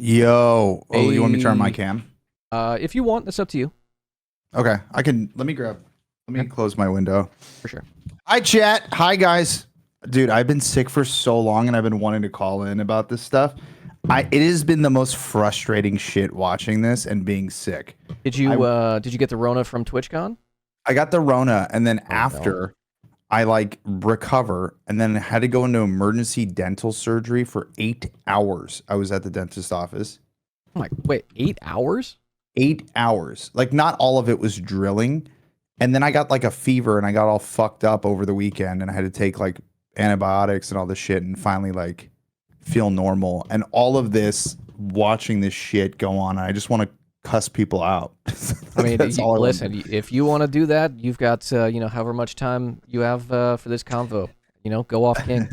Yo. Oh, you want me to turn on my Hey, cam? if you want, it's up to you. Okay, I can. Let me Okay, close my window. for sure. Hi, chat. Hi, guys. Dude, I've been sick for so long, and I've been wanting to call in about this stuff. It has been the most frustrating shit watching this and being sick. I Did you get the Rona from TwitchCon? I got the Rona, and then Oh no. after I like recover, and then had to go into emergency dental surgery for 8 hours. I was at the dentist office. Oh my, wait, 8 hours? 8 hours. Like not all of it was drilling. And then I got like a fever and I got all fucked up over the weekend and I had to take like antibiotics and all this shit and finally like feel normal. And all of this watching this shit go on, I just want to cuss people out. I mean, That's all I want to listen, do. if you want to do that, you've got however much time you have for this convo. Go off, King.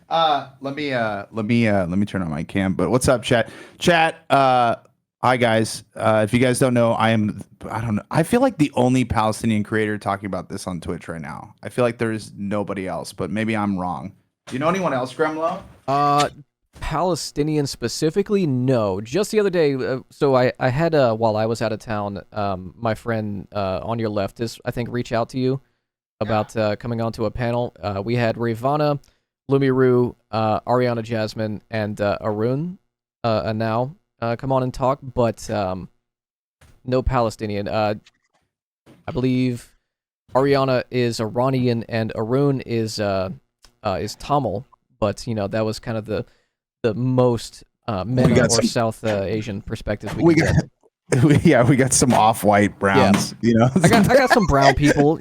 Let me turn on my cam. But what's up, chat? Chat, hi guys. If you guys don't know, I don't know. I feel like the only Palestinian creator talking about this on Twitch right now. I feel like there's nobody else, but maybe I'm wrong. Do you know anyone else, Gremloe? Uh, Palestinian specifically, no. Just the other day, so I had while I was out of town, my friend on your left is I think reach out to you about coming onto a panel. We had Ravana, Lumiru, Ariana Jasmine, and Arun now come on and talk, but no Palestinian. I believe Ariana is Iranian and Arun is Tamil, but that was kind of the most meta or South Asian perspectives we could get. We got some off-white browns. I got some brown people.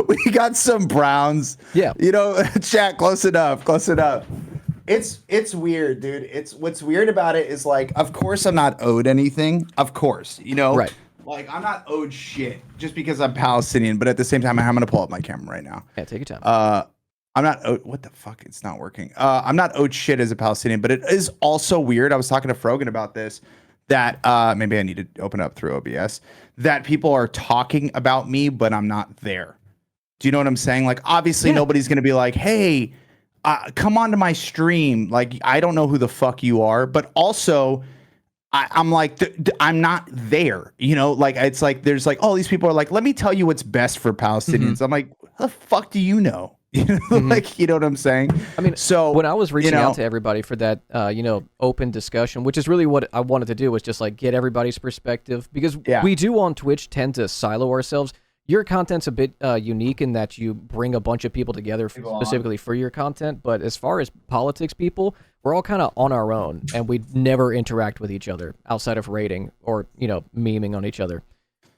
We got some browns. Yeah. Chat, close enough. Close enough. It's weird, dude. It's what's weird about it is like, of course I'm not owed anything. Of course, Right. like I'm not owed shit just because I'm Palestinian. But at the same time, I'm gonna pull up my camera right now. Yeah, take your time. I'm not owed, what the fuck? It's not working. I'm not owed shit as a Palestinian, but it is also weird. I was talking to Frogan about this, that maybe I need to open up through OBS, that people are talking about me, but I'm not there. Do you know what I'm saying? Like, obviously, nobody's going to be like, hey, come onto my stream. Like, I don't know who the fuck you are, but also, I'm like, I'm not there. Like, it's like, there's like, oh, these people are like, let me tell you what's best for Palestinians. I'm like, the fuck do you know? Like, you know what I'm saying? I mean, so when I was reaching out to everybody for that, open discussion, which is really what I wanted to do, was just like get everybody's perspective, because we do on Twitch tend to silo ourselves. Your content's a bit unique in that you bring a bunch of people together specifically for your content, but as far as politics people, we're all kind of on our own, and we never interact with each other outside of raiding or memeing on each other.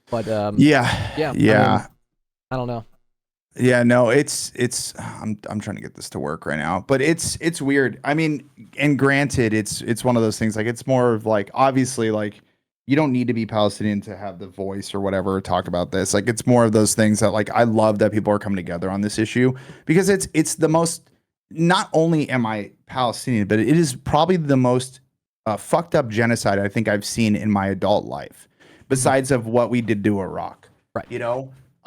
But I mean, I don't know. Yeah, no, I'm trying to get this to work right now, but it's weird. I mean, and granted, it's one of those things, like, it's more of like, obviously, like, you don't need to be Palestinian to have the voice or whatever, or talk about this. Like, it's more of those things that, like, I love that people are coming together on this issue, because it's the most, not only am I Palestinian, but it is probably the most fucked up genocide I think I've seen in my adult life, besides of what we did to Iraq. Right.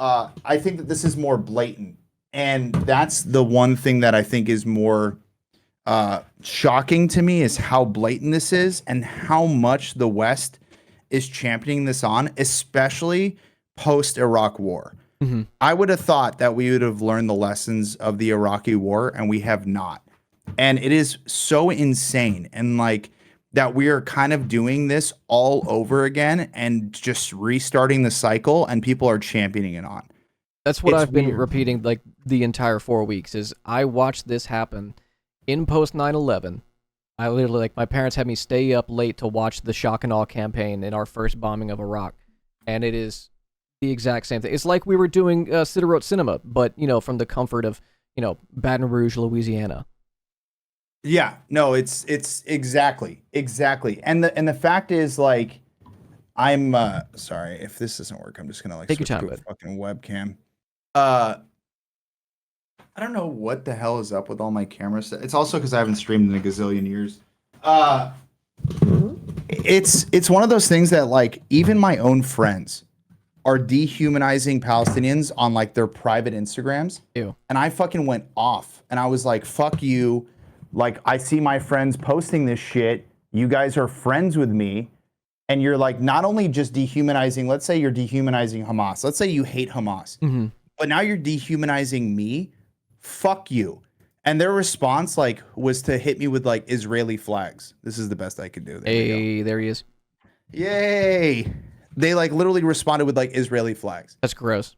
I think that this is more blatant, and that's the one thing that I think is more shocking to me, is how blatant this is and how much the West is championing this on, especially post-Iraq war. I would have thought that we would have learned the lessons of the Iraqi war, and we have not. And it is so insane, and like, that we are kind of doing this all over again and just restarting the cycle, and people are championing it on. That's what I've been repeating like the entire 4 weeks, is I watched this happen in post 9/11. I literally, like, my parents had me stay up late to watch the shock and awe campaign in our first bombing of Iraq, and it is the exact same thing. It's like we were doing Siderot Cinema, but from the comfort of Baton Rouge, Louisiana. Yeah, no, it's exactly. And the fact is, like, I'm sorry if this doesn't work. I'm just gonna like Take your switch time, to a bud. fucking webcam. I don't know what the hell is up with all my cameras. It's also because I haven't streamed in a gazillion years. It's one of those things that, like, even my own friends are dehumanizing Palestinians on like their private Instagrams. Ew. And I fucking went off, and I was like, fuck you. Like, I see my friends posting this shit. You guys are friends with me. And you're like, not only just dehumanizing, let's say you're dehumanizing Hamas. Let's say you hate Hamas. But now you're dehumanizing me. Fuck you. And their response, like, was to hit me with like Israeli flags. This is the best I could do. There we Hey, there he is. go. Yay. They like literally responded with like Israeli flags. That's gross.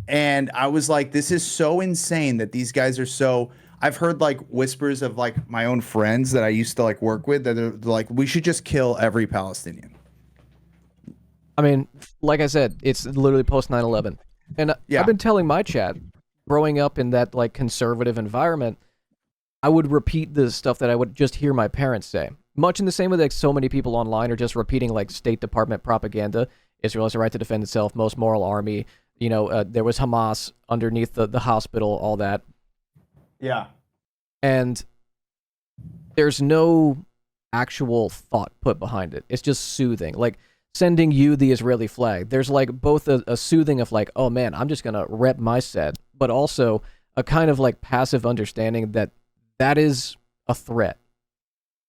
And I was like, this is so insane that these guys are so. I've heard like whispers of like my own friends that I used to like work with that they're like, we should just kill every Palestinian. I mean, like I said, it's literally post 9/11. And Yeah. I've been telling my chat, growing up in that like conservative environment, I would repeat the stuff that I would just hear my parents say. Much in the same way that like, so many people online are just repeating like State Department propaganda. Israel has a right to defend itself, most moral army. You know, there was Hamas underneath the hospital, all that. Yeah. And there's no actual thought put behind it. It's just soothing. Like, sending you the Israeli flag. There's like both a soothing of like, oh man, I'm just gonna rep my set, but also a kind of like passive understanding that that is a threat.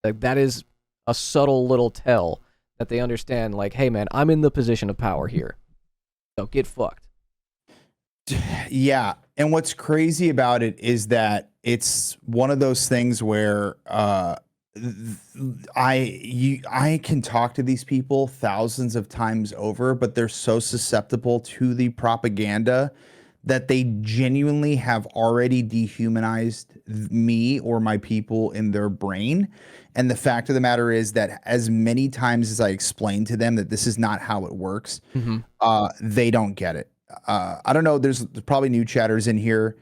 Like that is a subtle little tell that they understand. Like, hey man, I'm in the position of power here, so get fucked. Yeah, and what's crazy about it is that it's one of those things where I can talk to these people thousands of times over, but they're so susceptible to the propaganda that they genuinely have already dehumanized me or my people in their brain. And the fact of the matter is that as many times as I explain to them that this is not how it works, they don't get it. I don't know. There's probably new chatters in here.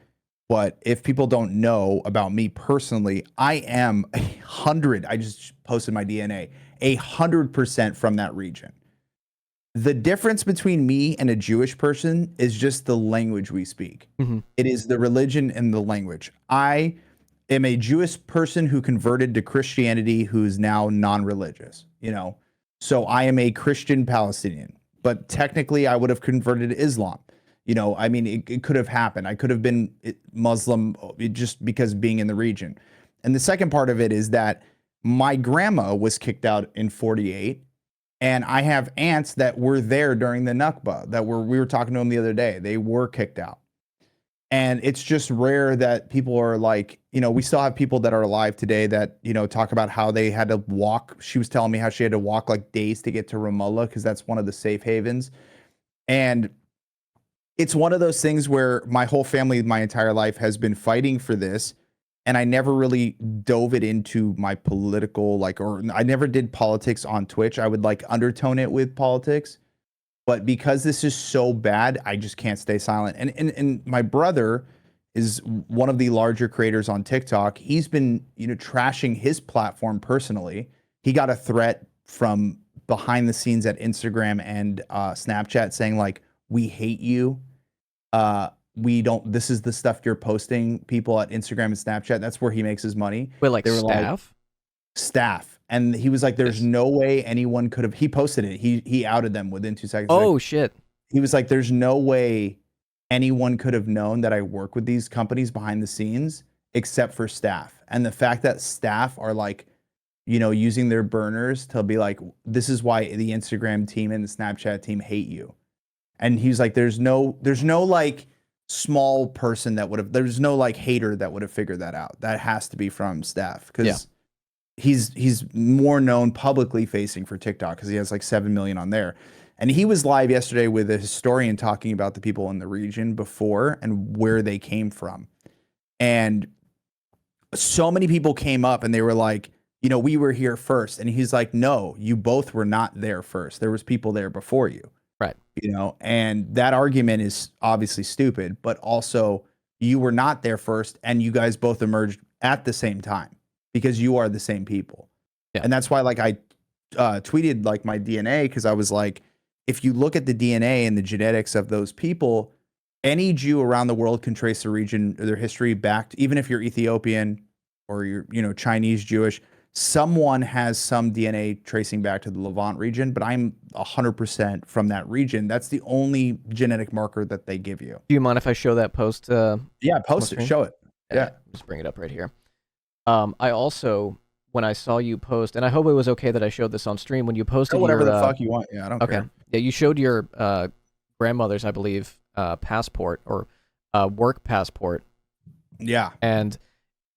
But if people don't know about me personally, I am 100. I just posted my DNA, 100% from that region. The difference between me and a Jewish person is just the language we speak. It is the religion and the language. I am a Jewish person who converted to Christianity who is now non-religious, you know? So I am a Christian Palestinian, but technically I would have converted to Islam. You know, I mean, it could have happened. I could have been Muslim just because being in the region. And the second part of it is that my grandma was kicked out in 48. And I have aunts that were there during the Nakba we were talking to them the other day. They were kicked out. And it's just rare that people are like, you know, we still have people that are alive today that, you know, talk about how they had to walk. She was telling me how she had to walk like days to get to Ramallah because that's one of the safe havens. And it's one of those things where my whole family, my entire life has been fighting for this. And I never really dove it into my political, or I never did politics on Twitch. I would like undertone it with politics. But because this is so bad, I just can't stay silent. And my brother is one of the larger creators on TikTok. He's been, you know, trashing his platform personally. He got a threat from behind the scenes at Instagram and Snapchat saying like, we hate you. We don't, this is the stuff you're posting, people at Instagram and Snapchat. That's where he makes his money. Wait, like they were staff? Like, staff. And he was like, there's no way anyone could have, he posted it. He outed them within 2 seconds. Oh, like, shit. He was like, there's no way anyone could have known that I work with these companies behind the scenes except for staff. And the fact that staff are like, you know, using their burners to be like, this is why the Instagram team and the Snapchat team hate you. And he's like, there's no like small person that would have, there's no like hater that would have figured that out. That has to be from staff because he's more known publicly facing for TikTok because he has like 7 million on there. And he was live yesterday with a historian talking about the people in the region before and where they came from. And so many people came up and they were like, you know, we were here first. And he's like, no, you both were not there first. There was people there before you. Right. You know, and that argument is obviously stupid, but also you were not there first and you guys both emerged at the same time because you are the same people. Yeah. And that's why like I tweeted like my DNA because I was like, if you look at the DNA and the genetics of those people, any Jew around the world can trace the region or their history back to, even if you're Ethiopian or you're, you know, Chinese Jewish, someone has some DNA tracing back to the Levant region, but I'm 100% from that region. That's the only genetic marker that they give you. Do you mind if I show that post? Yeah, post it. Show it. Yeah. Just bring it up right here. I also, when I saw you post, and I hope it was okay that I showed this on stream, when you Or posted whatever your, the fuck you want. Yeah, I don't okay, care. yeah, you showed your grandmother's, I believe, passport or work passport, Yeah. and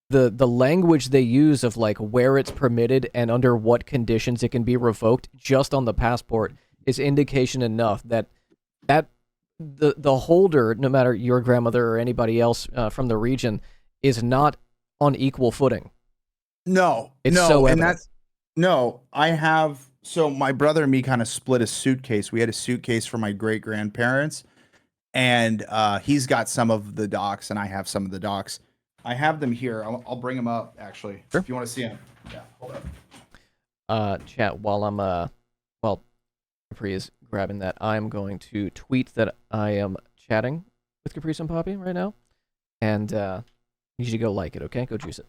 the language they use of like where it's permitted and under what conditions it can be revoked just on the passport is indication enough that the holder, no matter your grandmother or anybody else from the region, is not on equal footing. No, It's no, so and evident. that's no. I have so my brother and me kind of split a suitcase. We had a suitcase for my great grandparents, and he's got some of the docs, and I have some of the docs. I have them here. I'll bring them up actually Sure. if you want to see them. Yeah, hold up. Chat while I'm while Capri is grabbing that, I'm going to tweet that I am chatting with Caprisunpapi right now, and you should go like it. Okay, go juice it.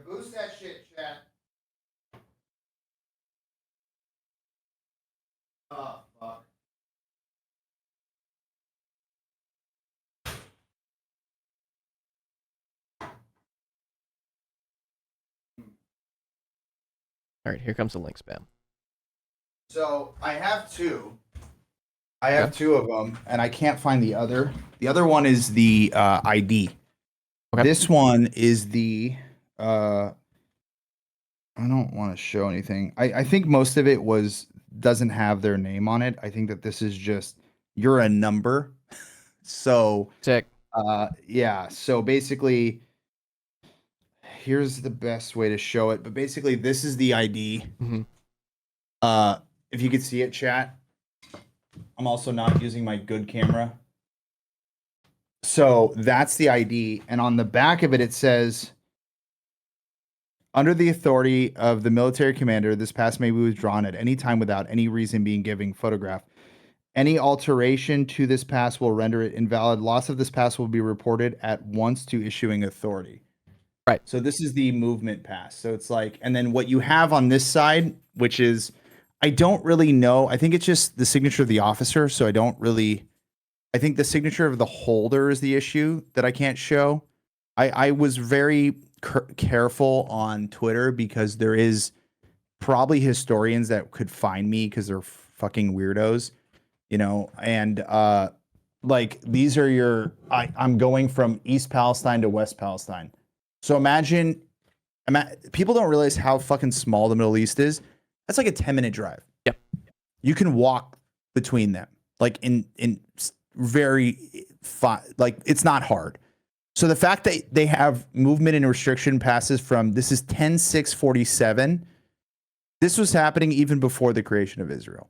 Boost that shit, chat. Oh fuck. All right, here comes the link spam. So I have two. I have Okay. two of them, and I can't find the other. The other one is the ID. Okay. This one is the. I don't want to show anything. I think most of it doesn't have their name on it. I think that this is just you're a number. So Sick. yeah. So basically, here's the best way to show it. But basically, this is the ID. Mm-hmm. If you could see it, chat. I'm also not using my good camera. So that's the ID, and on the back of it, it says, under the authority of the military commander, this pass may be withdrawn at any time without any reason being given. Photograph. Any alteration to this pass will render it invalid. Loss of this pass will be reported at once to issuing authority. Right. So this is the movement pass. So it's like, and then what you have on this side, which is, I don't really know. I think it's just the signature of the officer. So I don't really, I think the signature of the holder is the issue that I can't show. I was very careful on Twitter because there is probably historians that could find me because they're fucking weirdos, you know, and like these are your I'm going from East Palestine to West Palestine. So imagine people don't realize how fucking small the Middle East is. That's like a 10-minute drive. Yep. You can walk between them like in very like it's not hard. So the fact that they have movement and restriction passes from this is 10/6/47. This was happening even before the creation of Israel.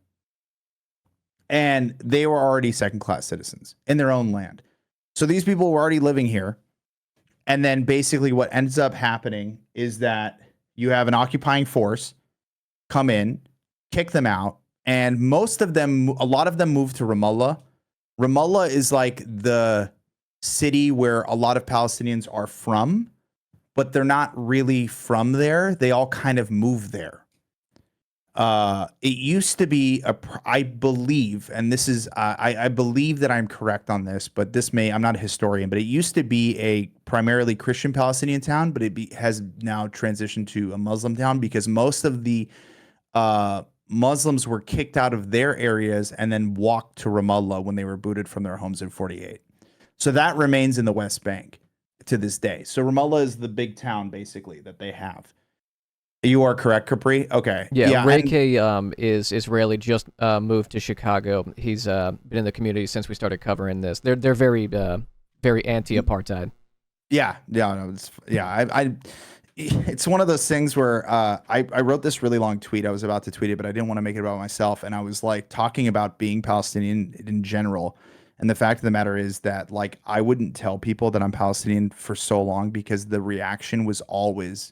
And they were already second-class citizens in their own land. So these people were already living here. And then basically what ends up happening is that you have an occupying force come in, kick them out, and most of them, a lot of them move to Ramallah. Ramallah is like the city where a lot of Palestinians are from, but they're not really from there. They all kind of move there. It used to be I believe, and this is I believe that I'm correct on this, but I'm not a historian, but it used to be a primarily Christian Palestinian town, but has now transitioned to a Muslim town because most of the Muslims were kicked out of their areas and then walked to Ramallah when they were booted from their homes in 48. So that remains in the West Bank to this day. So Ramallah is the big town basically that they have. You are correct, Capri. Okay. Yeah, Ray K is Israeli, just moved to Chicago. He's been in the community since we started covering this. They're very very anti-apartheid. Yeah, no, it's one of those things where I wrote this really long tweet. I was about to tweet it, but I didn't want to make it about myself. And I was like talking about being Palestinian in general. And the fact of the matter is that like I wouldn't tell people that I'm Palestinian for so long because the reaction was always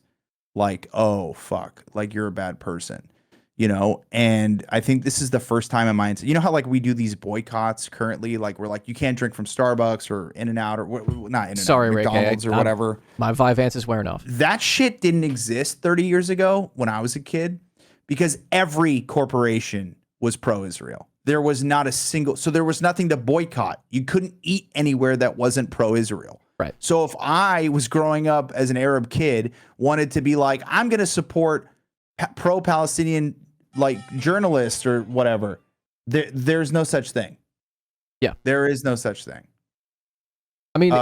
like, oh fuck, like you're a bad person, you know? And I think this is the first time in my, you know how like we do these boycotts currently, like we're like, you can't drink from Starbucks or In-N-Out or not In-N-Out, Sorry, McDonald's or whatever. My Vyvanse is wearing off. That shit didn't exist 30 years ago when I was a kid because every corporation was pro-Israel. There was not a single, so there was nothing to boycott. You couldn't eat anywhere that wasn't pro-Israel. Right. So if I was growing up as an Arab kid, wanted to be like, I'm going to support pro-Palestinian like journalists or whatever, there's no such thing. Yeah. There is no such thing. I mean,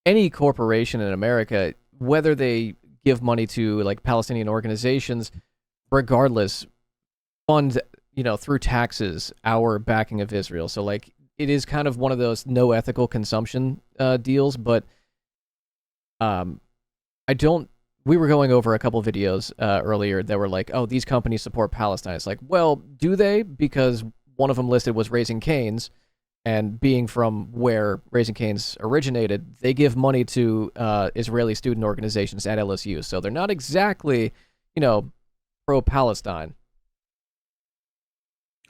any corporation in America, whether they give money to like Palestinian organizations, regardless, fund, through taxes, our backing of Israel. So like it is kind of one of those no ethical consumption deals, but we were going over a couple videos earlier that were like, oh, these companies support Palestine. It's like, well, do they? Because one of them listed was Raising Cane's, and being from where Raising Cane's originated, they give money to Israeli student organizations at LSU. So they're not exactly, pro-Palestine.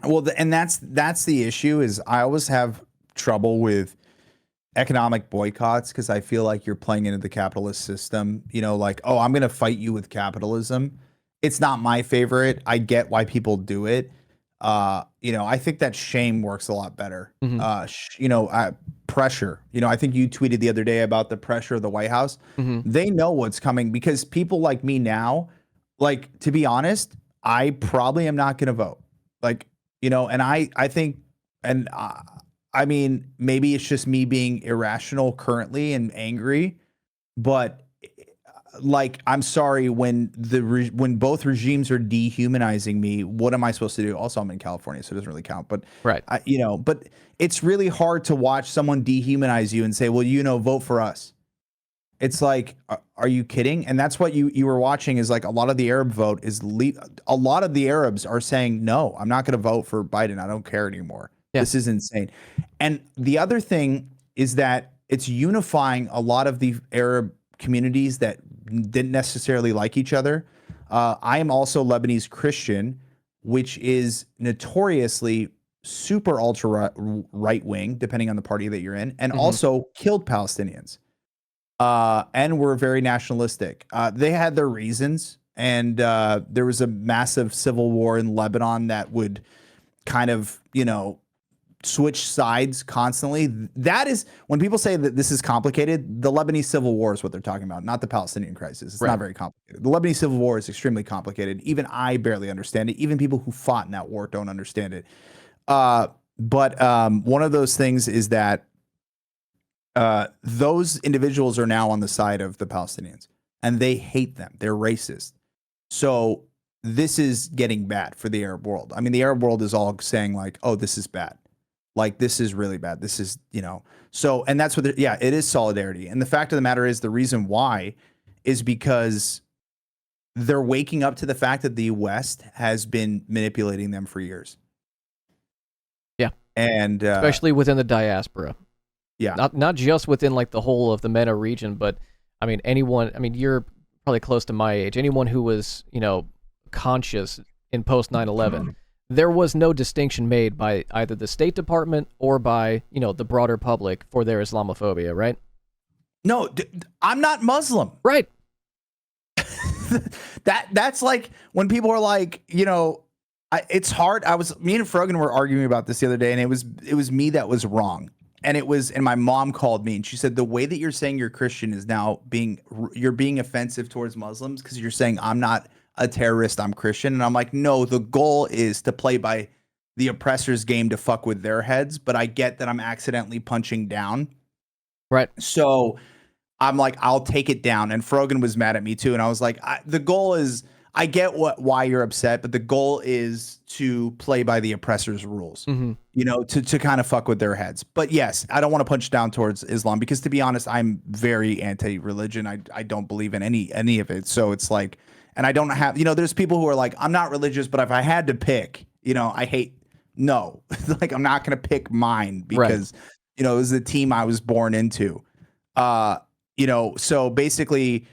Well, and that's the issue is I always have trouble with economic boycotts because I feel like you're playing into the capitalist system, like, oh, I'm going to fight you with capitalism. It's not my favorite. I get why people do it. I think that shame works a lot better. Pressure, I think you tweeted the other day about the pressure of the White House. They know what's coming because people like me now, like, to be honest, I probably am not going to vote. Like, and I think, and I mean, maybe it's just me being irrational currently and angry, but like, I'm sorry when both regimes are dehumanizing me, what am I supposed to do? Also, I'm in California, so it doesn't really count, but right. But it's really hard to watch someone dehumanize you and say, well, vote for us. It's like, are you kidding? And that's what you were watching is like a lot of the Arab vote is a lot of the Arabs are saying, no, I'm not going to vote for Biden. I don't care anymore. Yeah. This is insane. And the other thing is that it's unifying a lot of the Arab communities that didn't necessarily like each other. I am also Lebanese Christian, which is notoriously super ultra right wing, depending on the party that you're in, and also killed Palestinians. And were very nationalistic. They had their reasons, and there was a massive civil war in Lebanon that would kind of, switch sides constantly. That is when people say that this is complicated, the Lebanese civil war is what they're talking about, not the Palestinian crisis. It's not very complicated. The Lebanese civil war is extremely complicated. Even I barely understand it. Even people who fought in that war don't understand it. But one of those things is that those individuals are now on the side of the Palestinians and they hate them. They're racist. So this is getting bad for the Arab world. I mean, the Arab world is all saying like, oh, this is bad. Like, this is really bad. This is, so, and that's what, it is solidarity. And the fact of the matter is the reason why is because they're waking up to the fact that the West has been manipulating them for years. Yeah. And especially within the diaspora. Yeah. Not just within like the whole of the MENA region, but I mean, you're probably close to my age. Anyone who was, conscious in post 9/11, there was no distinction made by either the State Department or by, the broader public for their Islamophobia, right? No, I'm not Muslim. Right. That's like when people are like, it's hard. Me and Frogan were arguing about this the other day, and it was me that was wrong. And my mom called me and she said, the way that you're saying you're Christian is now you're being offensive towards Muslims because you're saying I'm not a terrorist, I'm Christian. And I'm like, no, the goal is to play by the oppressor's game to fuck with their heads. But I get that I'm accidentally punching down. Right. So I'm like, I'll take it down. And Frogan was mad at me too. And I was like, the goal is, I get why you're upset, but the goal is to play by the oppressor's rules, to kind of fuck with their heads. But yes, I don't want to punch down towards Islam because, to be honest, I'm very anti-religion. I don't believe in any of it. So it's like, and I don't have, there's people who are like, I'm not religious, but if I had to pick, I hate, no, like I'm not going to pick mine because, it was the team I was born into. So basically,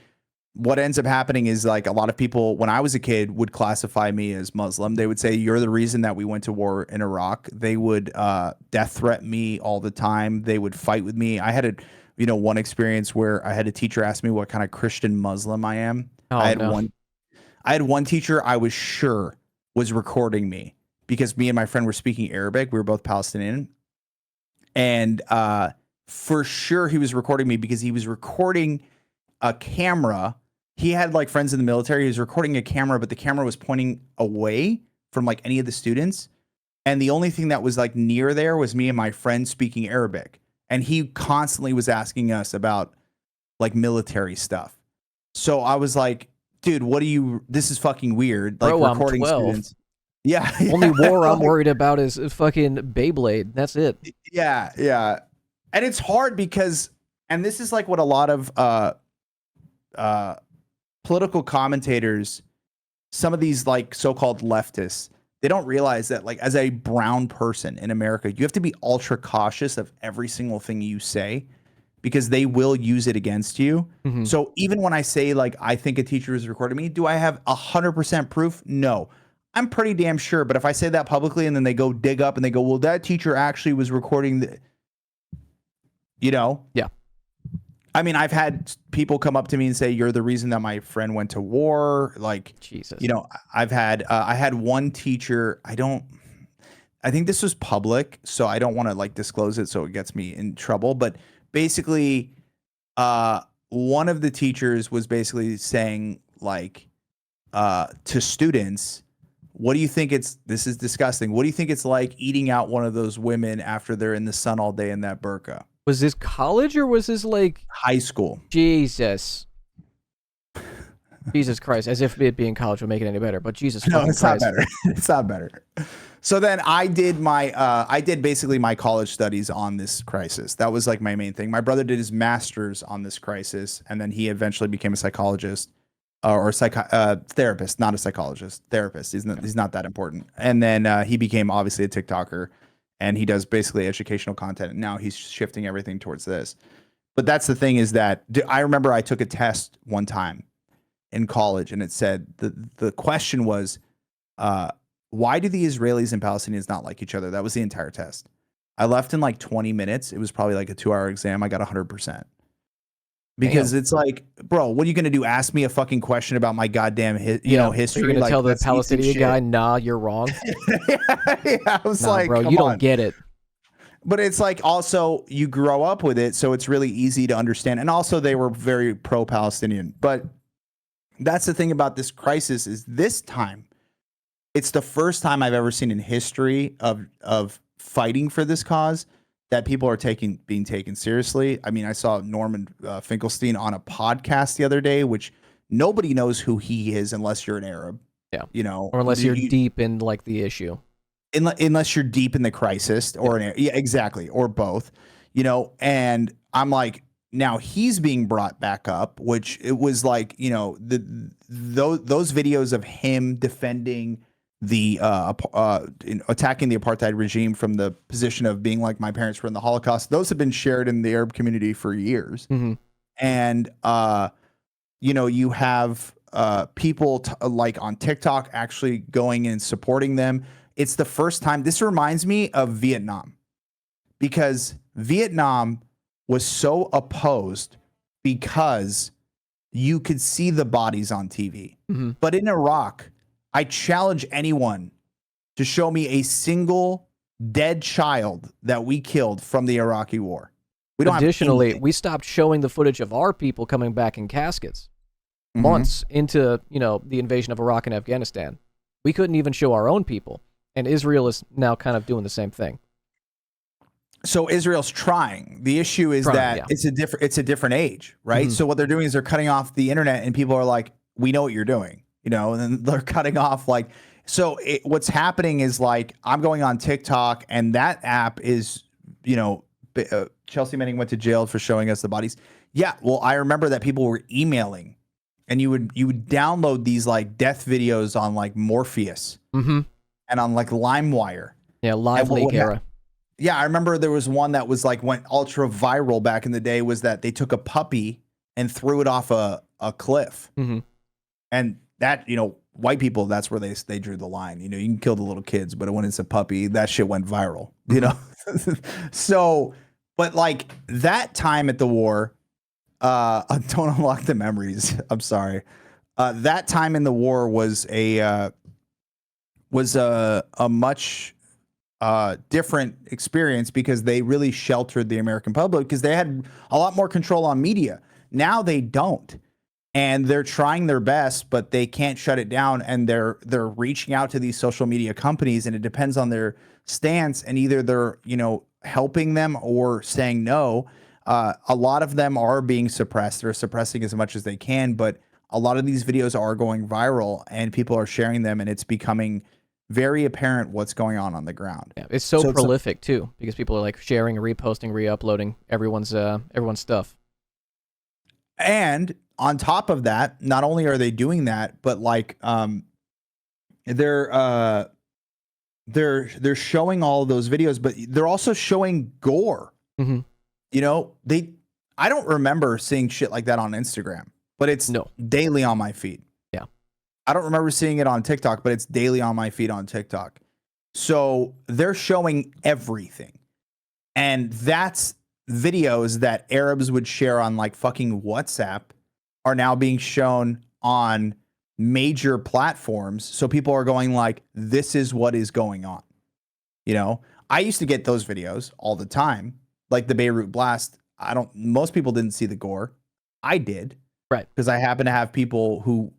what ends up happening is like a lot of people, when I was a kid, would classify me as Muslim. They would say, you're the reason that we went to war in Iraq. They would death threaten me all the time. They would fight with me. I had one experience where I had a teacher ask me what kind of Christian Muslim I am. I had one teacher I was sure was recording me because me and my friend were speaking Arabic. We were both Palestinian. And for sure he was recording me because he was recording a camera. He had like friends in the military. He was recording a camera, but the camera was pointing away from like any of the students. And the only thing that was like near there was me and my friend speaking Arabic. And he constantly was asking us about like military stuff. So I was like, dude, this is fucking weird. Like Bro, recording I'm 12. students. Yeah. Only war I'm worried about is fucking Beyblade. That's it. Yeah. Yeah. And it's hard because, and this is like what a lot of political commentators, some of these like so-called leftists, they don't realize that like as a brown person in America, you have to be ultra cautious of every single thing you say because they will use it against you. Mhm. So even when I say like I think a teacher is recording me, do I have 100% proof? No. I'm pretty damn sure, but if I say that publicly and then they go dig up and they go, well, that teacher actually was recording the, Yeah. I mean, I've had people come up to me and say, you're the reason that my friend went to war. Like, Jesus. I had one teacher, I think this was public, so I don't want to like disclose it so it gets me in trouble. But basically, one of the teachers was basically saying like, to students, what do you think this is disgusting. What do you think it's like eating out one of those women after they're in the sun all day in that burqa? Was this college or was this like High school. Jesus? Jesus Christ! As if it being college would make it any better, but Jesus No, fucking it's Christ. not better. It's not better. So then I did basically my college studies on this crisis. That was like my main thing. My brother did his master's on this crisis, and then he eventually became a psychologist or therapist, not a psychologist, therapist. He's not that important. And then he became obviously a TikToker, and he does basically educational content. And now he's shifting everything towards this. But that's the thing is that I remember I took a test one time in college, and it said the question was, why do the Israelis and Palestinians not like each other? That was the entire test. I left in like 20 minutes. It was probably like a 2-hour exam. I got 100%. Because it's like, bro, what are you going to do? Ask me a fucking question about my goddamn history? You're going to tell the that's easy Palestinian shit. guy, nah, you're wrong. Yeah, I was Nah, like, bro, come you on. don't get it. But it's like also you grow up with it, so it's really easy to understand. And also they were very pro-Palestinian. But that's the thing about this crisis is this time, it's the first time I've ever seen in history of fighting for this cause that people are being taken seriously. I mean, I saw Norman Finkelstein on a podcast the other day, which nobody knows who he is unless you're an Arab. Yeah. Or unless you're deep in like the issue. Unless you're deep in the crisis or yeah, exactly, or both. And I'm like, now he's being brought back up, which it was like, those videos of him defending the attacking the apartheid regime from the position of being like my parents were in the Holocaust. Those have been shared in the Arab community for years. Mm-hmm. And, you have people like on TikTok actually going and supporting them. It's the first time. This reminds me of Vietnam because Vietnam was so opposed because you could see the bodies on TV. Mm-hmm. But in Iraq, I challenge anyone to show me a single dead child that we killed from the Iraqi war. We don't. Additionally, we stopped showing the footage of our people coming back in caskets months into, the invasion of Iraq and Afghanistan. We couldn't even show our own people, and Israel is now kind of doing the same thing. So Israel's trying. The issue is it's a different age, right? Mm-hmm. So what they're doing is they're cutting off the internet, and people are like, "We know what you're doing," and then they're cutting off like. So what's happening is like I'm going on TikTok, and that app is, Chelsea Manning went to jail for showing us the bodies. Yeah, well, I remember that people were emailing, and you would download these like death videos on like Morpheus and on like LimeWire. Yeah, live leak era. Yeah, I remember there was one that was like went ultra viral back in the day. Was that they took a puppy and threw it off a cliff, and that white people, that's where they drew the line. You can kill the little kids, but when it's a puppy, that shit went viral. So, but like that time at the war, don't unlock the memories. I'm sorry. That time in the war was a much different experience because they really sheltered the American public because they had a lot more control on media. Now they don't. And they're trying their best, but they can't shut it down. And they're reaching out to these social media companies, and it depends on their stance. And either they're, helping them or saying no. A lot of them are being suppressed. They're suppressing as much as they can, but a lot of these videos are going viral and people are sharing them, and it's becoming very apparent what's going on the ground. Yeah, it's so prolific too, because people are like sharing, reposting, re-uploading everyone's stuff. And on top of that, not only are they doing that, but like they're showing all of those videos, but they're also showing gore. Mm-hmm. I don't remember seeing shit like that on Instagram, but it's daily on my feed. Yeah. I don't remember seeing it on TikTok, but it's daily on my feed on TikTok. So they're showing everything. And that's videos that Arabs would share on like fucking WhatsApp are now being shown on major platforms. So people are going like, this is what is going on. I used to get those videos all the time, like the Beirut blast. Most people didn't see the gore. I did. Right. Because I happen to have people who,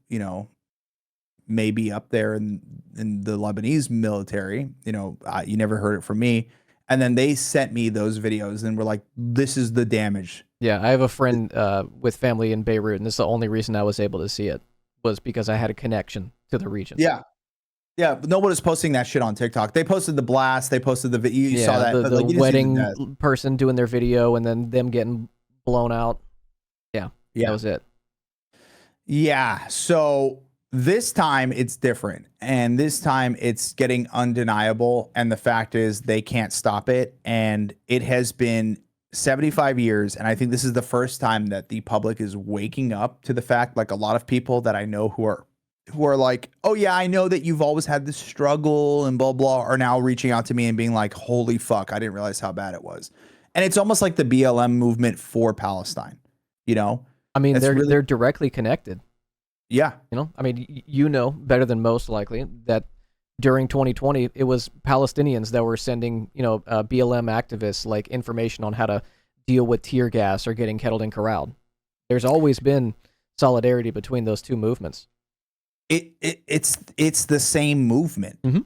may be up there in the Lebanese military. You never heard it from me. And then they sent me those videos and were like, this is the damage. Yeah, I have a friend with family in Beirut, and this is the only reason I was able to see it, was because I had a connection to the region. Yeah. Yeah, but nobody's posting that shit on TikTok. They posted the blast. They posted the video. You saw that. The wedding person doing their video and then them getting blown out. Yeah, that was it. Yeah, so this time it's different. And this time it's getting undeniable. And the fact is they can't stop it. And it has been 75 years. And I think this is the first time that the public is waking up to the fact, like a lot of people that I know who are like, oh yeah, I know that you've always had this struggle and blah, blah, are now reaching out to me and being like, holy fuck, I didn't realize how bad it was. And it's almost like the BLM movement for Palestine, I mean, they're directly connected. Yeah. I mean, better than most likely that during 2020, it was Palestinians that were sending, BLM activists like information on how to deal with tear gas or getting kettled and corralled. There's always been solidarity between those two movements. It's the same movement. Mm-hmm.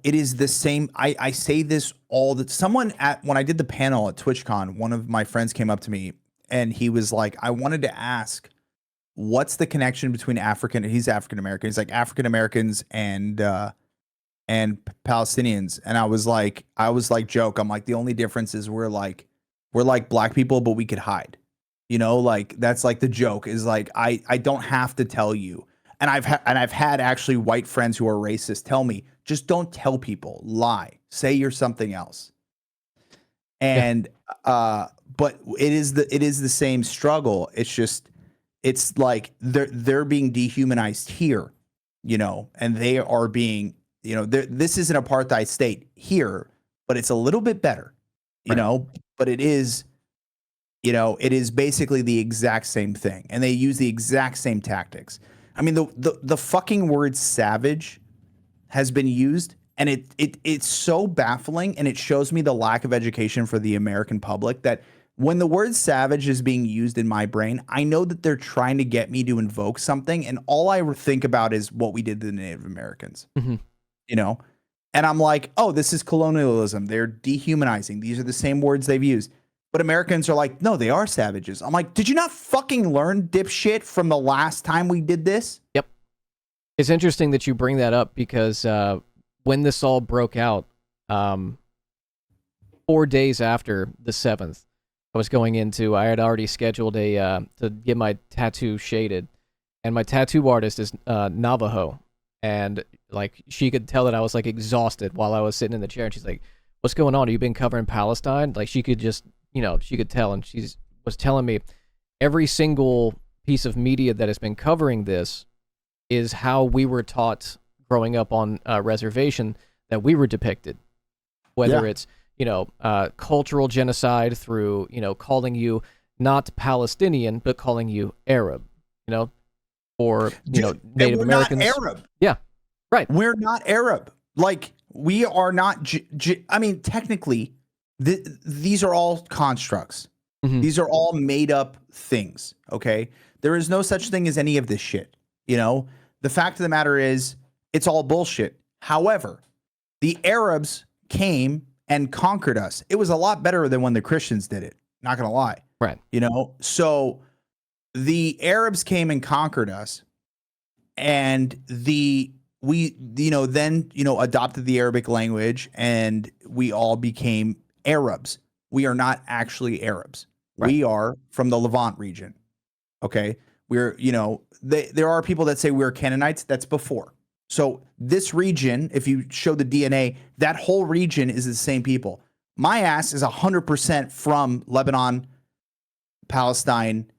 It is the same. I say this when I did the panel at TwitchCon, one of my friends came up to me and he was like, I wanted to ask, what's the connection between he's African American. He's like African Americans and Palestinians. And I was like, joke. I'm like, the only difference is we're like black people, but we could hide, like that's like the joke is like, I don't have to tell you. And I've had actually white friends who are racist tell me, just don't tell people, lie, say you're something else. And, but it is the same struggle. It's like they're being dehumanized here, and they are being, this is an apartheid state here, but it's a little bit better, but it is, it is basically the exact same thing. And they use the exact same tactics. I mean, the fucking word savage has been used, and it's so baffling, and it shows me the lack of education for the American public that when the word savage is being used in my brain, I know that they're trying to get me to invoke something, and all I think about is what we did to the Native Americans, mm-hmm. And I'm like, oh, this is colonialism. They're dehumanizing. These are the same words they've used. But Americans are like, no, they are savages. I'm like, did you not fucking learn, dipshit, from the last time we did this? Yep. It's interesting that you bring that up because when this all broke out, 4 days after the 7th, I had already scheduled to get my tattoo shaded. And my tattoo artist is Navajo. And like she could tell that I was like exhausted while I was sitting in the chair. And she's like, what's going on? Have you been covering Palestine? Like she could just... she could tell, and she was telling me every single piece of media that has been covering this is how we were taught growing up on a reservation that we were depicted, whether it's, cultural genocide through, calling you not Palestinian, but calling you Arab, or, Native Americans. We're not Arab. Yeah, right. We're not Arab. Like, We are not. I mean, technically, these are all constructs. Mhm. These are all made up things. Okay, there is no such thing as any of this shit. You know, the fact of the matter is, it's all bullshit. However, the Arabs came and conquered us. It was a lot better than when the Christians did it. Not gonna lie. Right. You know, so the Arabs came and conquered us, and then adopted the Arabic language, and we all became Arabs. We are not actually Arabs. Right. We are from the Levant region. Okay, we're there are people that say we're Canaanites. That's before. So this region, if you show the DNA, that whole region is the same people. My ass is 100% from Lebanon, Palestine,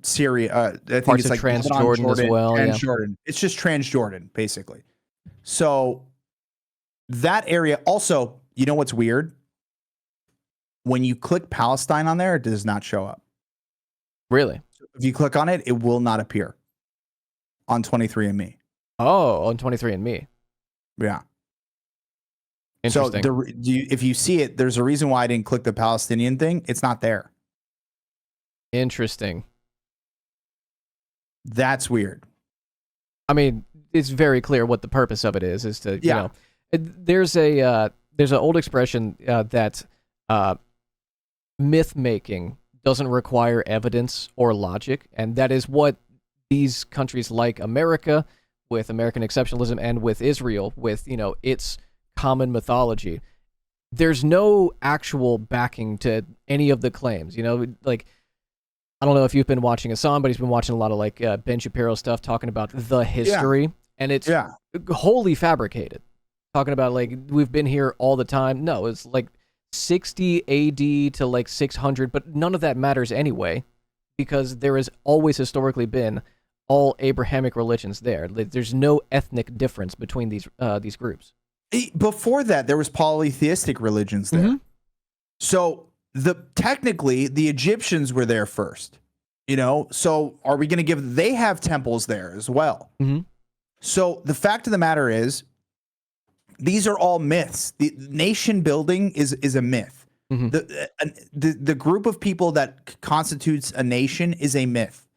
Syria. I think Parts it's of like Lebanon, Transjordan as Jordan, well. Yeah. Transjordan. It's just Transjordan, basically. So that area. Also, you know what's weird? When you click Palestine on there, it does not show up. Really? If you click on it, it will not appear on 23andMe. Oh, on 23andMe. Yeah. Interesting. So if you see it, there's a reason why I didn't click the Palestinian thing. It's not there. Interesting. That's weird. I mean, it's very clear what the purpose of it is to, there's an old expression that myth making doesn't require evidence or logic, and that is what these countries like America, with American exceptionalism, and with Israel, with, its common mythology. There's no actual backing to any of the claims, like, I don't know if you've been watching Hassan, but he's been watching a lot of like Ben Shapiro stuff talking about the history, and it's wholly fabricated. Talking about like we've been here all the time. No, it's like 60 AD to like 600, but none of that matters anyway, because there has always historically been all Abrahamic religions there. There's no ethnic difference between these groups. Before that, there was polytheistic religions there. Mm-hmm. So technically the Egyptians were there first, so are we going to they have temples there as well. Mm-hmm. So the fact of the matter is, these are all myths. The nation building is a myth. Mm-hmm. The group of people that constitutes a nation is a myth.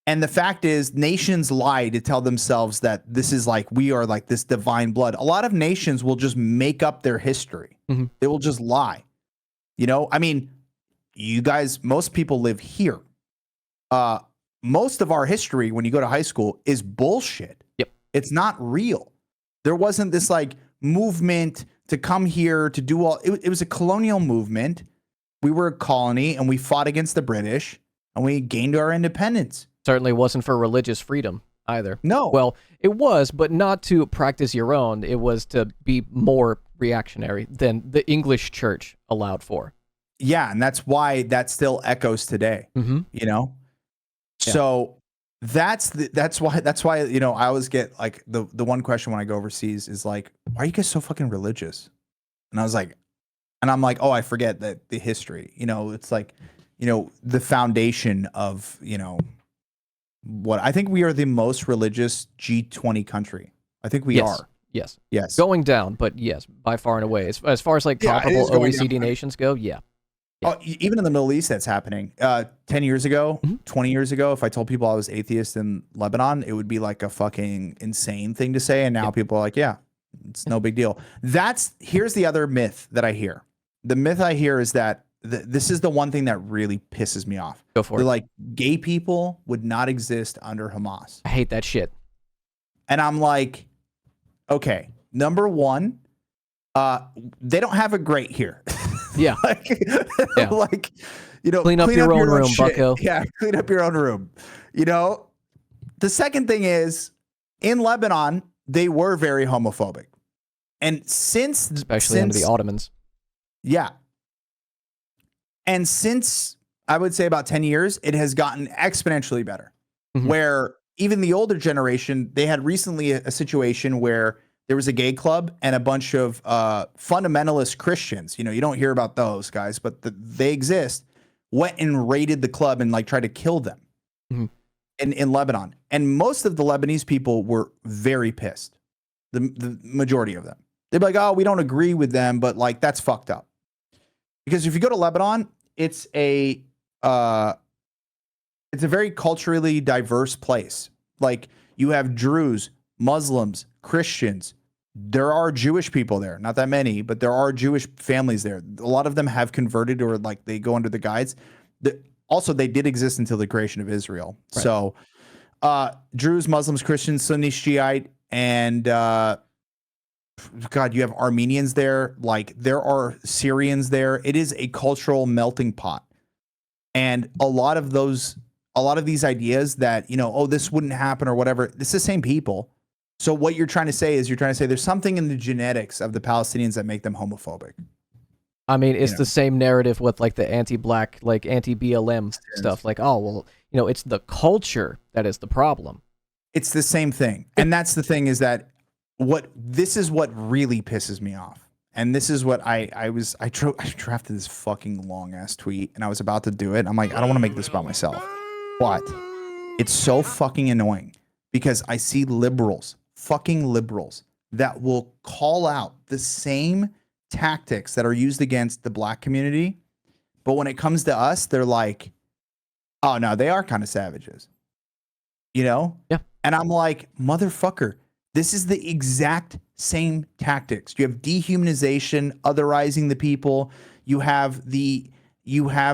And the fact is, nations lie to tell themselves that this is like, we are like this divine blood. A lot of nations will just make up their history. Mm-hmm. They will just lie. I mean, you guys, most people live here. Most of our history, when you go to high school, is bullshit. Yep. It's not real. There wasn't this like movement to come here to do all. It was a colonial movement. We were a colony and we fought against the British and we gained our independence. Certainly wasn't for religious freedom either. No. Well, it was, but not to practice your own. It was to be more reactionary than the English church allowed for. Yeah, and that's why that still echoes today. Mm-hmm. So that's why I always get like the one question when I go overseas is like, why are you guys so fucking religious? And I'm like, oh, I forget that the history. It's like, the foundation of what I think we are the most religious G20 country. I think we are. Yes. Going down, but yes, by far and away. As far as like comparable OECD nations go, yeah. Oh, even in the Middle East, that's happening. 10 years ago, 20 years ago, if I told people I was atheist in Lebanon, it would be like a fucking insane thing to say. And now people are like, yeah, it's no big deal. Here's the other myth that I hear. The myth I hear is that this is the one thing that really pisses me off. Go for it. They're like, gay people would not exist under Hamas. I hate that shit. And I'm like, okay, number one, they don't have it great here. Yeah. Like, clean up your own room, bucko. Yeah, clean up your own room. The second thing is, in Lebanon, they were very homophobic. And especially under the Ottomans. Yeah. And since I would say about 10 years, it has gotten exponentially better. Mm-hmm. Where even the older generation, they had recently a situation where there was a gay club and a bunch of fundamentalist Christians. You don't hear about those guys, but they exist. Went and raided the club and like tried to kill them in Lebanon. And most of the Lebanese people were very pissed. the majority of them. They'd be like, oh, we don't agree with them, but like that's fucked up. Because if you go to Lebanon, it's a very culturally diverse place. Like you have Druze, Muslims, Christians. There are Jewish people there, not that many, but there are Jewish families there. A lot of them have converted or like they go under the guides. Also, they did exist until the creation of Israel. Right. So Druze, Muslims, Christians, Sunni, Shiite, and God, you have Armenians there. Like there are Syrians there. It is a cultural melting pot. And a lot of these ideas that, you know, oh, this wouldn't happen or whatever, it's the same people. So what you're trying to say is there's something in the genetics of the Palestinians that make them homophobic. I mean, it's the same narrative with like the anti-black, like anti-BLM stuff. Like, oh, well, you know, it's the culture that is the problem. It's the same thing. And that's the thing is that this is what really pisses me off. And this is what I drafted this fucking long ass tweet and I was about to do it. I'm like, I don't want to make this about myself. But it's so fucking annoying because I see fucking liberals that will call out the same tactics that are used against the black community. But when it comes to us, they're like, oh no, they are kind of savages, you know? Yeah. And I'm like, motherfucker, this is the exact same tactics. You have dehumanization, otherizing the people. You have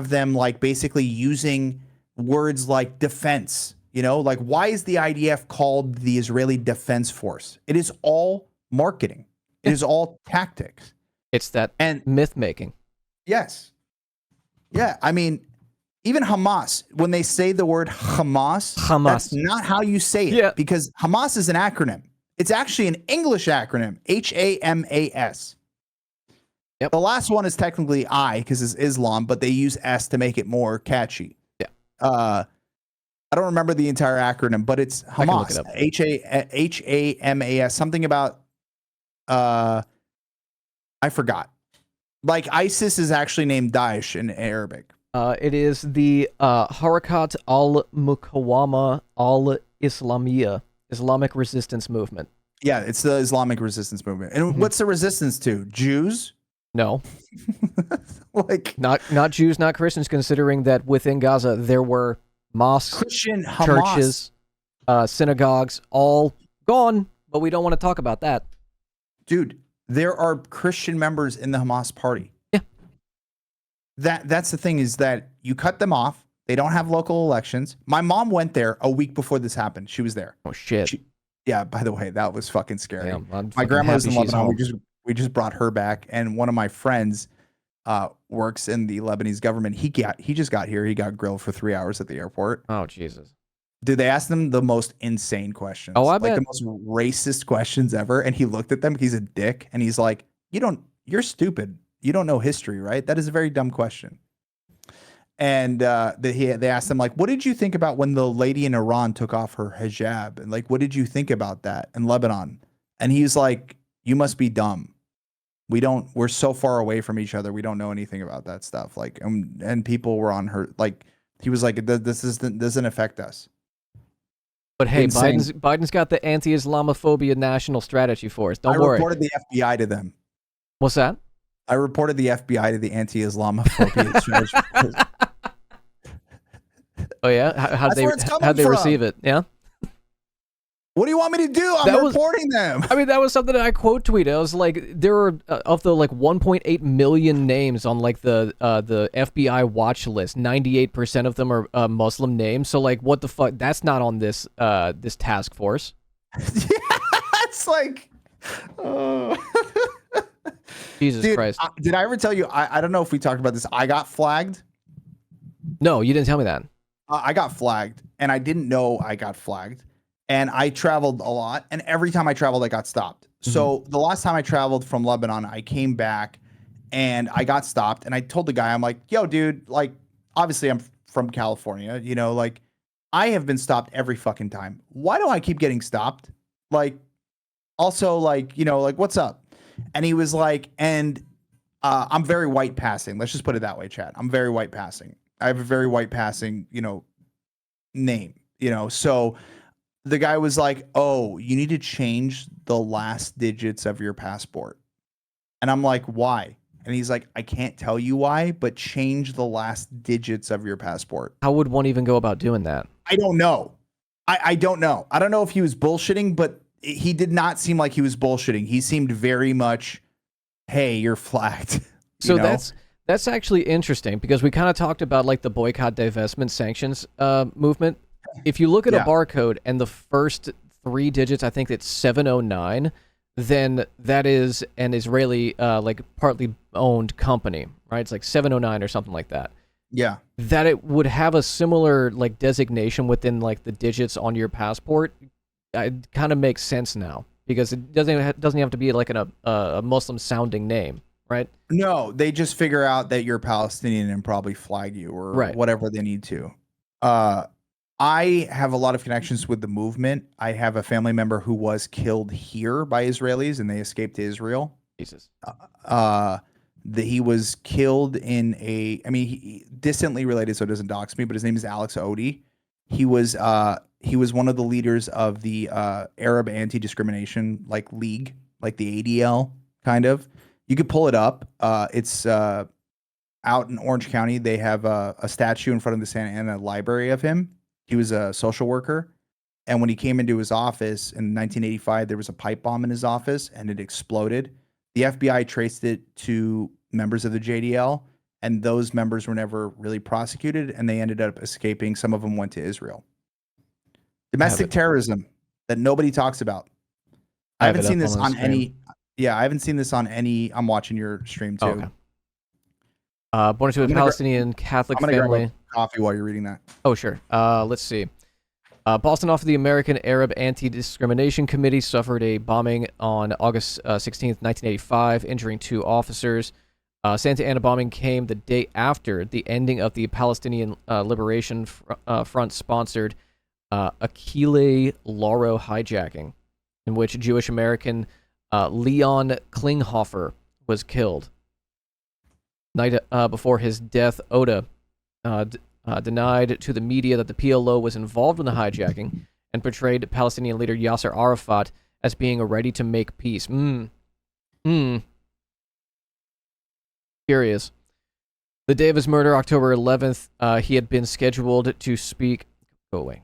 them like basically using words like defense, you know, like why is the IDF called the Israeli Defense Force? It is all marketing. It is all tactics. It's that myth making. Yes. Yeah. I mean, even Hamas, when they say the word Hamas, that's not how you say it because Hamas is an acronym. It's actually an English acronym, HAMAS. Yep. The last one is technically I because it's Islam, but they use S to make it more catchy. Yeah. I don't remember the entire acronym, but it's Hamas. HAMAS. Something about I forgot. Like ISIS is actually named Daesh in Arabic. It is the Harakat al-Muqawama al-Islamiyya, Islamic Resistance Movement. Yeah, it's the Islamic Resistance Movement. And what's the resistance to? Jews? No. Like not Jews, not Christians, considering that within Gaza there were mosques, Christian churches, synagogues, all gone, but we don't want to talk about that. Dude, there are Christian members in the Hamas party. Yeah. That's the thing is that you cut them off. They don't have local elections. My mom went there a week before this happened. She was there. Oh shit. Yeah, by the way, that was fucking scary. Damn, my grandma's in Lebanon. We just brought her back, and one of my friends works in the Lebanese government. He just got here. He got grilled for 3 hours at the airport. Oh Jesus. Dude, they asked him the most insane questions. Oh, I bet. Like the most racist questions ever. And he looked at them. He's a dick. And he's like, you're stupid. You don't know history, right? That is a very dumb question. And they asked him, like, what did you think about when the lady in Iran took off her hijab? And like, what did you think about that in Lebanon? And he's like, you must be dumb. We're so far away from each other. We don't know anything about that stuff. Like, and people were on her, like, he was like, this doesn't affect us. But hey, Biden's got the anti-Islamophobia national strategy for us. Don't worry. I reported the FBI to them. What's that? I reported the FBI to the anti-Islamophobia strategy. Oh yeah, how'd they receive it? Yeah. What do you want me to do? I'm reporting them. I mean, that was something that I quote tweeted. I was like, there are of the like 1.8 million names on like the FBI watch list. 98% of them are Muslim names. So like, what the fuck? That's not on this this task force. Yeah, it's like, oh. Jesus Dude, Christ. Did I ever tell you? I don't know if we talked about this. I got flagged. No, you didn't tell me that. I got flagged, and I didn't know I got flagged. And I traveled a lot, and every time I traveled, I got stopped. Mm-hmm. So the last time I traveled from Lebanon, I came back, and I got stopped. And I told the guy, I'm like, yo, dude, like, obviously I'm from California, you know, like, I have been stopped every fucking time. Why do I keep getting stopped? Like, also, like, you know, like, what's up? And he was like, I'm very white passing. Let's just put it that way, chat. I'm very white passing. I have a very white passing, you know, name, you know, so the guy was like, "Oh, you need to change the last digits of your passport." And I'm like, "Why?" And he's like, "I can't tell you why, but change the last digits of your passport." How would one even go about doing that? I don't know. I don't know. I don't know if he was bullshitting, but he did not seem like he was bullshitting. He seemed very much, "Hey, you're flagged." You So know? that's actually interesting because we kind of talked about like the boycott, divestment, sanctions movement. If you look at a Yeah. barcode and the first three digits, I think it's 709, then that is an Israeli like partly owned company, right? It's like 709 or something like that. Yeah. That it would have a similar like designation within like the digits on your passport, it kind of makes sense now because it doesn't have to be like a Muslim sounding name, right? No, they just figure out that you're Palestinian and probably flag you or Right. whatever they need to. Uh, I have a lot of connections with the movement. I have a family member who was killed here by Israelis and they escaped to Israel. Jesus. Uh, he was killed in a, I mean, distantly related, so it doesn't dox me, but his name is Alex Odie. He was one of the leaders of the Arab Anti-Discrimination like League, like the ADL kind of. You could pull it up. It's out in Orange County. They have a statue in front of the Santa Ana Library of him. He was a social worker. And when he came into his office in 1985, there was a pipe bomb in his office and it exploded. The FBI traced it to members of the JDL, and those members were never really prosecuted, and they ended up escaping. Some of them went to Israel. Have Domestic it. terrorism that nobody talks about. I I have haven't it seen up this on the on screen. any. Yeah, I haven't seen this on any. I'm watching your stream Oh, okay. too. Born into a I'm gonna gra- Palestinian Catholic I'm gonna grab a family. coffee while you're reading that. Oh, sure. Let's see. Boston office of the American Arab Anti-Discrimination Committee suffered a bombing on August 16th, 1985, injuring 2 officers. Santa Ana bombing came the day after the ending of the Palestinian Liberation Front-sponsored Achille Lauro hijacking, in which Jewish American Leon Klinghoffer was killed. Night before his death, Oda denied to the media that the PLO was involved in the hijacking and portrayed Palestinian leader Yasser Arafat as being ready to make peace. Curious. The day of his murder, October 11th, he had been scheduled to speak. Go away.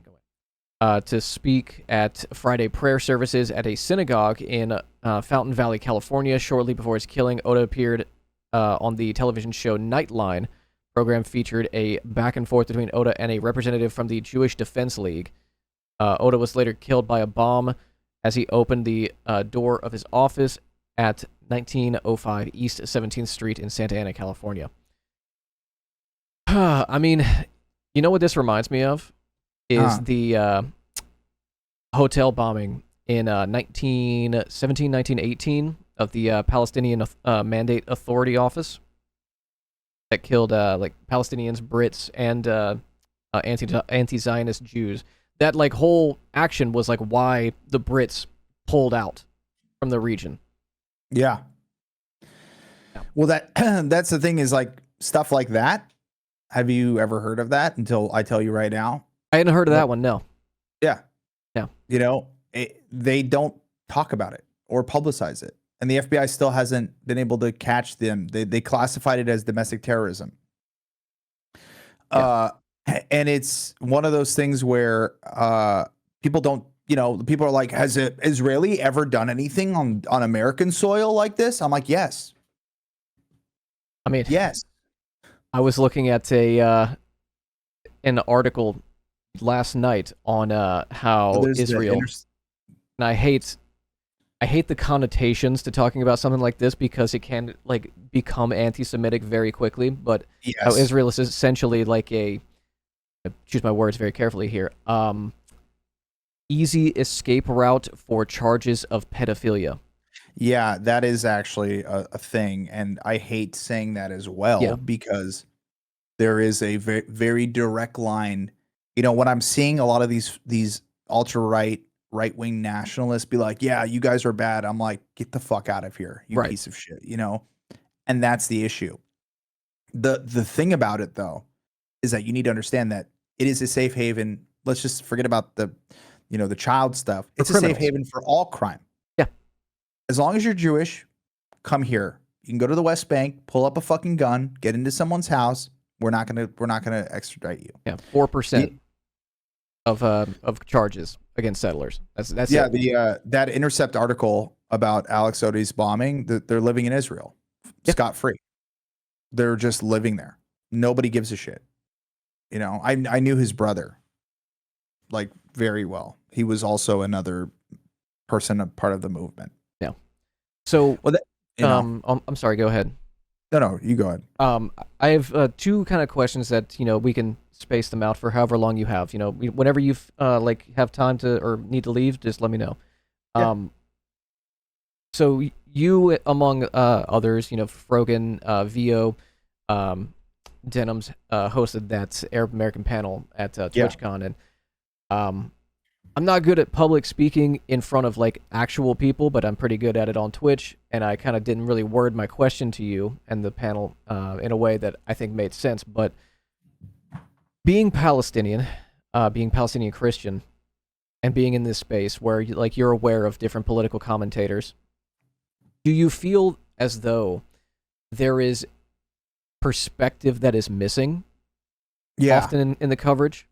To speak at Friday prayer services at a synagogue in Fountain Valley, California. Shortly before his killing, Oda appeared on the television show Nightline. Program featured a back and forth between Oda and a representative from the Jewish Defense League. Oda was later killed by a bomb as he opened the door of his office at 1905 East 17th Street in Santa Ana, California. I mean, you know what this reminds me of? Is the hotel bombing in 1917, 1918 of the Palestinian Mandate Authority Office that killed like Palestinians, Brits, and anti-Zionist Jews. That like whole action was like why the Brits pulled out from the region. Yeah. Well, that's the thing is like stuff like that. Have you ever heard of that until I tell you right now? I hadn't heard of But that one. No. yeah, No. you know, they don't talk about it or publicize it. And the FBI still hasn't been able to catch them. They classified it as domestic terrorism. Yeah. And it's one of those things where people don't, people are like, has an Israeli ever done anything on American soil like this? I'm like, yes. I mean, Yes. I was looking at an article last night on how There's Israel, and I hate the connotations to talking about something like this because it can like become anti-Semitic very quickly. But how yes. Israel is essentially like I choose my words very carefully here. Easy escape route for charges of pedophilia. Yeah, that is actually a thing. And I hate saying that as well Yeah. because there is a very, very direct line. When I'm seeing a lot of these right wing nationalists be like, yeah, you guys are bad. I'm like, get the fuck out of here, you Right. piece of shit, And that's the issue. The thing about it though is that you need to understand that it is a safe haven. Let's just forget about the the child stuff. It's a safe criminals. haven for all crime. Yeah. As long as you're Jewish, come here. You can go to the West Bank, pull up a fucking gun, get into someone's house. We're not gonna extradite you. Yeah, 4% of charges against settlers. That's Yeah, it. that Intercept article about Alex Odie's bombing, they're living in Israel, scot free. They're just living there. Nobody gives a shit. I knew his brother like very well. He was also another person, a part of the movement. Yeah. So, Well, I'm sorry. Go ahead. No, you go ahead. I have two kind of questions that we can space them out for however long you have. Whenever you have time to or need to leave, just let me know. Yeah. So you, among others, Frogan, Vio, Denham's hosted that Arab American panel at TwitchCon, and I'm not good at public speaking in front of like actual people, but I'm pretty good at it on Twitch, and I kind of didn't really word my question to you and the panel in a way that I think made sense. But being Palestinian Christian, and being in this space where you're aware of different political commentators, do you feel as though there is perspective that is missing often in the coverage?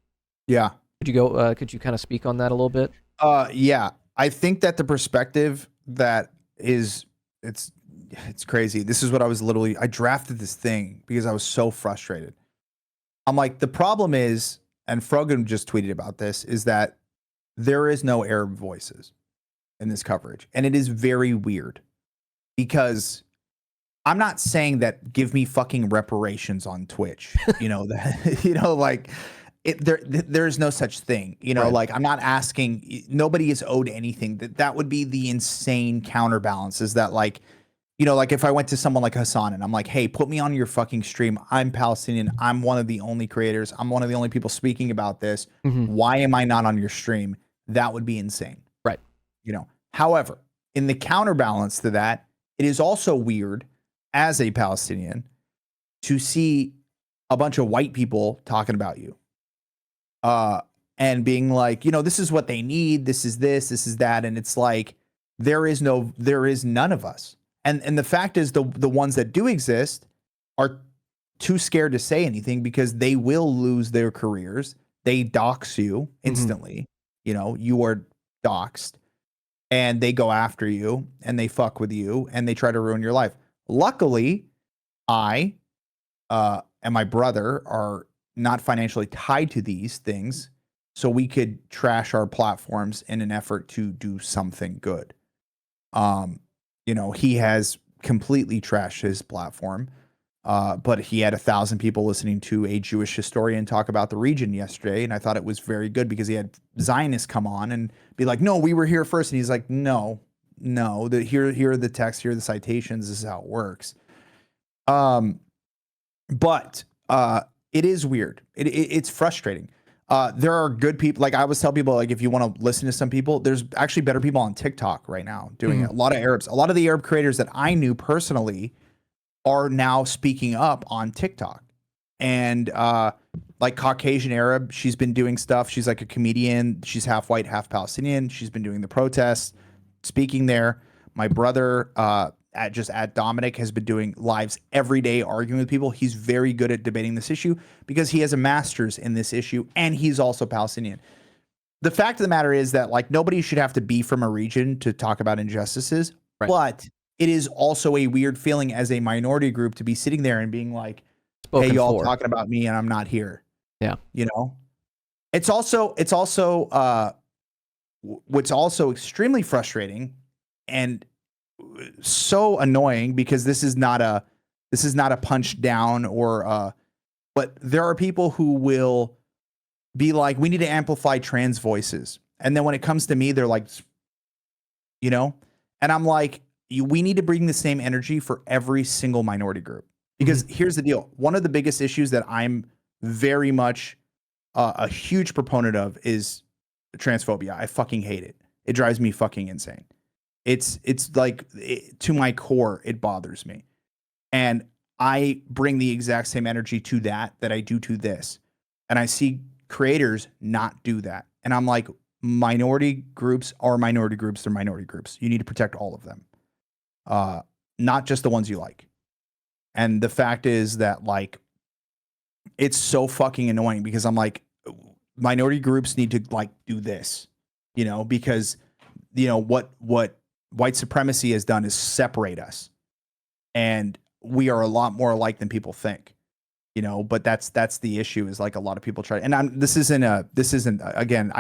Yeah. Could you kind of speak on that a little bit? Yeah. I think that the perspective that is, it's crazy. This is what I drafted this thing because I was so frustrated. I'm like, the problem is, and Frogan just tweeted about this, is that there is no Arab voices in this coverage. And it is very weird because I'm not saying that give me fucking reparations on Twitch, there's no such thing, Right. Like I'm not asking, nobody is owed anything. That would be the insane counterbalance is that like if I went to someone like Hassan and I'm like, hey, put me on your fucking stream. I'm Palestinian. I'm one of the only creators. I'm one of the only people speaking about this. Mm-hmm. Why am I not on your stream? That would be insane. Right. However, in the counterbalance to that, it is also weird as a Palestinian to see a bunch of white people talking about you. And being like, this is what they need. This is that. And it's like, there is none of us. And the fact is the ones that do exist are too scared to say anything because they will lose their careers. They dox you instantly. Mm-hmm. You are doxed and they go after you and they fuck with you and they try to ruin your life. Luckily, I and my brother are not financially tied to these things, so we could trash our platforms in an effort to do something good. He has completely trashed his platform, but he had 1,000 people listening to a Jewish historian talk about the region yesterday, and I thought it was very good because he had Zionists come on and be like, "No, we were here first," and he's like, "No, here are the texts, here are the citations. This is how it works." But it is weird. It's frustrating. There are good people. Like I always tell people, like if you want to listen to some people, there's actually better people on TikTok right now doing it. A lot of Arabs, a lot of the Arab creators that I knew personally are now speaking up on TikTok. And like Caucasian Arab, she's been doing stuff. She's like a comedian. She's half white, half Palestinian. She's been doing the protests, speaking there. My brother, at Dominic, has been doing lives every day arguing with people. He's very good at debating this issue because he has a master's in this issue and he's also Palestinian. The fact of the matter is that like nobody should have to be from a region to talk about injustices, right. But it is also a weird feeling as a minority group to be sitting there and being like, hey, y'all talking about me and I'm not here. Yeah. It's also what's also extremely frustrating and so annoying because this is not a punch down but there are people who will be like, we need to amplify trans voices. And then when it comes to me, they're like, and I'm like, we need to bring the same energy for every single minority group. Because here's the deal. One of the biggest issues that I'm very much a huge proponent of is transphobia. I fucking hate it. It drives me fucking insane. It's like to my core, it bothers me. And I bring the exact same energy to that I do to this. And I see creators not do that. And I'm like, minority groups are minority groups. They're minority groups. You need to protect all of them, not just the ones you like. And the fact is that, like, it's so fucking annoying because I'm like, minority groups need to, like, do this, because, what white supremacy has done is separate us. And we are a lot more alike than people think, but that's the issue, is like a lot of people try. And this isn't again,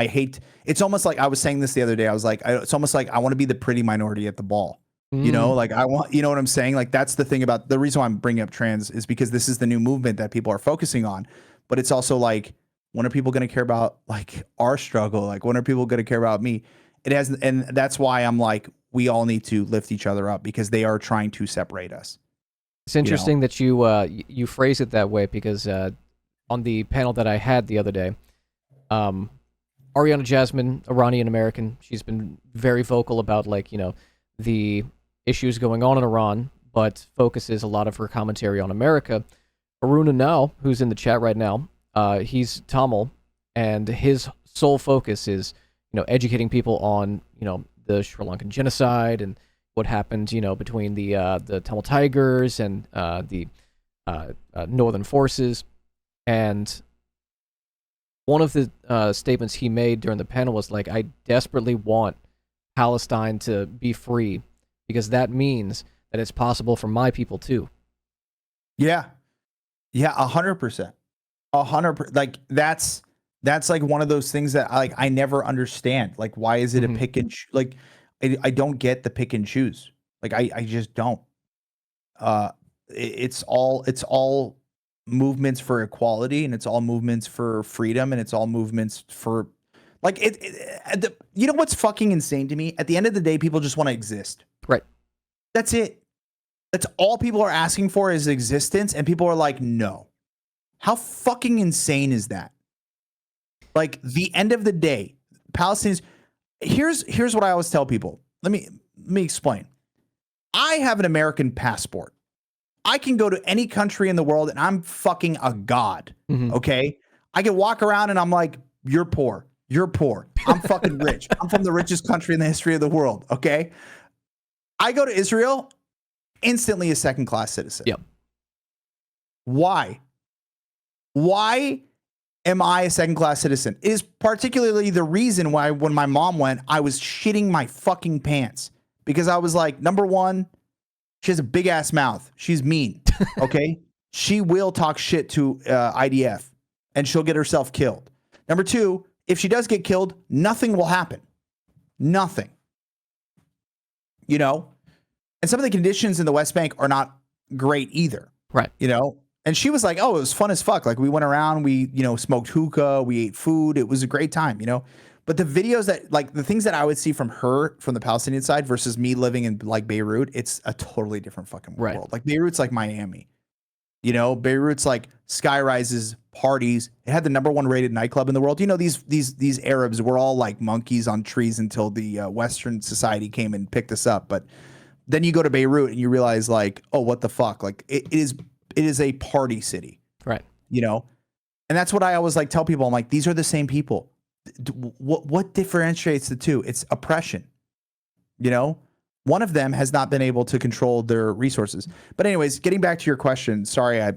it's almost like I was saying this the other day. I was like, it's almost like I want to be the pretty minority at the ball. Like I want, you know what I'm saying? Like, that's the thing about the reason why I'm bringing up trans is because this is the new movement that people are focusing on. But it's also like, when are people going to care about, like, our struggle? Like, when are people going to care about me? And that's why I'm like, we all need to lift each other up, because they are trying to separate us. It's interesting that you phrase it that way, because on the panel that I had the other day, Ariana Jasmine, Iranian American, she's been very vocal about, like, the issues going on in Iran, but focuses a lot of her commentary on America. Aruna now, who's in the chat right now, he's Tamil, and his sole focus is, educating people on, the Sri Lankan genocide and what happened, between the Tamil Tigers and the Northern Forces. And one of the statements he made during the panel was like, I desperately want Palestine to be free, because that means that it's possible for my people too. Yeah. Yeah, 100%. 100%. Like, that's like one of those things that I never understand. Like, why is it a pick and like, I don't get the pick and choose. Like, I just don't. It's all movements for equality, and it's all movements for freedom, and it's all movements for, like, you know what's fucking insane to me? At the end of the day, people just want to exist. Right. That's it. That's all people are asking for, is existence, and people are like, no. How fucking insane is that? Like, the end of the day, Palestinians. Here's what I always tell people. Let me explain. I have an American passport. I can go to any country in the world, and I'm fucking a god. Okay, I can walk around and I'm like, you're poor. You're poor. I'm fucking rich. I'm from the richest country in the history of the world. Okay, I go to Israel, instantly a second-class citizen. Yep. Why? Why am I a second-class citizen? It is particularly the reason why, when my mom went, I was shitting my fucking pants, because I was like, number one, she has a big ass mouth. She's mean. Okay. She will talk shit to IDF, and she'll get herself killed. Number two, if she does get killed, nothing will happen. Nothing. And some of the conditions in the West Bank are not great either. Right. And she was like, oh, it was fun as fuck. Like, we went around, we, smoked hookah, we ate food. It was a great time, But the videos that, like, the things that I would see from her, from the Palestinian side, versus me living in, like, Beirut, it's a totally different fucking world. Right. Like, Beirut's like Miami. Beirut's like sky rises, parties. It had the #1 rated nightclub in the world. These Arabs were all like monkeys on trees until the Western society came and picked us up. But then you go to Beirut and you realize, like, oh, what the fuck? Like, it is a party city. Right. And that's what I always like tell people. I'm like, these are the same people. What differentiates the two? It's oppression. One of them has not been able to control their resources. But anyways, getting back to your question, sorry I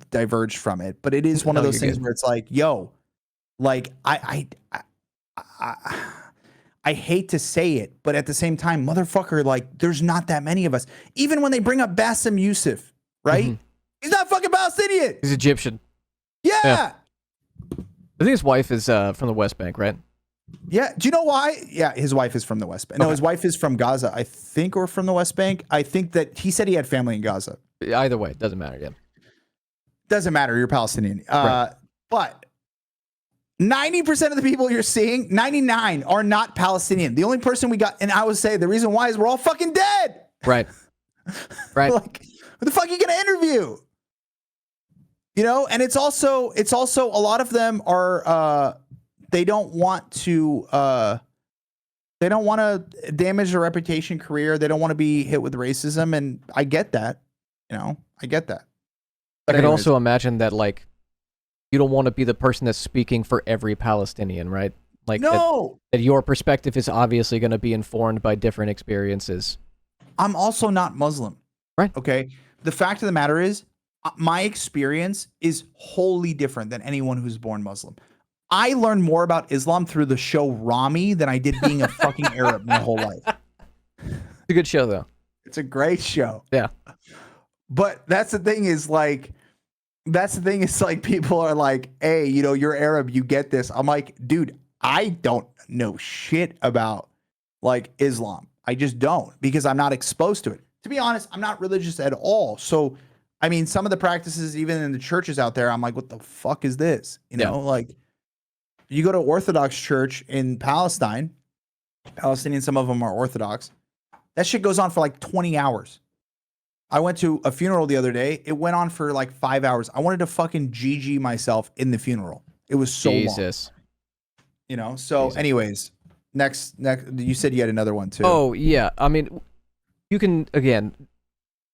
diverged from it, but it is one of those things where it's like, yo, like, I hate to say it, but at the same time, motherfucker, like, there's not that many of us. Even when they bring up Bassem Youssef, right? He's not fucking Palestinian. He's Egyptian. Yeah. I think his wife is from the West Bank, right? Yeah. Do you know why? Yeah, his wife is from the West Bank. No, his wife is from Gaza, I think, or from the West Bank. I think that he said he had family in Gaza. Either way, doesn't matter. Yeah. Doesn't matter. You're Palestinian. Right. But 90% of the people you're seeing, 99 are not Palestinian. The only person we got, and I would say the reason why is we're all fucking dead. Right. Right. Like, who the fuck are you going to interview? And it's also a lot of them are, they don't want to damage their reputation, career. They don't want to be hit with racism. And I get that, I get that. But I could also imagine that, like, you don't want to be the person that's speaking for every Palestinian, right? Like No, that your perspective is obviously going to be informed by different experiences. I'm also not Muslim. Right. Okay. The fact of the matter is, my experience is wholly different than anyone who's born Muslim. I learned more about Islam through the show Rami than I did being a fucking Arab my whole life. It's a good show, though. It's a great show. Yeah. But that's the thing is like, people are like, hey, you're Arab, you get this. I'm like, dude, I don't know shit about like Islam. I just don't, because I'm not exposed to it. To be honest, I'm not religious at all. So, I mean, some of the practices, even in the churches out there, I'm like, what the fuck is this? Like you go to Orthodox church in Palestine, Palestinian, some of them are Orthodox. That shit goes on for like 20 hours. I went to a funeral the other day. It went on for like 5 hours. I wanted to fucking GG myself in the funeral. It was so Jesus. long. So Jesus. anyways, next, you said you had another one too. Oh, yeah. I mean, you can, again,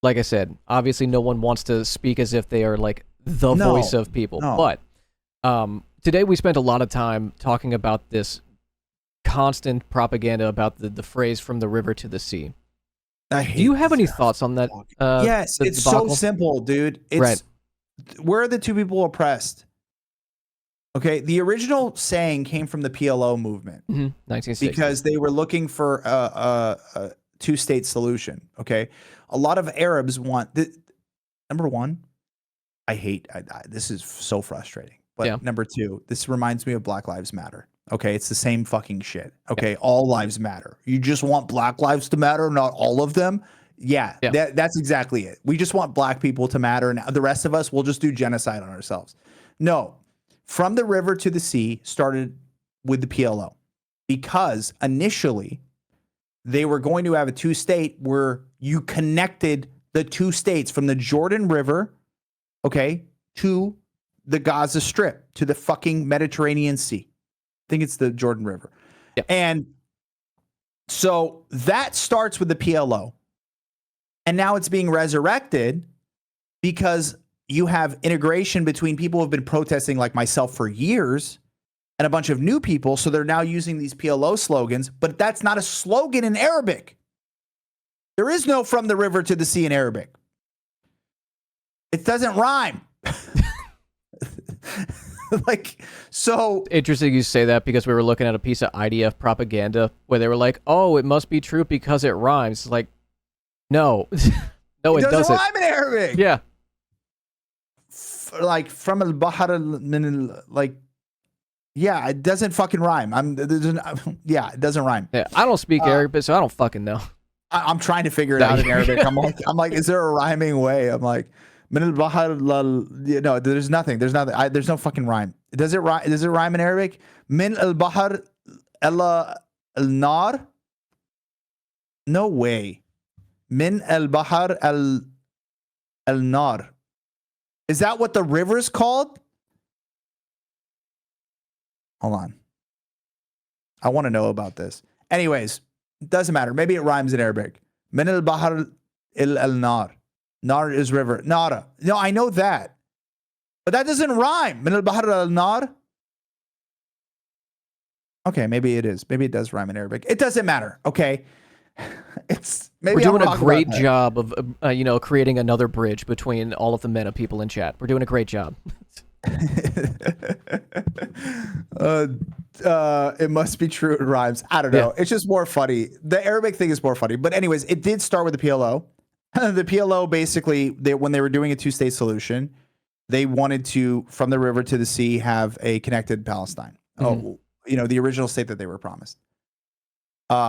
like I said, obviously no one wants to speak as if they are like the voice of people. No. But today we spent a lot of time talking about this constant propaganda about the phrase "from the river to the sea." Do you have any thoughts on that? Yes, it's so simple, dude. It's right. Where are the two people oppressed? Okay, the original saying came from the PLO movement, 1960, because they were looking for a two-state solution. Okay, a lot of Arabs want number one. This is so frustrating. But number two, this reminds me of Black Lives Matter. Okay, it's the same fucking shit. Okay, all lives matter. You just want Black lives to matter, not all of them. Yeah. That's exactly it. We just want Black people to matter, and the rest of us will just do genocide on ourselves. No, from the river to the sea started with the PLO, because initially they were going to have a two-state where you connected the two states from the Jordan River, okay, to the Gaza Strip, to the fucking Mediterranean Sea. I think it's the Jordan River. Yeah. And so that starts with the PLO. And now it's being resurrected because you have integration between people who have been protesting like myself for years and a bunch of new people. So they're now using these PLO slogans, but that's not a slogan in Arabic. There is no "from the river to the sea" in Arabic. It doesn't rhyme. So interesting you say that, because we were looking at a piece of IDF propaganda where they were like, oh, it must be true because it rhymes. It's like, no. No, it doesn't rhyme in Arabic. Yeah. Like from al-Bahar, yeah, it doesn't fucking rhyme. Yeah, it doesn't rime. Yeah, I don't speak Arabic, so I don't fucking know. I'm trying to figure it out in Arabic. I'm like, is there a rhyming way? I'm like, no, there's nothing. There's nothing. There's no fucking rhyme. Does it rhyme? Does it rhyme in Arabic? Min al-Bahar al-Nar? No way. Min al-Bahar al-Nar. Is that what the river's called? Hold on. I want to know about this. Anyways, it doesn't matter. Maybe it rhymes in Arabic. Min al-Bahar al-Nar. Nar is river. Nara. No, I know that. But that doesn't rhyme. Min al-Bahar al-Nar. Okay, maybe it is. Maybe it does rhyme in Arabic. It doesn't matter. Okay. Maybe we're doing a great job of creating another bridge between all of the meta people in chat. We're doing a great job. It must be true. It rhymes. I don't know. Yeah. It's just more funny. The Arabic thing is more funny. But anyways, it did start with the PLO. The PLO basically, when they were doing a two-state solution, they wanted to, from the river to the sea, have a connected Palestine. Mm-hmm. The original state that they were promised.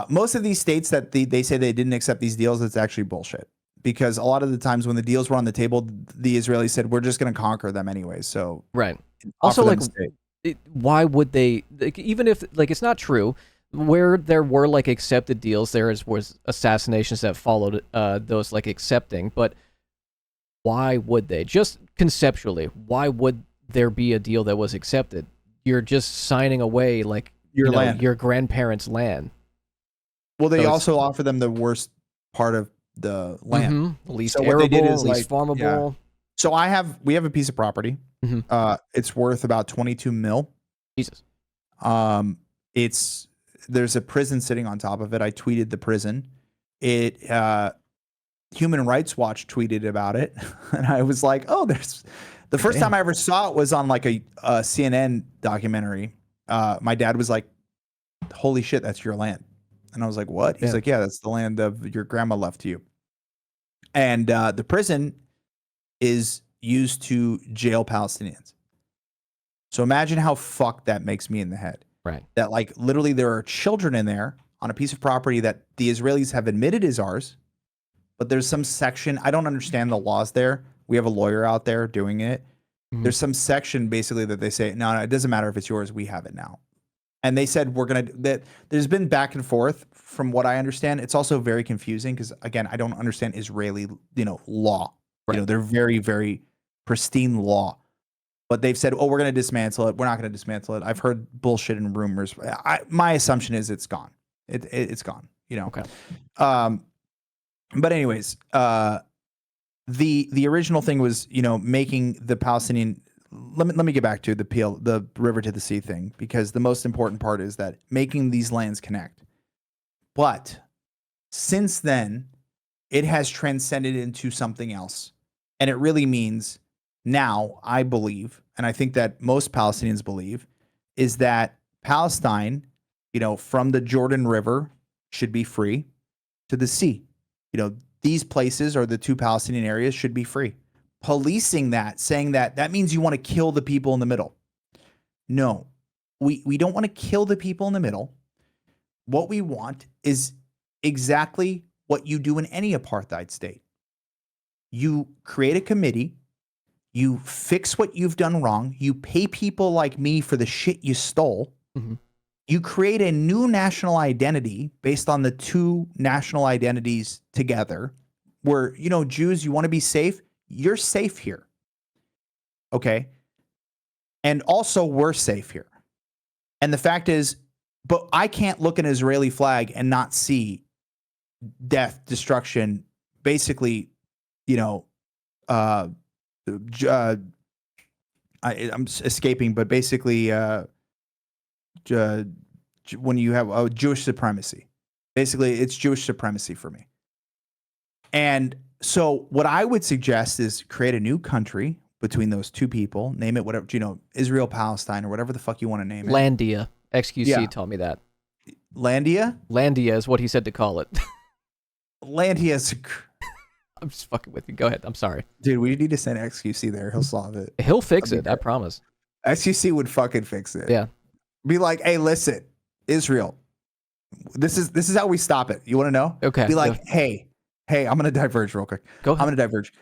Most of these states that they say they didn't accept these deals, it's actually bullshit. Because a lot of the times when the deals were on the table, the Israelis said, we're just going to conquer them anyway. So right. Also, like, why would they, like, even if like it's not true, where there were like accepted deals, was assassinations that followed those like accepting. But why would they? Just conceptually, why would there be a deal that was accepted? You're just signing away like your land, your grandparents' land. Well, they also offer them the worst part of the land, least arable, least farmable. Yeah. So we have a piece of property. It's worth about 22 mil. Jesus. there's a prison sitting on top of it. I tweeted the prison. It Human Rights Watch tweeted about it, and I was like, oh, there's the first time I ever saw it was on like a CNN documentary. My dad was like, holy shit, that's your land. And I was like, what? He's like, yeah, that's the land of your grandma left to you. And the prison is used to jail Palestinians. So imagine how fucked that makes me in the head. Right. That like literally there are children in there on a piece of property that the Israelis have admitted is ours, but there's some section, I don't understand the laws there. We have a lawyer out there doing it. Mm-hmm. There's some section basically that they say, no, it doesn't matter if it's yours, we have it now. And they said that there's been back and forth from what I understand. It's also very confusing because again, I don't understand Israeli, law. Right. They're very, very pristine law. But they've said, oh, we're going to dismantle it. We're not going to dismantle it. I've heard bullshit and rumors. My assumption is it's gone. It's gone, Okay. But anyways, the original thing was, making the Palestinian. Let me get back to the river to the sea thing, because the most important part is that making these lands connect. But since then, it has transcended into something else. And it really means now, I believe, and I think that most Palestinians believe, is that Palestine, from the Jordan River should be free to the sea. These places, or the two Palestinian areas, should be free. Policing that, saying that means you want to kill the people in the middle. No, we don't want to kill the people in the middle. What we want is exactly what you do in any apartheid state. You create a committee, you fix what you've done wrong, you pay people like me for the shit you stole, you create a new national identity based on the two national identities together, where, Jews, you want to be safe, you're safe here. Okay? And also, we're safe here. And the fact is, but I can't look at an Israeli flag and not see death, destruction, basically, I'm escaping, but basically, when you have Jewish supremacy, basically it's Jewish supremacy for me. And so what I would suggest is create a new country between those two people, name it whatever, Israel, Palestine, or whatever the fuck you want to name it. Landia. XQC taught me that. Landia? Landia is what he said to call it. Landia's. I'm just fucking with you. Go ahead. I'm sorry. Dude, we need to send XQC there. He'll solve it. He'll fix it. I promise. XQC would fucking fix it. Yeah. Be like, hey, listen, Israel, this is how we stop it. You want to know? Okay. Be like, hey, I'm going to diverge real quick. Go ahead. I'm going to diverge.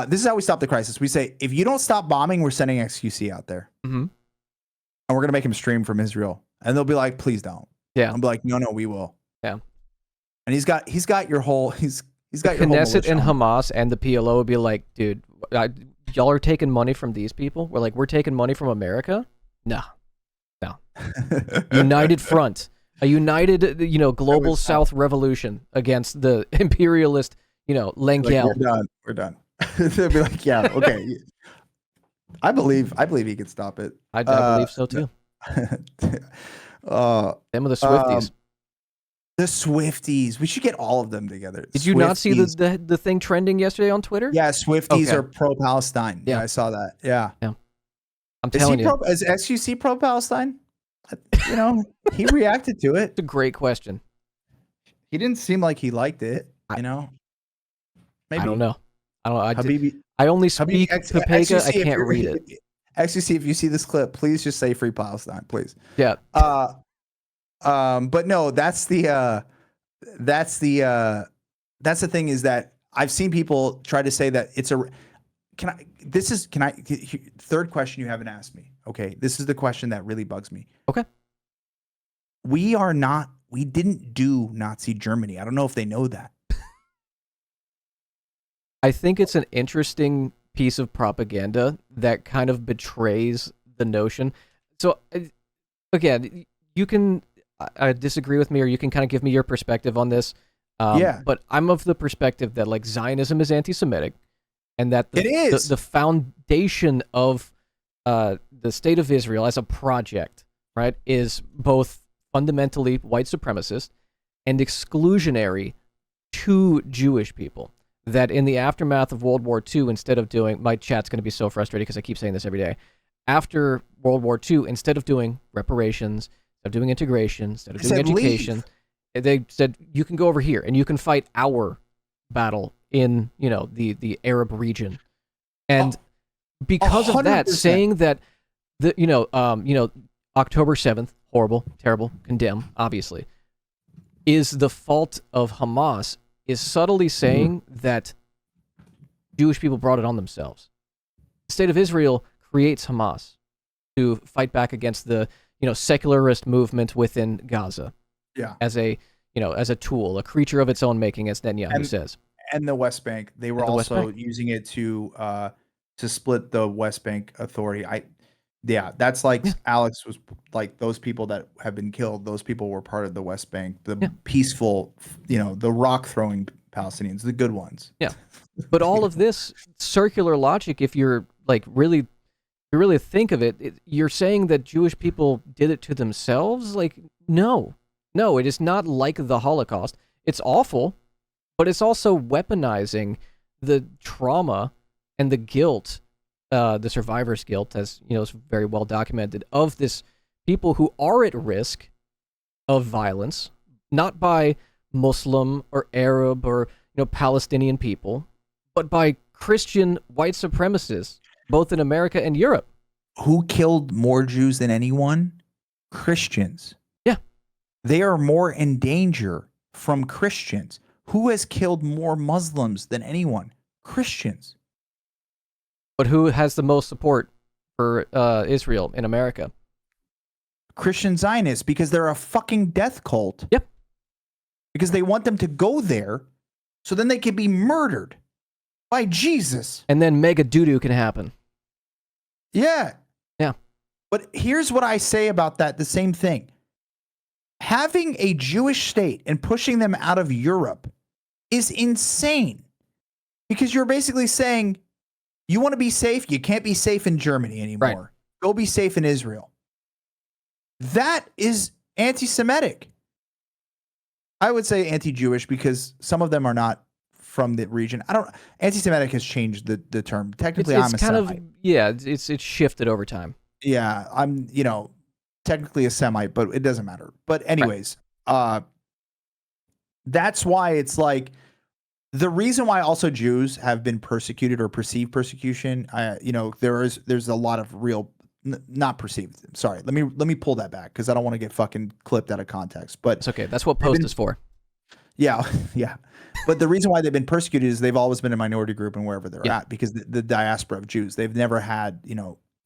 This is how we stop the crisis. We say, if you don't stop bombing, we're sending XQC out there. Mm-hmm. And we're going to make him stream from Israel. And they'll be like, please don't. Yeah. I'll be like, no, we will. Yeah. And he's got your whole, he's got your Knesset whole and Hamas and the PLO would be like, dude, y'all are taking money from these people? We're taking money from America? No. United front. A united, global South revolution against the imperialist, Lengel. Like, we're done. They'll be like, yeah, okay. I believe he can stop it. I believe so too. Them with the Swifties. The Swifties. We should get all of them together. Did you not see the thing trending yesterday on Twitter? Yeah, Swifties are pro-Palestine. Yeah, I saw that. Yeah. I'm telling you. Is XQC pro-Palestine? He reacted to it. It's a great question. He didn't seem like he liked it, Maybe. I don't know. Habibi, I only speak Topeka. I can't read it. XQC, if you see this clip, please just say free Palestine, please. Yeah. But no, that's the thing, is that I've seen people try to say that it's third question you haven't asked me. Okay. This is the question that really bugs me. Okay. We didn't do Nazi Germany. I don't know if they know that. I think it's an interesting piece of propaganda that kind of betrays the notion. So again, you can disagree with me, or you can kind of give me your perspective on this. But I'm of the perspective that like Zionism is anti-Semitic, and that the foundation of the state of Israel as a project, right, is both fundamentally white supremacist and exclusionary to Jewish people. That in the aftermath of World War II, instead of doing, my chat's going to be so frustrated because I keep saying this every day. After World War II, instead of doing reparations, instead of doing integration, instead of doing education, they said, you can go over here and you can fight our battle in, the Arab region. And because 100%. Of that, saying that October 7th, horrible, terrible, condemn, obviously, is the fault of Hamas, is subtly saying that Jewish people brought it on themselves. The state of Israel creates Hamas to fight back against the, secularist movement within Gaza. Yeah. As a tool, a creature of its own making, as Netanyahu says. And the West Bank, they were also using it to split the West Bank Authority. That's like Alex was like, those people that have been killed, those people were part of the West Bank, the peaceful, the rock throwing Palestinians, the good ones. Yeah. But all of this circular logic, if you're like really think of it, you're saying that Jewish people did it to themselves? Like, no, it is not like the Holocaust. It's awful, but it's also weaponizing the trauma and the guilt, the survivor's guilt, as is very well documented, of this people who are at risk of violence, not by Muslim or Arab or Palestinian people, but by Christian white supremacists, both in America and Europe. Who killed more Jews than anyone? Christians. Yeah. They are more in danger from Christians. Who has killed more Muslims than anyone? Christians. But who has the most support for Israel in America? Christian Zionists, because they're a fucking death cult. Yep. Because they want them to go there so then they can be murdered by Jesus. And then mega doo-doo can happen. Yeah. Yeah. But here's what I say about that, the same thing. Having a Jewish state and pushing them out of Europe is insane. Because you're basically saying, you want to be safe? You can't be safe in Germany anymore. Right. Go be safe in Israel. That is anti-Semitic. I would say anti-Jewish because some of them are not from the region. Anti-Semitic has changed the term. Technically, I'm a Semite. It's shifted over time. Yeah, I'm, technically a Semite, but it doesn't matter. But anyways, that's why it's like, the reason why also Jews have been persecuted or perceived persecution, there's a lot of real, not perceived. Sorry, let me pull that back because I don't want to get fucking clipped out of context. But it's okay. That's what Post is for. Yeah, yeah. But the reason why they've been persecuted is they've always been a minority group and wherever they're at, because the diaspora of Jews, they've never had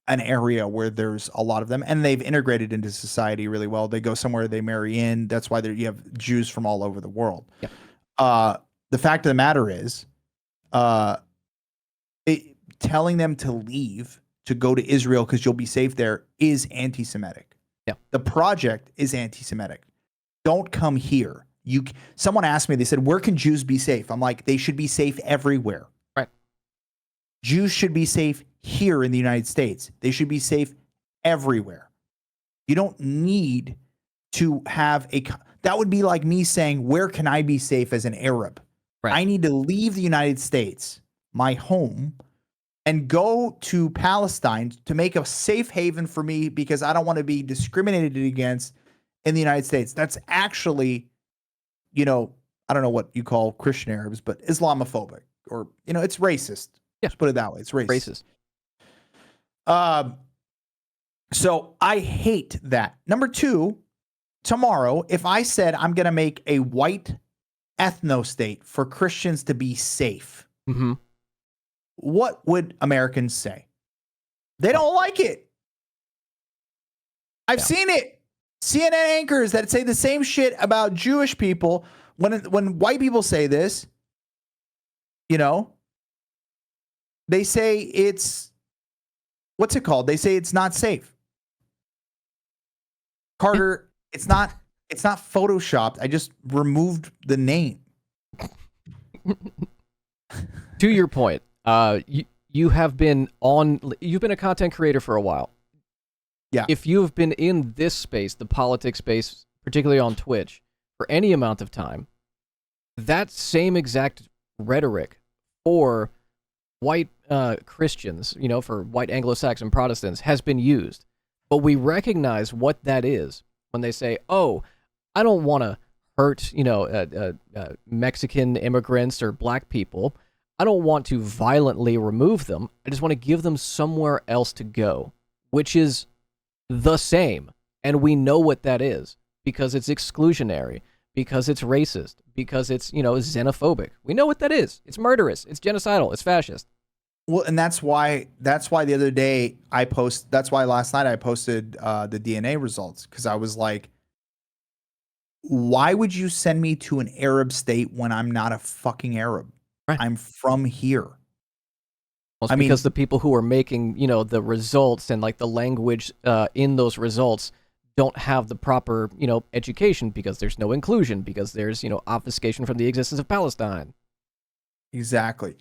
an area where there's a lot of them, and they've integrated into society really well. They go somewhere, they marry in. That's why you have Jews from all over the world. Yeah. The fact of the matter is, telling them to leave to go to Israel because you'll be safe there is anti-Semitic. Yeah. The project is anti-Semitic. Don't come here. Someone asked me, they said, where can Jews be safe? I'm like, they should be safe everywhere. Right. Jews should be safe here in the United States. They should be safe everywhere. You don't need to have that would be like me saying, where can I be safe as an Arab? Right. I need to leave the United States, my home, and go to Palestine to make a safe haven for me because I don't want to be discriminated against in the United States. That's actually, I don't know what you call Christian Arabs, but Islamophobic, or, it's racist. Yeah. Let's put it that way. It's racist. Racist. So I hate that. Number two, tomorrow, if I said I'm going to make a white ethno-state for Christians to be safe, what would Americans say? They don't like it. I've seen it. CNN anchors that say the same shit about Jewish people. When white people say this, they say it's, what's it called? They say it's not safe. Carter, it's not photoshopped. I just removed the name. To your point, you've been a content creator for a while. Yeah. If you've been in this space, the politics space, particularly on Twitch, for any amount of time, that same exact rhetoric for white Christians, for white Anglo-Saxon Protestants, has been used. But we recognize what that is when they say, oh, I don't want to hurt, Mexican immigrants or black people. I don't want to violently remove them. I just want to give them somewhere else to go, which is the same. And we know what that is because it's exclusionary, because it's racist, because it's, xenophobic. We know what that is. It's murderous. It's genocidal. It's fascist. Well, and that's why the other day that's why last night I posted the DNA results, because I was like, why would you send me to an Arab state when I'm not a fucking Arab? Right. I'm from here. Well, it's because the people who are making, the results and like the language in those results don't have the proper, education, because there's no inclusion, because there's, obfuscation from the existence of Palestine. Exactly.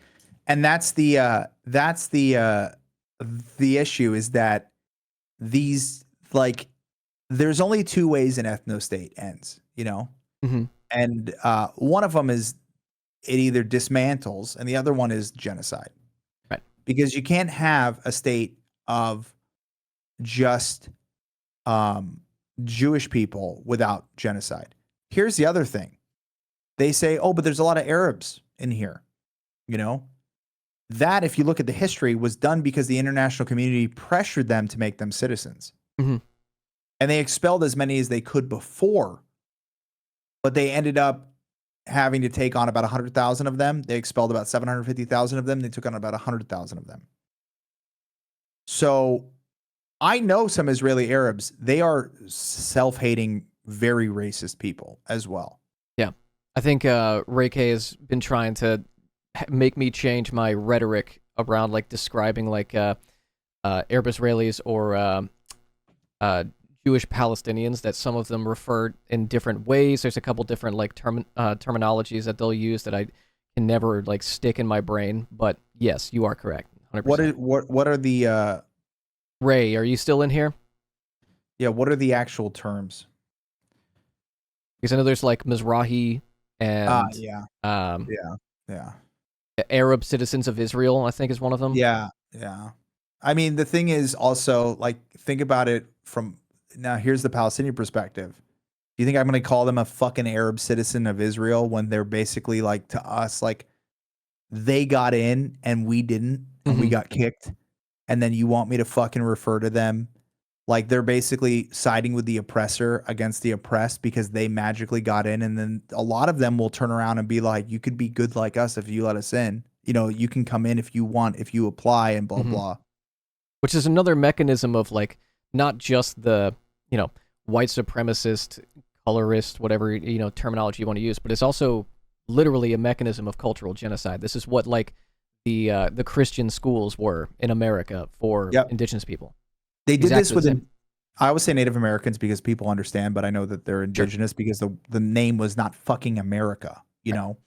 And that's the issue, is that these, like, there's only two ways an ethno-state ends, Mm-hmm. and one of them is it either dismantles, and the other one is genocide. Right. Because you can't have a state of just Jewish people without genocide. Here's the other thing. They say, oh, but there's a lot of Arabs in here. That, if you look at the history, was done because the international community pressured them to make them citizens. Mm-hmm. And they expelled as many as they could before, but they ended up having to take on about 100,000 of them. They expelled about 750,000 of them. They took on about 100,000 of them. So I know some Israeli Arabs. They are self-hating, very racist people as well. Yeah. I think Ray K has been trying to make me change my rhetoric around like describing like Arab Israelis or Jewish Palestinians, that some of them refer in different ways. There's a couple different like terminologies that they'll use that I can never like stick in my brain. But yes, you are correct. 100%. What are the Ray, are you still in here? Yeah, what are the actual terms? Because I know there's like Mizrahi and yeah. Arab citizens of Israel, I think, is one of them. Yeah. I mean, the thing is also, like, think about it from now. Here's the Palestinian perspective. Do you think I'm going to call them a fucking Arab citizen of Israel when they're basically, like, to us, like, they got in and we didn't, and we got kicked, and then you want me to fucking refer to them like they're basically siding with the oppressor against the oppressed because they magically got in? And then a lot of them will turn around and be like, you could be good like us if you let us in. You can come in if you want, if you apply, and blah, blah. Which is another mechanism of like, not just the, white supremacist, colorist, whatever, terminology you want to use, but it's also literally a mechanism of cultural genocide. This is what like the Christian schools were in America for indigenous people. They did this with, I always say Native Americans because people understand, but I know that they're indigenous because the name was not fucking America, know?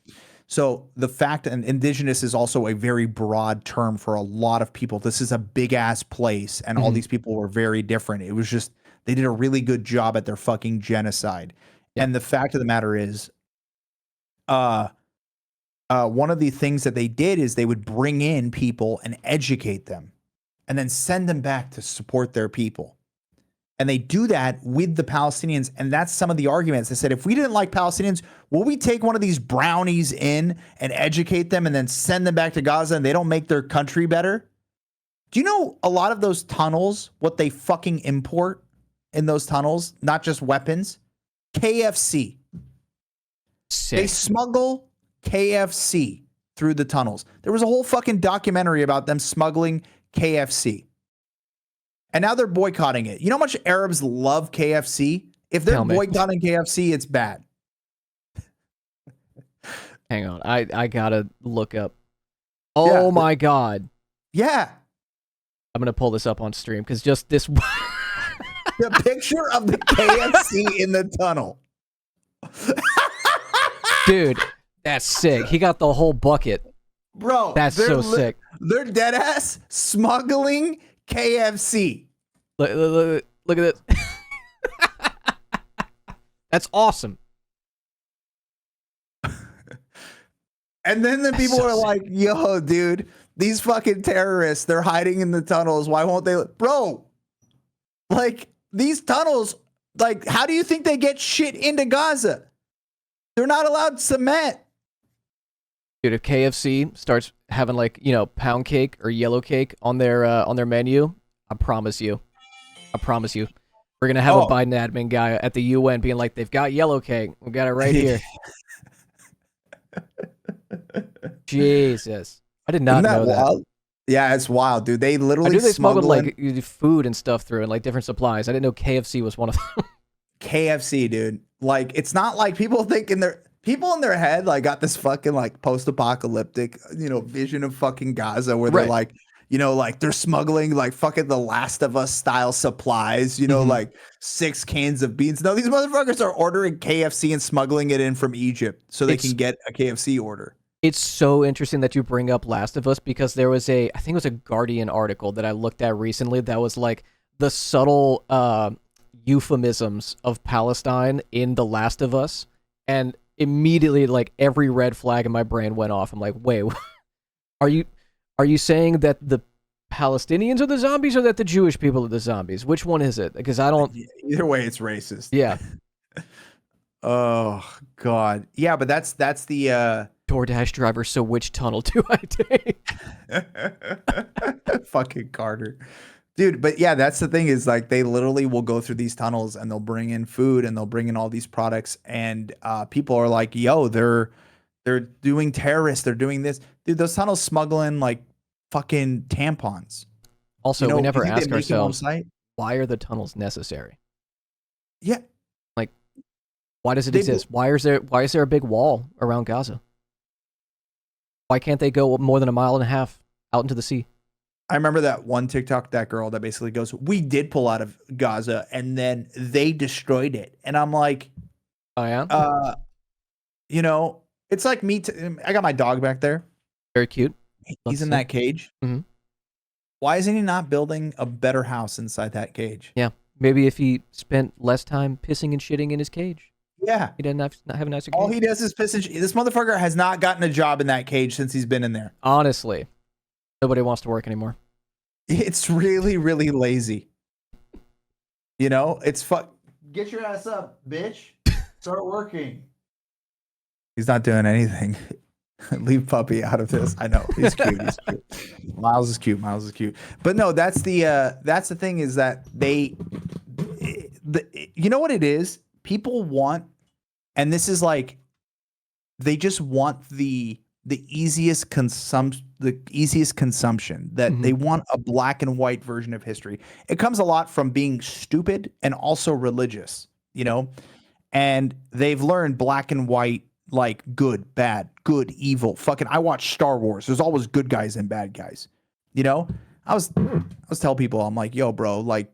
So the fact, and indigenous is also a very broad term for a lot of people. This is a big ass place, and all these people were very different. It was just, they did a really good job at their fucking genocide. Yeah. And the fact of the matter is, one of the things that they did is they would bring in people and educate them and then send them back to support their people. And they do that with the Palestinians. And that's some of the arguments. They said, if we didn't like Palestinians, will we take one of these brownies in and educate them and then send them back to Gaza and they don't make their country better? Do you know a lot of those tunnels, what they fucking import in those tunnels? Not just weapons. KFC. Sick. They smuggle KFC through the tunnels. There was a whole fucking documentary about them smuggling KFC. And now they're boycotting it. You know how much Arabs love KFC? If they're boycotting KFC, it's bad. Hang on. I gotta look up. Oh my God. Yeah. I'm gonna pull this up on stream because just this the picture of the KFC in the tunnel. Dude, that's sick. He got the whole bucket. Bro, that's so sick. They're dead ass smuggling KFC. Look at this. That's awesome. And then the people so are sick. like, yo, dude, these fucking terrorists, they're hiding in the tunnels. Why won't they? Bro, like these tunnels, like, how do you think they get shit into Gaza? They're not allowed cement. Dude, if KFC starts having like, pound cake or yellow cake on their menu, I promise you, we're gonna have a Oh, Biden admin guy at the UN being like, they've got yellow cake, we got it right here. Jesus, I did isn't not that know that. wild? Yeah, it's wild, dude. They I literally knew they smuggled smuggle in like food and stuff through and like different supplies. I didn't know KFC was one of them. KFC, dude. Like, it's not like people think in their head, like, got this fucking like post-apocalyptic, vision of fucking Gaza where they're Right. like, like they're smuggling like fucking the Last of Us style supplies, Mhm. like 6 cans of beans. No, these motherfuckers are ordering KFC and smuggling it in from Egypt so they can get a KFC order. It's so interesting that you bring up Last of Us because there was I think it was a Guardian article that I looked at recently that was like the subtle euphemisms of Palestine in The Last of Us, and immediately like every red flag in my brain went off. I'm like, wait, are you saying that the Palestinians are the zombies or that the Jewish people are the zombies? Which one is it? Because I don't. Either way, it's racist. Yeah, Oh God. Yeah, but that's the DoorDash driver. So which tunnel do I take? fucking Carter. Dude, but yeah, that's the thing is like they literally will go through these tunnels and they'll bring in food and they'll bring in all these products and people are like, yo, they're doing terrorists, they're doing this. Dude, those tunnels smuggle in like fucking tampons. Also, we You never think they ask make them on ourselves, site? why are the tunnels necessary? Yeah. Like, why does it They exist? Why is there a big wall around Gaza? Why can't they go more than a mile and a half out into the sea? I remember that one TikTok, that girl that basically goes, we did pull out of Gaza and then they destroyed it. And I'm like, Oh yeah, it's like me. I got my dog back there. very cute. He's in that cage. Mhm. Why isn't he not building a better house inside that cage? Yeah, maybe if he spent less time pissing and shitting in his cage, Yeah. he didn't have a nicer All cage. he does is piss and this motherfucker has not gotten a job in that cage since he's been in there. Honestly, nobody wants to work anymore. It's really, really lazy. It's get your ass up, bitch. Start working. He's not doing anything. Leave Puppy out of this. I know. He's cute. He's cute. Miles is cute. Miles is cute. But no, that's the thing is that you know what it is? People want, and this is like, they just want the easiest consumption, that they want a black and white version of history. It comes a lot from being stupid and also religious, and they've learned black and white, like good, bad, good, evil. Fucking, I watch Star Wars. There's always good guys and bad guys. I was telling people, I'm like, yo, bro, like,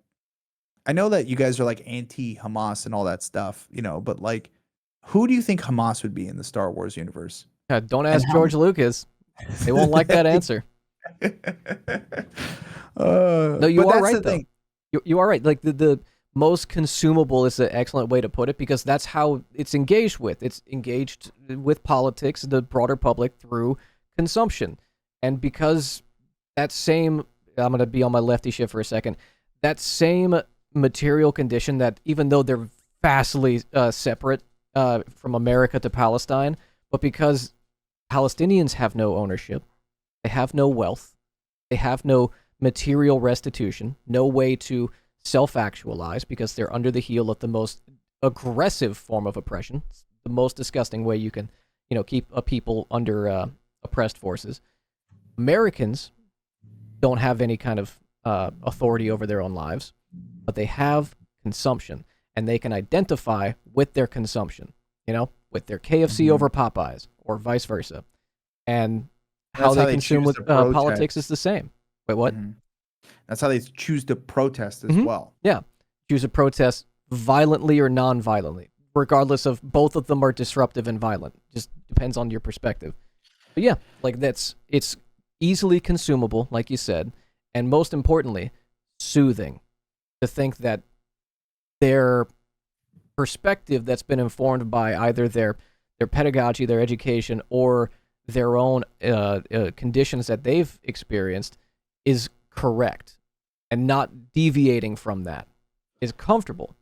I know that you guys are like anti-Hamas and all that stuff, but like, who do you think Hamas would be in the Star Wars universe? Don't ask George Lucas. They won't like that answer. No, you are right, though. You are right. Like, the most consumable is an excellent way to put it because that's how it's engaged with. It's engaged with politics, the broader public, through consumption. And because that same, I'm going to be on my lefty shit for a second, that same material condition that even though they're vastly separate from America to Palestine, but because Palestinians have no ownership, they have no wealth, they have no material restitution, no way to self-actualize because they're under the heel of the most aggressive form of oppression, the most disgusting way you can, keep a people under oppressed forces. Americans don't have any kind of authority over their own lives, but they have consumption, and they can identify with their consumption, with their KFC over Popeyes or vice versa. And how they consume with politics is the same. Wait, what? Mm-hmm. That's how they choose to protest as well. Yeah. Choose to protest violently or non-violently, regardless of both of them are disruptive and violent. Just depends on your perspective. But yeah, like it's easily consumable, like you said, and most importantly, soothing to think that their perspective that's been informed by either their pedagogy, their education, or their own conditions that they've experienced is correct and not deviating from that is comfortable.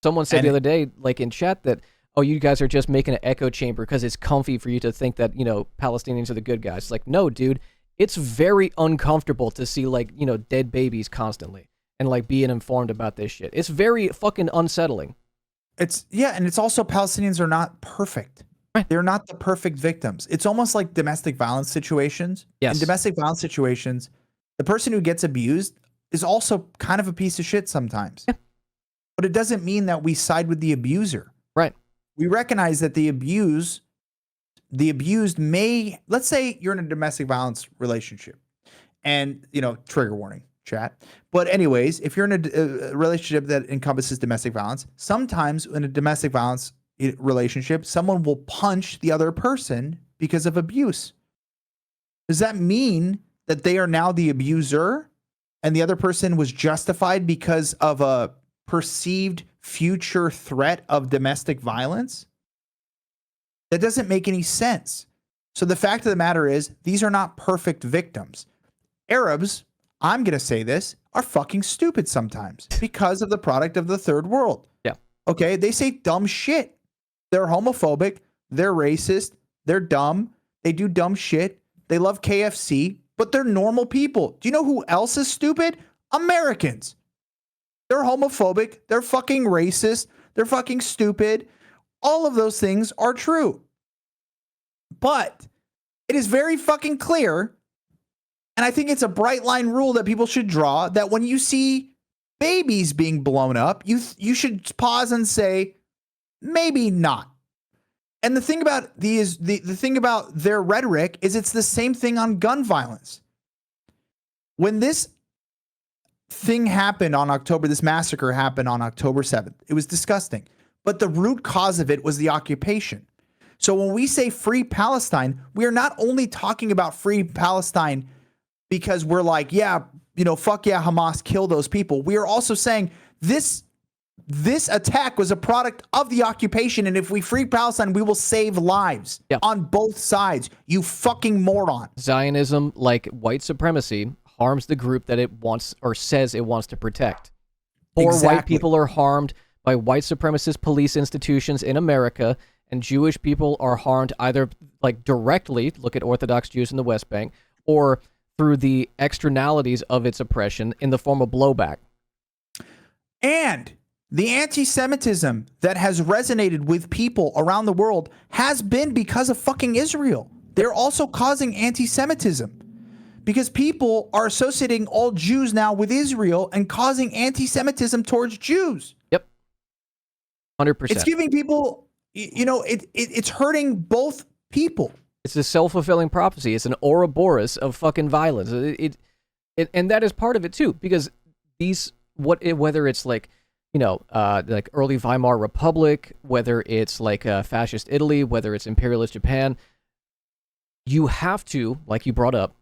Someone said the other day, like in chat, that, oh, you guys are just making an echo chamber because it's comfy for you to think that, Palestinians are the good guys. It's like, no, dude, it's very uncomfortable to see, like, dead babies constantly and, like, being informed about this shit. It's very fucking unsettling. And it's also Palestinians are not perfect. Right. They're not the perfect victims. It's almost like domestic violence situations. Yes. In domestic violence situations, the person who gets abused is also kind of a piece of shit sometimes. Yeah. But it doesn't mean that we side with the abuser. Right. We recognize that the abused may, let's say you're in a domestic violence relationship and, trigger warning, chat. But anyways, if you're in a relationship that encompasses domestic violence, sometimes in a domestic violence relationship, someone will punch the other person because of abuse. Does that mean that they are now the abuser and the other person was justified because of a perceived future threat of domestic violence? That doesn't make any sense. So the fact of the matter is, these are not perfect victims. Arabs, I'm going to say this, are fucking stupid sometimes because of the product of the third world. Yeah. Okay? They say dumb shit. They're homophobic. They're racist. They're dumb. They do dumb shit. They love KFC, but they're normal people. Do you know who else is stupid? Americans. They're homophobic. They're fucking racist. They're fucking stupid. All of those things are true. But it is very fucking clear, and I think it's a bright line rule that people should draw, that when you see babies being blown up, you should pause and say, maybe not. And the thing about the thing about their rhetoric is it's the same thing on gun violence. When this thing happened on this massacre happened on October 7th, it was disgusting. But the root cause of it was the occupation. So when we say free Palestine, we are not only talking about free Palestine because we're like, yeah, fuck yeah, Hamas, kill those people. We are also saying this attack was a product of the occupation, and if we free Palestine, we will save lives on both sides. You fucking moron. Zionism, like white supremacy, harms the group that it wants or says it wants to protect. Poor white people are harmed by white supremacist police institutions in America, and Jewish people are harmed either like directly, look at Orthodox Jews in the West Bank, or through the externalities of its oppression in the form of blowback. And the anti-Semitism that has resonated with people around the world has been because of fucking Israel. They're also causing anti-Semitism because people are associating all Jews now with Israel and causing anti-Semitism towards Jews. Yep. 100%. It's giving people, it's hurting both people. It's a self-fulfilling prophecy. It's an Ouroboros of fucking violence. And that is part of it too, because whether it's like, like early Weimar Republic, whether it's like fascist Italy, whether it's imperialist Japan, you have to, like you brought up,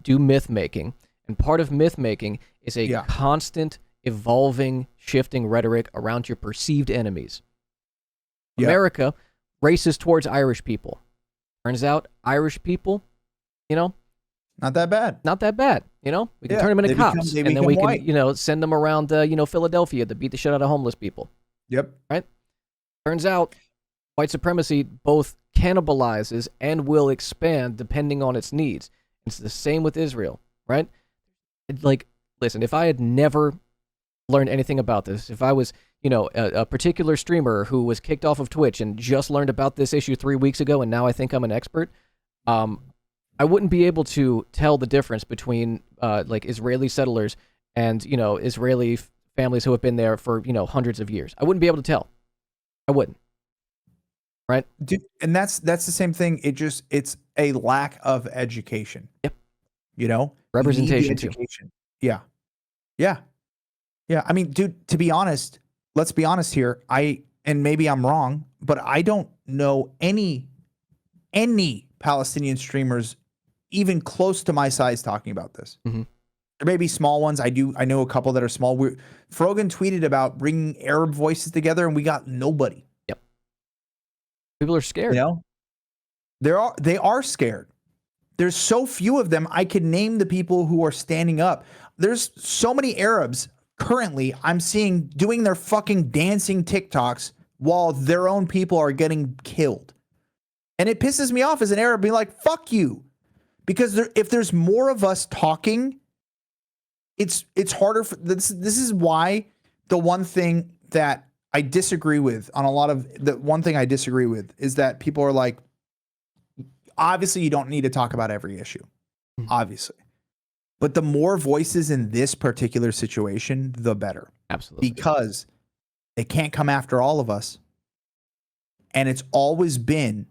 do myth making. And part of myth making is a constant, evolving, shifting rhetoric around your perceived enemies. America, racist towards Irish people. Turns out Irish people, not that bad. Not that bad. We can turn them into cops, and then we can, send them around, Philadelphia to beat the shit out of homeless people. Yep. Right? Turns out white supremacy both cannibalizes and will expand depending on its needs. It's the same with Israel, right? Listen, if I had never learned anything about this, if I was, a particular streamer who was kicked off of Twitch and just learned about this issue 3 weeks ago, and now I think I'm an expert, I wouldn't be able to tell the difference between Israeli settlers and Israeli families who have been there for hundreds of years. I wouldn't be able to tell. I wouldn't. Right? Dude, and that's the same thing. It's a lack of education. Yep. Representation too. Yeah. I mean, dude, to be honest, let's be honest here. And maybe I'm wrong, but I don't know any Palestinian streamers even close to my size talking about this. Mm-hmm. There may be small ones. I know a couple that are small. Frogan tweeted about bringing Arab voices together, and we got nobody. Yep. People are scared. You know, they are scared. There's so few of them. I could name the people who are standing up. There's so many Arabs currently I'm seeing doing their fucking dancing TikToks while their own people are getting killed. And it pisses me off as an Arab being like, fuck you. Because if there's more of us talking, it's harder for this. This is why the one thing that I disagree with on a lot of the one thing I disagree with is that people are like, obviously you don't need to talk about every issue, obviously, but the more voices in this particular situation, the better. Absolutely. Because they can't come after all of us. And it's always been,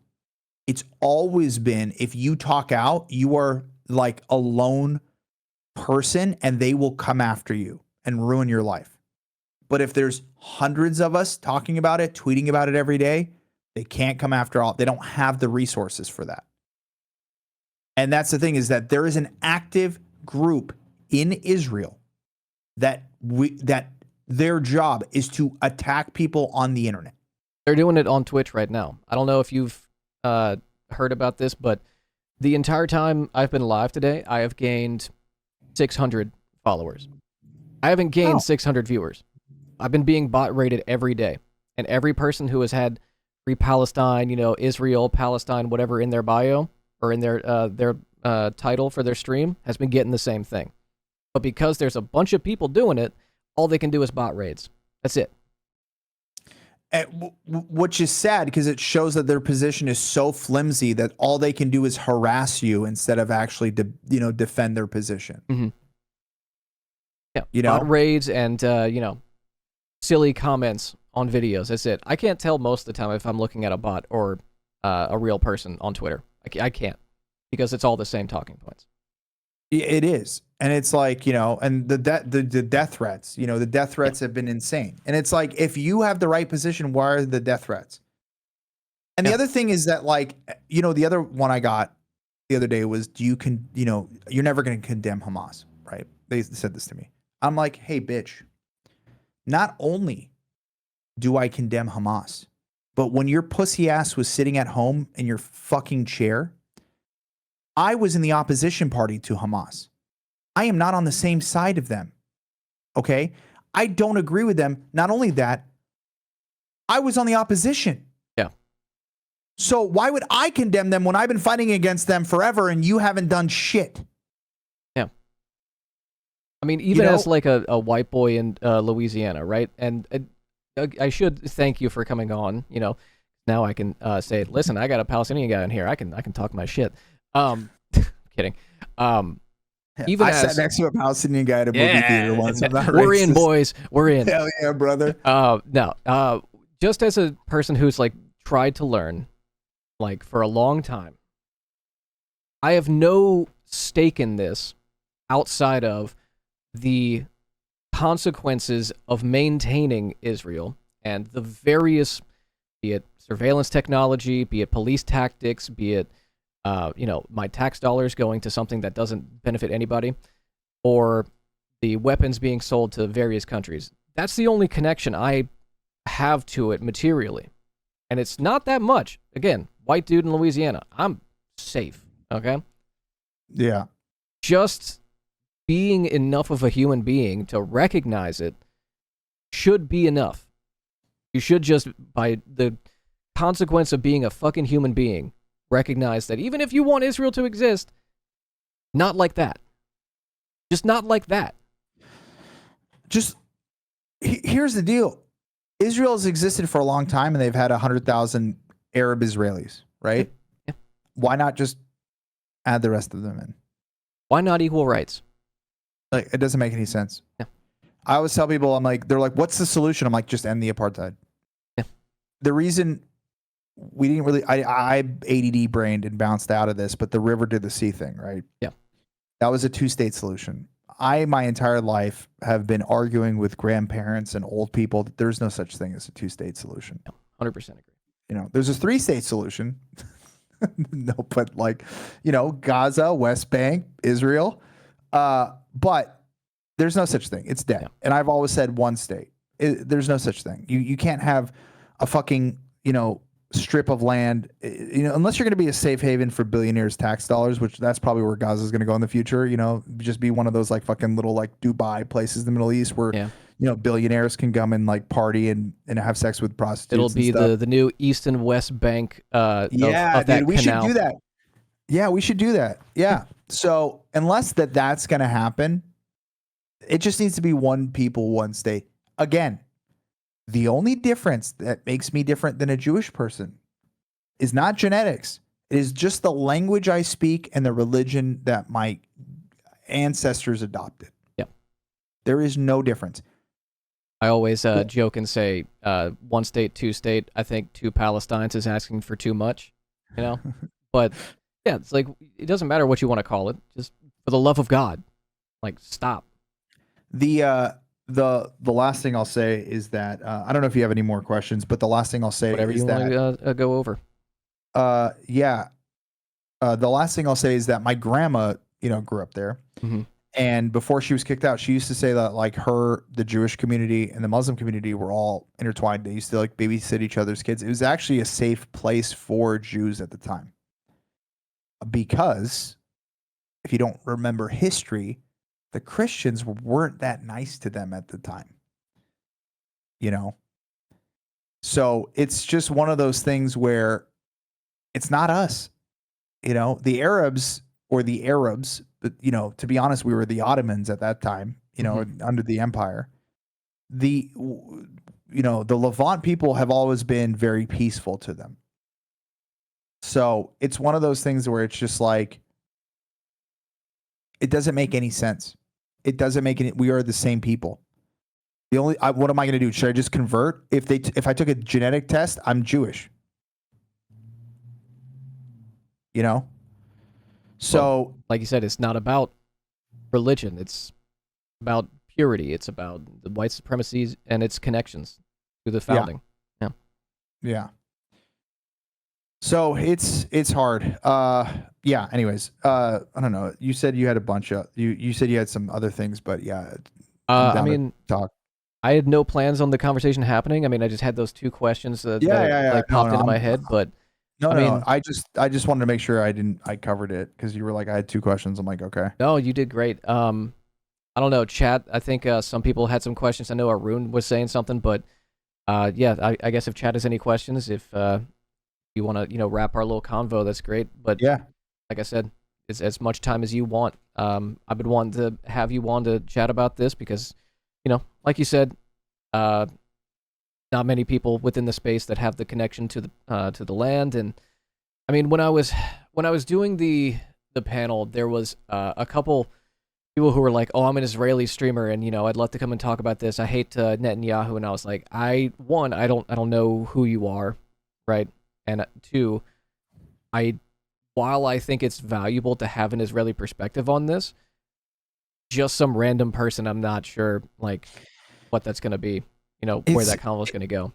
if you talk out, you are like a lone person and they will come after you and ruin your life. But if there's hundreds of us talking about it, tweeting about it every day, they can't come after all. They don't have the resources for that. And that's the thing, is that there is an active group in Israel that their job is to attack people on the internet. They're doing it on Twitch right now. I don't know if you've heard about this, but the entire time I've been live today, I have gained 600 followers. I haven't gained 600 viewers. I've been being bot rated every day. And every person who has had Free Palestine, Israel, Palestine, whatever in their bio or in their title for their stream has been getting the same thing. But because there's a bunch of people doing it, all they can do is bot raids. That's it. Which is sad because it shows that their position is so flimsy that all they can do is harass you instead of actually, defend their position. Mm-hmm. Yeah, bot raids and silly comments on videos. That's it. I can't tell most of the time if I'm looking at a bot or a real person on Twitter. I can't, because it's all the same talking points. It is. And it's like, and the death threats, the death threats have been insane. And it's like, if you have the right position, why are the death threats? And the other thing is that, like, the other one I got the other day was, you're never going to condemn Hamas, right? They said this to me. I'm like, hey, bitch, not only do I condemn Hamas, but when your pussy ass was sitting at home in your fucking chair, I was in the opposition party to Hamas. I am not on the same side of them. Okay? I don't agree with them. Not only that, I was on the opposition. Yeah. So why would I condemn them when I've been fighting against them forever and you haven't done shit? Yeah. I mean, even as like a white boy in Louisiana, right? And I should thank you for coming on. Now I can say, listen, I got a Palestinian guy in here. I can talk my shit. Kidding. Even I sat next to a Palestinian guy at a movie theater once. We're in, boys. We're in. Hell yeah, brother. No. Just as a person who's like tried to learn, like for a long time, I have no stake in this outside of the consequences of maintaining Israel and the various, be it surveillance technology, be it police tactics, be it my tax dollars going to something that doesn't benefit anybody, or the weapons being sold to various countries. That's the only connection I have to it materially. And it's not that much. Again, white dude in Louisiana. I'm safe, okay? Yeah. Just being enough of a human being to recognize it should be enough. You should just, by the consequence of being a fucking human being, recognize that even if you want Israel to exist, not like that. Just not like that. Just, here's the deal. Israel has existed for a long time and they've had 100,000 Arab Israelis, right? Yeah. Why not just add the rest of them in? Why not equal rights? Like, it doesn't make any sense. Yeah. I always tell people, they're like, what's the solution? I'm like, just end the apartheid. Yeah. The reason we didn't really, I ADD brained and bounced out of this, but the river did the sea thing, right? Yeah. That was a 2-state solution. My entire life have been arguing with grandparents and old people that there's no such thing as a 2-state solution. Yeah, 100% agree. There's a 3-state solution. No, but Gaza, West Bank, Israel. But There's no such thing. It's dead. Yeah. And I've always said one state. There's no such thing. You can't have a fucking, strip of land, unless you're going to be a safe haven for billionaires' tax dollars, which that's probably where Gaza is going to go in the future. Just be one of those like fucking little like Dubai places in the Middle East where billionaires can come and like party and have sex with prostitutes. It'll be and stuff. the new East and West Bank. Of Dude, that we canal. should do that. Yeah, we should do that. Yeah. So unless that's going to happen, it just needs to be one people, one state. Again, the only difference that makes me different than a Jewish person is not genetics. It is just the language I speak and the religion that my ancestors adopted. Yeah. There is no difference. I always joke and say, one state, two state. I think two Palestines is asking for too much, But yeah, it's like, it doesn't matter what you want to call it. Just for the love of God, like, stop. The last thing I'll say is that I don't know if you have any more questions, but the last thing I'll say Whatever is you want to go over. The last thing I'll say is that my grandma, grew up there. Mm-hmm. And before she was kicked out, she used to say that like the Jewish community and the Muslim community were all intertwined. They used to like babysit each other's kids. It was actually a safe place for Jews at the time. Because if you don't remember history, the Christians weren't that nice to them at the time. So it's just one of those things where it's not us. The Arabs, but to be honest, we were the Ottomans at that time, under the empire. The Levant people have always been very peaceful to them. So it's one of those things where it's just like, it doesn't make any sense. It doesn't make any, we are the same people. What am I going to do? Should I just convert? If I took a genetic test, I'm Jewish. So, well, like you said, it's not about religion. It's about purity. It's about the white supremacy and its connections to the founding. Yeah. So it's hard. Anyways, I don't know. You said you had a bunch of you said you had some other things, but yeah. I mean, talk. I had no plans on the conversation happening. I mean, I just had those two questions that popped into my head, but I just wanted to make sure I covered it because you were like, I had two questions. I'm like, okay. No, you did great. I don't know, chat. I think some people had some questions. I know Arun was saying something, but I guess if chat has any questions, if you want to, wrap our little convo, that's great. But yeah, like I said, it's as much time as you want. I've been wanting to have you on to chat about this because, like you said, not many people within the space that have the connection to the land. And I mean, when I was doing the panel, there was a couple people who were like, "Oh, I'm an Israeli streamer, and I'd love to come and talk about this. I hate Netanyahu," and I was like, I don't know who you are, right? And two, while I think it's valuable to have an Israeli perspective on this, just some random person, I'm not sure like what that's going to be, where that convo is going to go.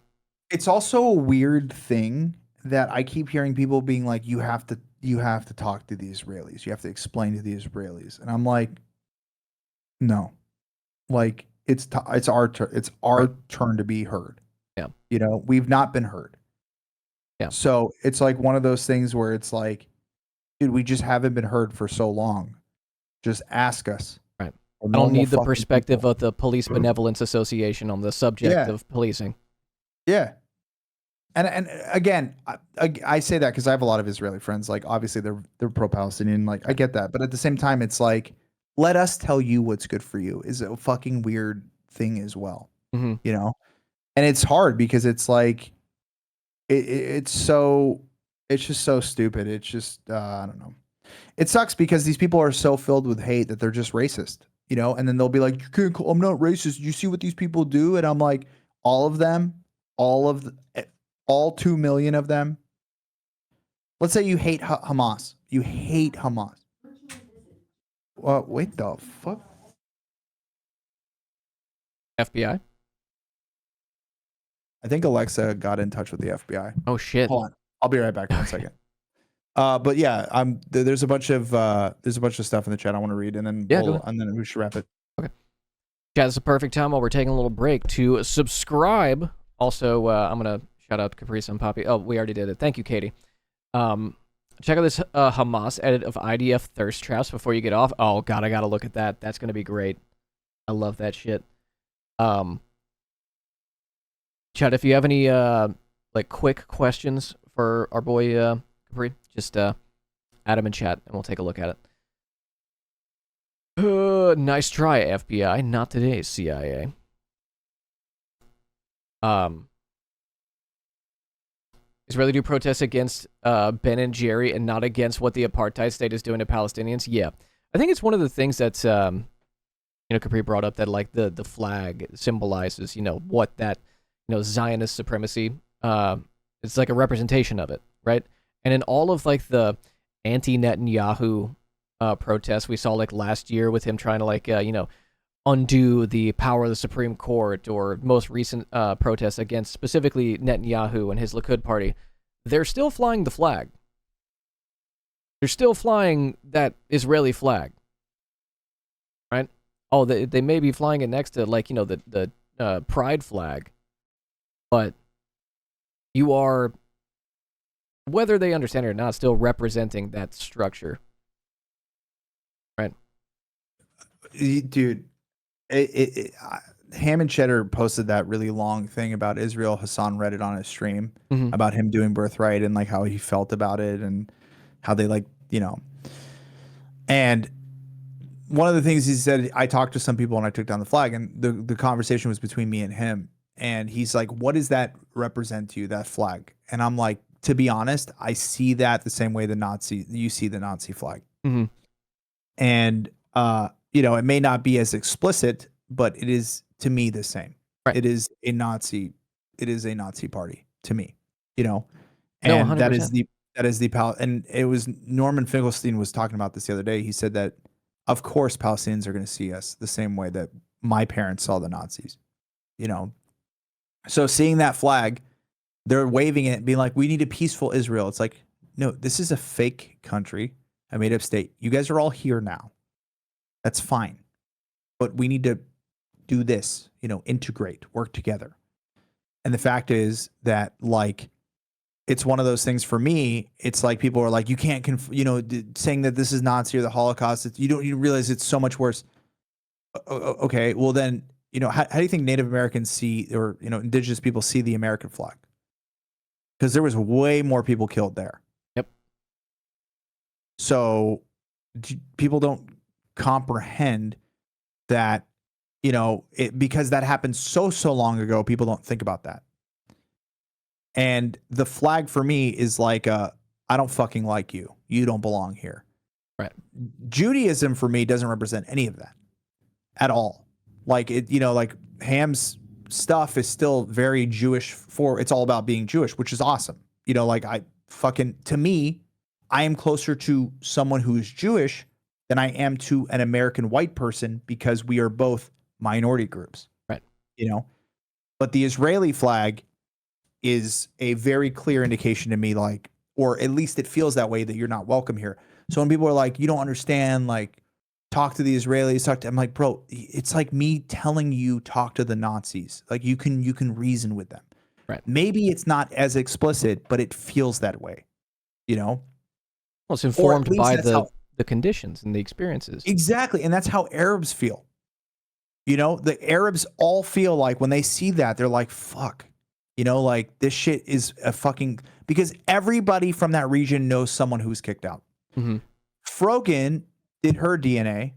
It's also a weird thing that I keep hearing people being like, you have to talk to the Israelis. You have to explain to the Israelis. And I'm like, no, like it's our turn to be heard. Yeah. We've not been heard. Yeah. So it's like one of those things where it's like, dude, we just haven't been heard for so long. Just ask us. Right. I don't need the perspective of the Police Benevolence Association on the subject of policing. Yeah. And again, I say that because I have a lot of Israeli friends. Like, obviously, they're pro-Palestinian. Like, I get that. But at the same time, it's like, let us tell you what's good for you is a fucking weird thing as well. Mm-hmm. And it's hard because it's like, it's just so stupid. It's just, I don't know. It sucks because these people are so filled with hate that they're just racist, and then they'll be like, I'm not racist. You see what these people do? And I'm like, all of them, all 2 million of them. Let's say you hate Hamas. You hate Hamas. Wait the fuck? FBI? I think Alexa got in touch with the FBI. Oh shit. Hold on. I'll be right back in a second. But yeah, there's a bunch of stuff in the chat I want to read, and then we should wrap it. Okay. Chat, it's a perfect time while we're taking a little break to subscribe. Also, I'm gonna shout out Caprisunpapi. Oh, we already did it. Thank you, Katie. Check out this Hamas edit of IDF thirst traps before you get off. Oh god, I gotta look at that. That's gonna be great. I love that shit. Chat, if you have any like quick questions for our boy Capri, just add them in chat and we'll take a look at it. Nice try, FBI. Not today's CIA. Israeli do protests against Ben and Jerry and not against what the apartheid state is doing to Palestinians. Yeah, I think it's one of the things that's Capri brought up, that like the flag symbolizes what that Zionist supremacy. It's like a representation of it, right? And in all of like the anti-Netanyahu protests we saw like last year with him trying to like undo the power of the Supreme Court, or most recent protests against specifically Netanyahu and his Likud party, they're still flying the flag. They're still flying that Israeli flag, right? Oh, they may be flying it next to like the pride flag, but you are, whether they understand it or not, still representing that structure, right? Dude, Ham and Cheddar posted that really long thing about Israel. Hassan read it on his stream about him doing Birthright and like how he felt about it and how they like, and one of the things he said, I talked to some people and I took down the flag, and the conversation was between me and him. And he's like, what does that represent to you, that flag? And I'm like, to be honest, I see that the same way you see the Nazi flag. And, it may not be as explicit, but it is to me the same. Right. It is a Nazi party to me, and No, that is the and it was Norman Finkelstein was talking about this the other day. He said that, of course, Palestinians are going to see us the same way that my parents saw the Nazis, So seeing that flag, they're waving it, being like, we need a peaceful Israel. It's like, no, this is a fake country, a made up state. You guys are all here now. That's fine. But we need to do this, integrate, work together. And the fact is that, like, it's one of those things for me. It's like people are like, you can't, saying that this is Nazi or the Holocaust. You realize it's so much worse. Okay, well then, how do you think Native Americans see, or, indigenous people see the American flag? Because there was way more people killed there. Yep. So people don't comprehend that, because that happened so long ago, people don't think about that. And the flag for me is like, I don't fucking like you. You don't belong here. Right. Judaism for me doesn't represent any of that at all. Like like Ham's stuff is still very Jewish. It's all about being Jewish, which is awesome. To me, I am closer to someone who is Jewish than I am to an American white person, because we are both minority groups. Right. But the Israeli flag is a very clear indication to me, like, or at least it feels that way, that you're not welcome here. So when people are like, you don't understand, like, talk to the Israelis, I'm like, bro, it's like me telling you, talk to the Nazis. Like, you can reason with them. Right. Maybe it's not as explicit, but it feels that way, Well, it's informed by the conditions and the experiences. Exactly. And that's how Arabs feel. The Arabs all feel like when they see that, they're like, fuck, like, this shit is a fucking, because everybody from that region knows someone who's kicked out. Frogan did her DNA,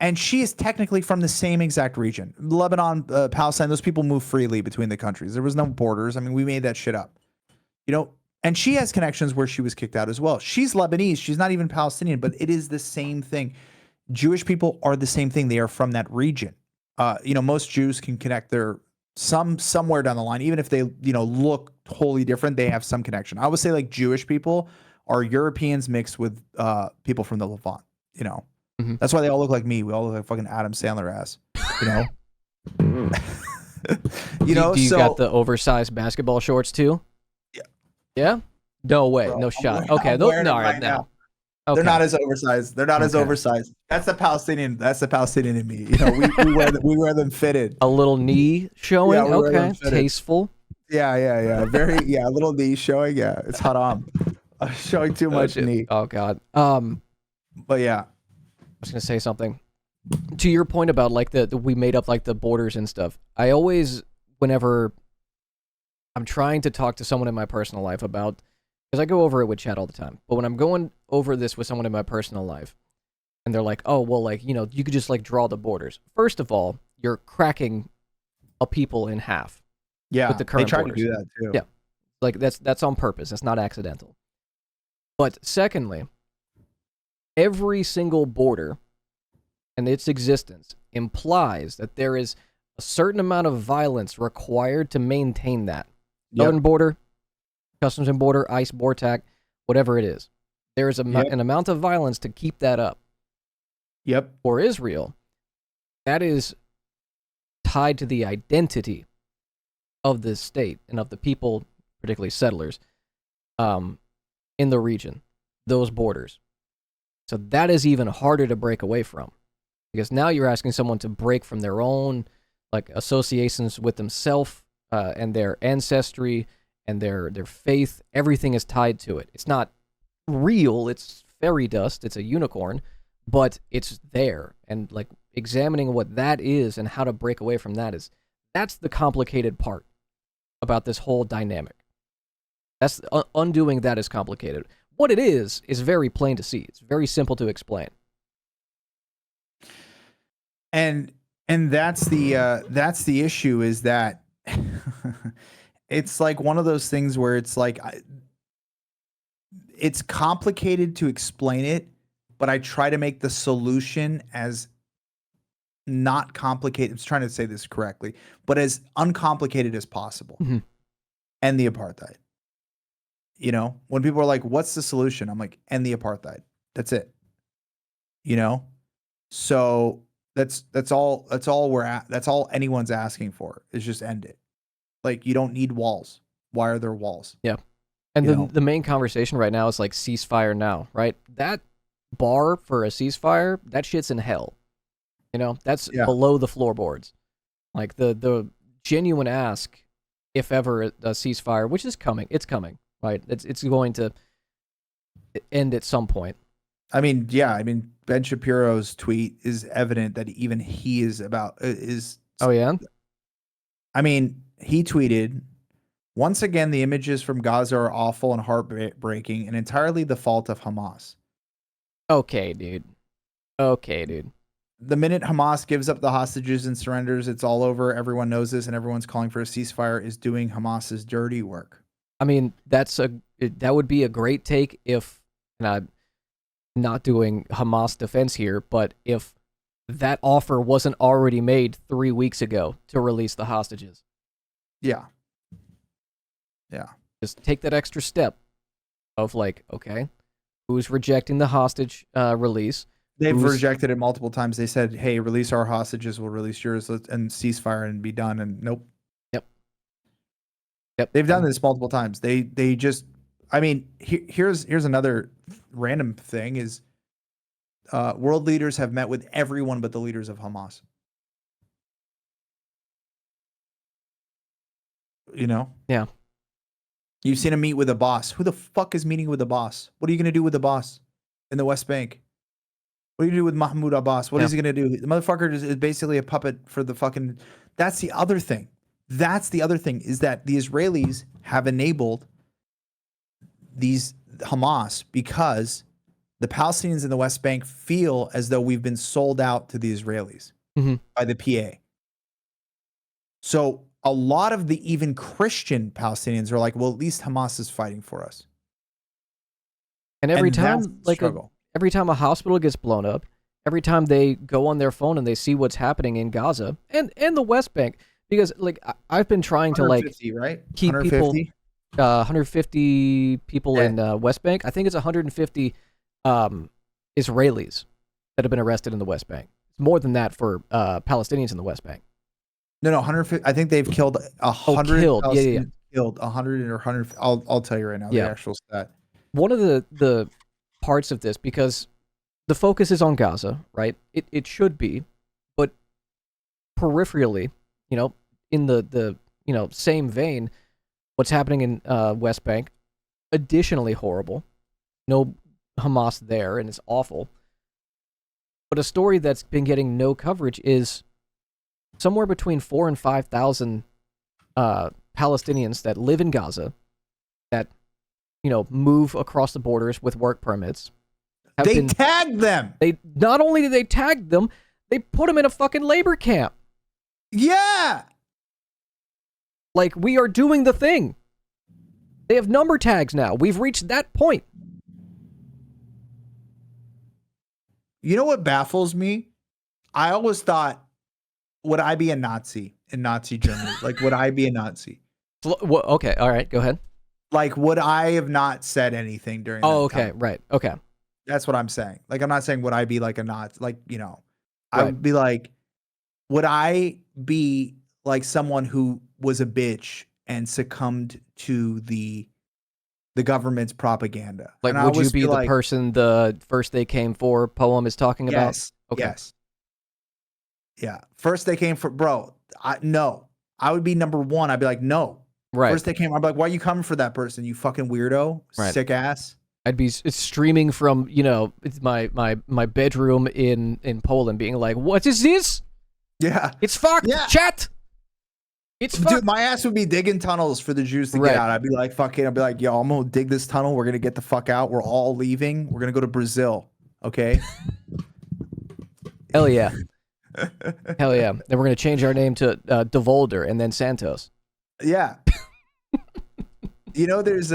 and she is technically from the same exact region. Lebanon, Palestine, those people move freely between the countries. There was no borders. I mean, we made that shit up, and she has connections where she was kicked out as well. She's Lebanese. She's not even Palestinian, but it is the same thing. Jewish people are the same thing. They are from that region. Most Jews can connect somewhere down the line, even if they, look totally different, they have some connection. I would say like Jewish people are Europeans mixed with people from the Levant, That's why they all look like me. We all look like fucking Adam Sandler ass, Do you got the oversized basketball shorts too? Yeah. Yeah? No way. Bro, no shot. I'm okay. wearing No, them right now. They're Okay. not as oversized. They're not as Okay. oversized. That's the Palestinian. That's the Palestinian in me. You know, we wear them fitted. A little knee showing. Yeah, we wear them Okay. fitted. Tasteful. Yeah. Very a little knee showing. Yeah, it's haram. Showing too much knee. Oh God. But yeah. I was gonna say something. To your point about like the we made up like the borders and stuff. I always, whenever I'm trying to talk to someone in my personal life about, because I go over it with chat all the time, but when I'm going over this with someone in my personal life, and they're like, oh, well, like, you know, you could just like draw the borders. First of all, you're cracking a people in half. Yeah, with the current they try borders. to do that too. Yeah, like that's on purpose. That's not accidental. But secondly, every single border and its existence implies that there is a certain amount of violence required to maintain that. Southern border, customs and border, ICE, BORTAC, whatever it is. There is an amount of violence to keep that up. Yep. For Israel, that is tied to the identity of this state and of the people, particularly settlers, in the region, those borders. So that is even harder to break away from, because now you're asking someone to break from their own like associations with themselves and their ancestry and their faith. Everything is tied to it. It's not real. It's fairy dust. It's a unicorn, but it's there. And like examining what that is and how to break away from that's the complicated part about this whole dynamic. That's undoing that is complicated. What it is very plain to see. It's very simple to explain. And that's the issue, is that it's like one of those things where it's like it's complicated to explain it, but I try to make the solution as not complicated. I'm trying to say this correctly, but as uncomplicated as possible. Mm-hmm. End the apartheid. You know, when people are like, what's the solution? I'm like, end the apartheid. That's it. You know? So that's all we're at. That's all anyone's asking for, is just end it. Like, you don't need walls. Why are there walls? Yeah. And the main conversation right now is like ceasefire now, right? That bar for a ceasefire, that shit's in hell. You know, that's below the floorboards. Like the genuine ask, if ever a ceasefire, which is coming, it's coming, right? It's going to end at some point. I mean, Ben Shapiro's tweet is evident that even he is Oh yeah? I mean, he tweeted, once again, the images from Gaza are awful and heartbreaking and entirely the fault of Hamas. Okay, dude. The minute Hamas gives up the hostages and surrenders, it's all over. Everyone knows this, and everyone's calling for a ceasefire is doing Hamas's dirty work. I mean, that would be a great take if, and I'm not doing Hamas defense here, but if that offer wasn't already made 3 weeks ago to release the hostages. Yeah. Just take that extra step of like, okay, who's rejecting the hostage release? They've rejected it multiple times. They said, hey, release our hostages, we'll release yours, and ceasefire and be done. And nope. Yep. They've done this multiple times. They just, I mean, here's another random thing is world leaders have met with everyone but the leaders of Hamas. You know? Yeah. You've seen him meet with a boss. Who the fuck is meeting with the boss? What are you going to do with the boss in the West Bank? What are you going to do with Mahmoud Abbas? What is he going to do? The motherfucker is basically a puppet for the fucking... That's the other thing. Is that the Israelis have enabled these Hamas because the Palestinians in the West Bank feel as though we've been sold out to the Israelis by the PA. So a lot of the even Christian Palestinians are like, well, at least Hamas is fighting for us. And every time, like every time a hospital gets blown up, every time they go on their phone and they see what's happening in Gaza and the West Bank, because like I've been trying to like right? keep 150? People, 150 people in West Bank. I think it's 150 Israelis that have been arrested in the West Bank. It's more than that for Palestinians in the West Bank. No, 150. I think they've killed 100. Killed, Killed 100 or 100. I'll tell you right now the actual stat. One of the parts of this because the focus is on Gaza, right? It should be, but peripherally, in the same vein, what's happening in West Bank, additionally horrible. No Hamas there, and it's awful. But a story that's been getting no coverage is somewhere between 4,000 and 5,000 Palestinians that live in Gaza that move across the borders with work permits. They tagged them. They not only did they tag them, they put them in a fucking labor camp. Yeah. Like, we are doing the thing. They have number tags now. We've reached that point. You know what baffles me? I always thought, would I be a Nazi in Nazi Germany? Like, would I be a Nazi? Okay, all right, go ahead. Like, would I have not said anything during that okay, time? right, okay. That's what I'm saying. Like, I'm not saying would I be like a Nazi, like, I Right. would be like, would I be like someone who was a bitch and succumbed to the government's propaganda? Like, and would you be the person the First They Came For poem is talking about? Yes. Okay. Yes. Yeah. First they came for, bro. No. I would be number one. I'd be like, no. Right. First they came. I'm like, why are you coming for that person? You fucking weirdo. Right. Sick ass. I'd be streaming from, it's my bedroom in Poland being like, what is this? Yeah. It's fucked. Yeah. Chat. It's fucked. Dude, my ass would be digging tunnels for the Jews to get out. I'd be like, fucking, I'd be like, yo, I'm going to dig this tunnel. We're going to get the fuck out. We're all leaving. We're going to go to Brazil. Okay. Hell yeah. Hell yeah. Then we're going to change our name to DeVolder and then Santos. Yeah. There's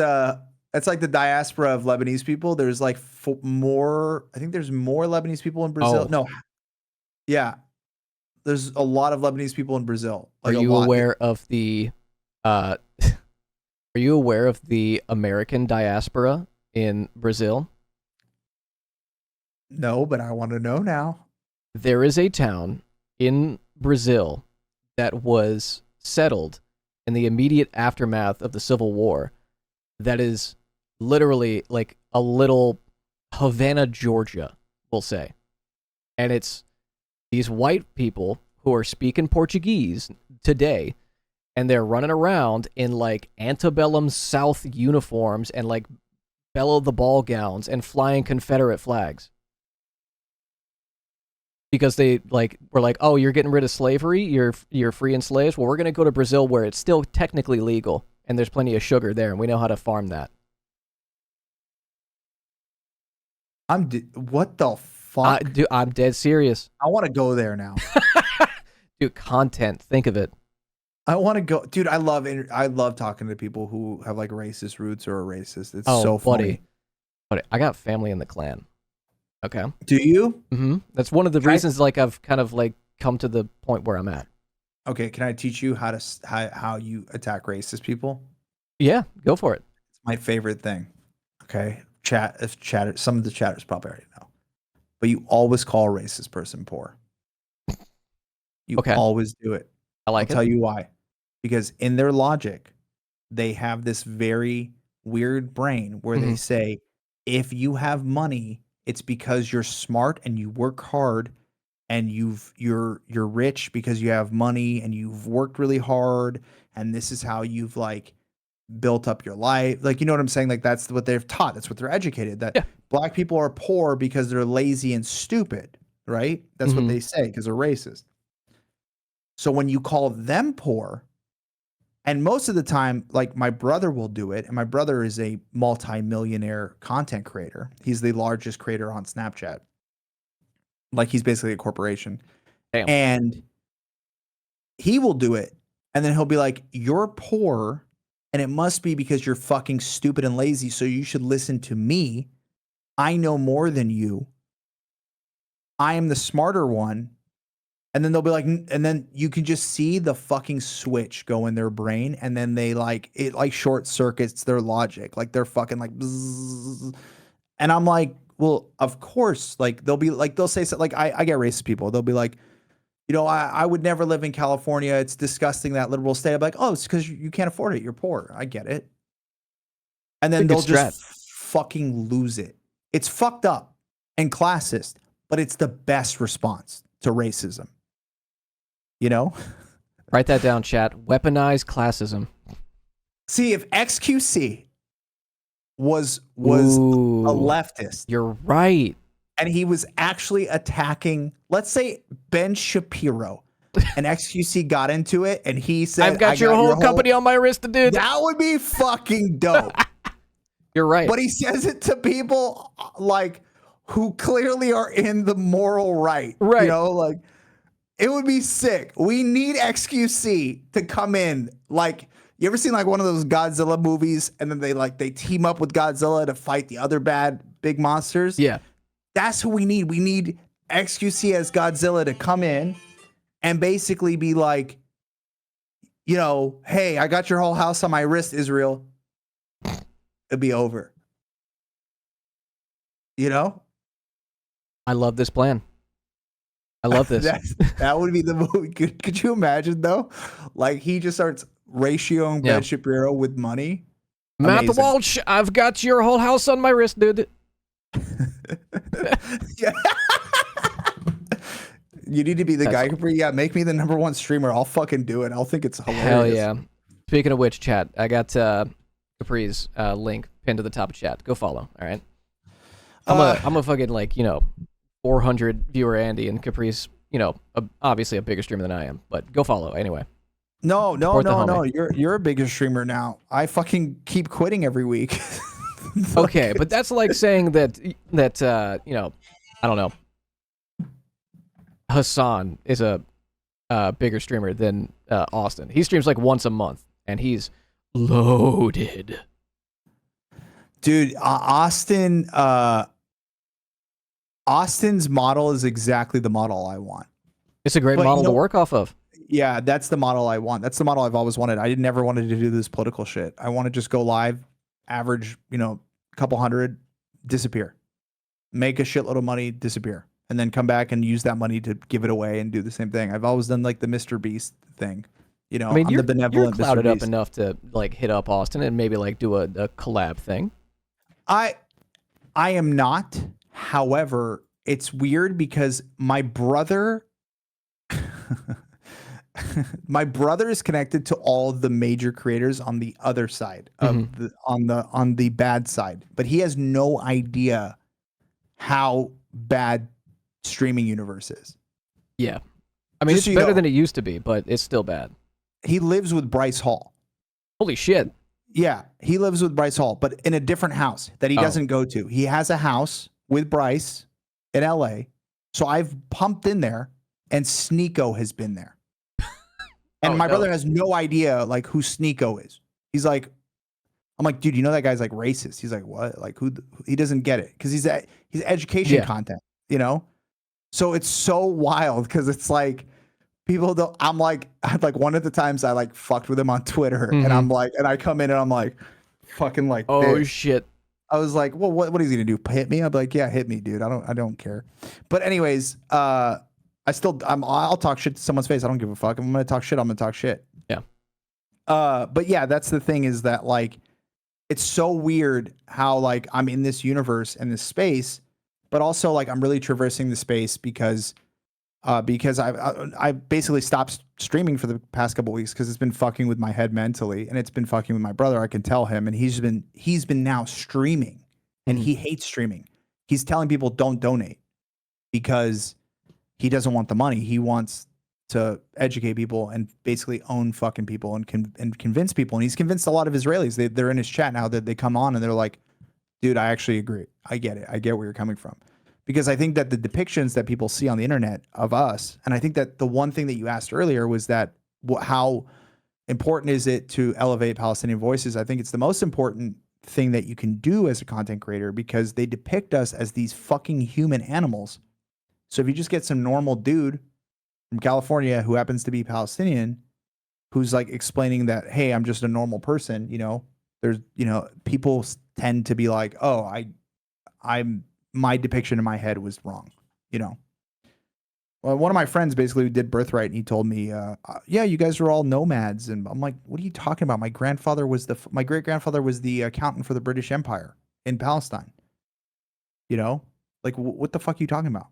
it's like the diaspora of Lebanese people. There's like more, I think there's more Lebanese people in Brazil. Oh. No. Yeah. There's a lot of Lebanese people in Brazil. Like, are you aware of the American diaspora in Brazil? No, but I want to know now. There is a town in Brazil that was settled in the immediate aftermath of the Civil War that is literally like a little Havana, Georgia, we'll say. And it's these white people who are speaking Portuguese today, and they're running around in like antebellum South uniforms and like bellow the ball gowns and flying Confederate flags. Because they were like, oh, you're getting rid of slavery, you're freeing slaves. Well, we're gonna go to Brazil where it's still technically legal and there's plenty of sugar there, and we know how to farm that. What the fuck? Dude, I'm dead serious. I want to go there now. Dude, content. Think of it. I want to go, dude. I love talking to people who have like racist roots or are racist. It's so funny. Buddy, I got family in the Klan. Okay. Do you? Mm-hmm. That's one of the reasons I've kind of like come to the point where I'm at. Okay, can I teach you how you attack racist people? Yeah, go for it. It's my favorite thing. Okay, some of the chatters probably already know, but you always call a racist person poor. You always do it. I'll tell you why. Because in their logic, they have this very weird brain where they say, if you have money, it's because you're smart and you work hard, and you're rich because you have money and you've worked really hard, and this is how you've like built up your life. Like, you know what I'm saying? Like, that's what they're taught. That's what they're educated. That black people are poor because they're lazy and stupid, right? That's what they say because they're racist. So when you call them poor, and most of the time, like my brother will do it, and my brother is a multi-millionaire content creator. He's the largest creator on Snapchat. Like, he's basically a corporation. Damn. And he will do it, and then he'll be like, you're poor, and it must be because you're fucking stupid and lazy, so you should listen to me. I know more than you. I am the smarter one. And then they'll be like, and then you can just see the fucking switch go in their brain, and then they it short circuits their logic. Like, they're fucking like, bzzz. And I'm like, well, of course. Like, they'll say something like, I get racist people. They'll be like, I would never live in California. It's disgusting, that liberal state. I'm like, oh, it's because you can't afford it. You're poor. I get it. And then they'll just fucking lose it. It's fucked up and classist, but it's the best response to racism. You know? Write that down, chat. Weaponized classism. See, if XQC was Ooh, a leftist, you're right. and he was actually attacking, let's say, Ben Shapiro, and XQC got into it, and he said, I've got your whole company on my wrist, dude. That would be fucking dope. You're right. But he says it to people like who clearly are in the moral right. Right. You know, like it would be sick. We need XQC to come in. Like, you ever seen like one of those Godzilla movies and then they team up with Godzilla to fight the other bad big monsters? Yeah. That's who we need. We need XQC as Godzilla to come in and basically be like, you know, hey, I got your whole house on my wrist, Israel. It'd be over. You know? I love this plan. I love this. That would be the movie. Could you imagine though? Like he just starts ratioing Ben Shapiro with money. Matt Walsh, I've got your whole house on my wrist, dude. Yeah. You need to be the guy who, make me the #1 streamer. I'll fucking do it. I'll think it's hilarious. Hell yeah. Speaking of which, chat, I got Capri's link pinned to the top of chat. Go follow, all right? I'm a fucking, like, 400 viewer Andy, and Capri's, obviously a bigger streamer than I am, but go follow anyway. No. You're a bigger streamer now. I fucking keep quitting every week. Okay, but that's like saying that I don't know. Hassan is a bigger streamer than Austin. He streams like once a month, and he's loaded. Dude, Austin's model is exactly the model I want. It's a great model to work off of. Yeah, that's the model I want. That's the model I've always wanted. I never wanted to do this political shit. I want to just go live, average, a couple hundred, disappear. Make a shitload of money, disappear. And then come back and use that money to give it away and do the same thing. I've always done like the Mr. Beast thing. I mean, I'm the benevolent you're clouded Mr. up Beast. enough to like hit up Austin and maybe like do a collab thing. I am not. However, it's weird because my brother is connected to all the major creators on the other side of on the bad side, but he has no idea how bad streaming universe is. Yeah. I mean, it's better than it used to be, but it's still bad. He lives with Bryce Hall. Holy shit. Yeah, he lives with Bryce Hall, but in a different house that he doesn't go to. He has a house with Bryce in LA. So I've pumped in there, and Sneeko has been there. And my brother has no idea like who Sneeko is. He's like, I'm like, dude, you know that guy's like racist. He's like, what? Like who? He doesn't get it because he's education content, So it's so wild because it's like people don't. I'm like one of the times I like fucked with him on Twitter, and I'm like, and I come in and I'm like, fucking like, oh shit. I was like, well, what is he gonna do? Hit me? I'm like, yeah, hit me, dude. I don't care. But anyways, I'll talk shit to someone's face. I don't give a fuck. If I'm gonna talk shit, I'm gonna talk shit. Yeah. But yeah, that's the thing is that like, it's so weird how like I'm in this universe and this space, but also like I'm really traversing the space because I basically stopped streaming for the past couple weeks because it's been fucking with my head mentally, and it's been fucking with my brother. I can tell him, and he's been now streaming, and he hates streaming. He's telling people don't donate because he doesn't want the money. He wants to educate people and basically own fucking people and convince people. And he's convinced a lot of Israelis. They're in his chat now that they come on and they're like, dude, I actually agree. I get it. I get where you're coming from. Because I think that the depictions that people see on the internet of us, and I think that the one thing that you asked earlier was that how important is it to elevate Palestinian voices? I think it's the most important thing that you can do as a content creator because they depict us as these fucking human animals. So if you just get some normal dude from California who happens to be Palestinian, who's like explaining that, hey, I'm just a normal person, there's, people tend to be like, oh, my depiction in my head was wrong, Well, one of my friends basically did Birthright, and he told me, yeah, you guys are all nomads. And I'm like, what are you talking about? My great-grandfather was the accountant for the British Empire in Palestine. You know, like what the fuck are you talking about?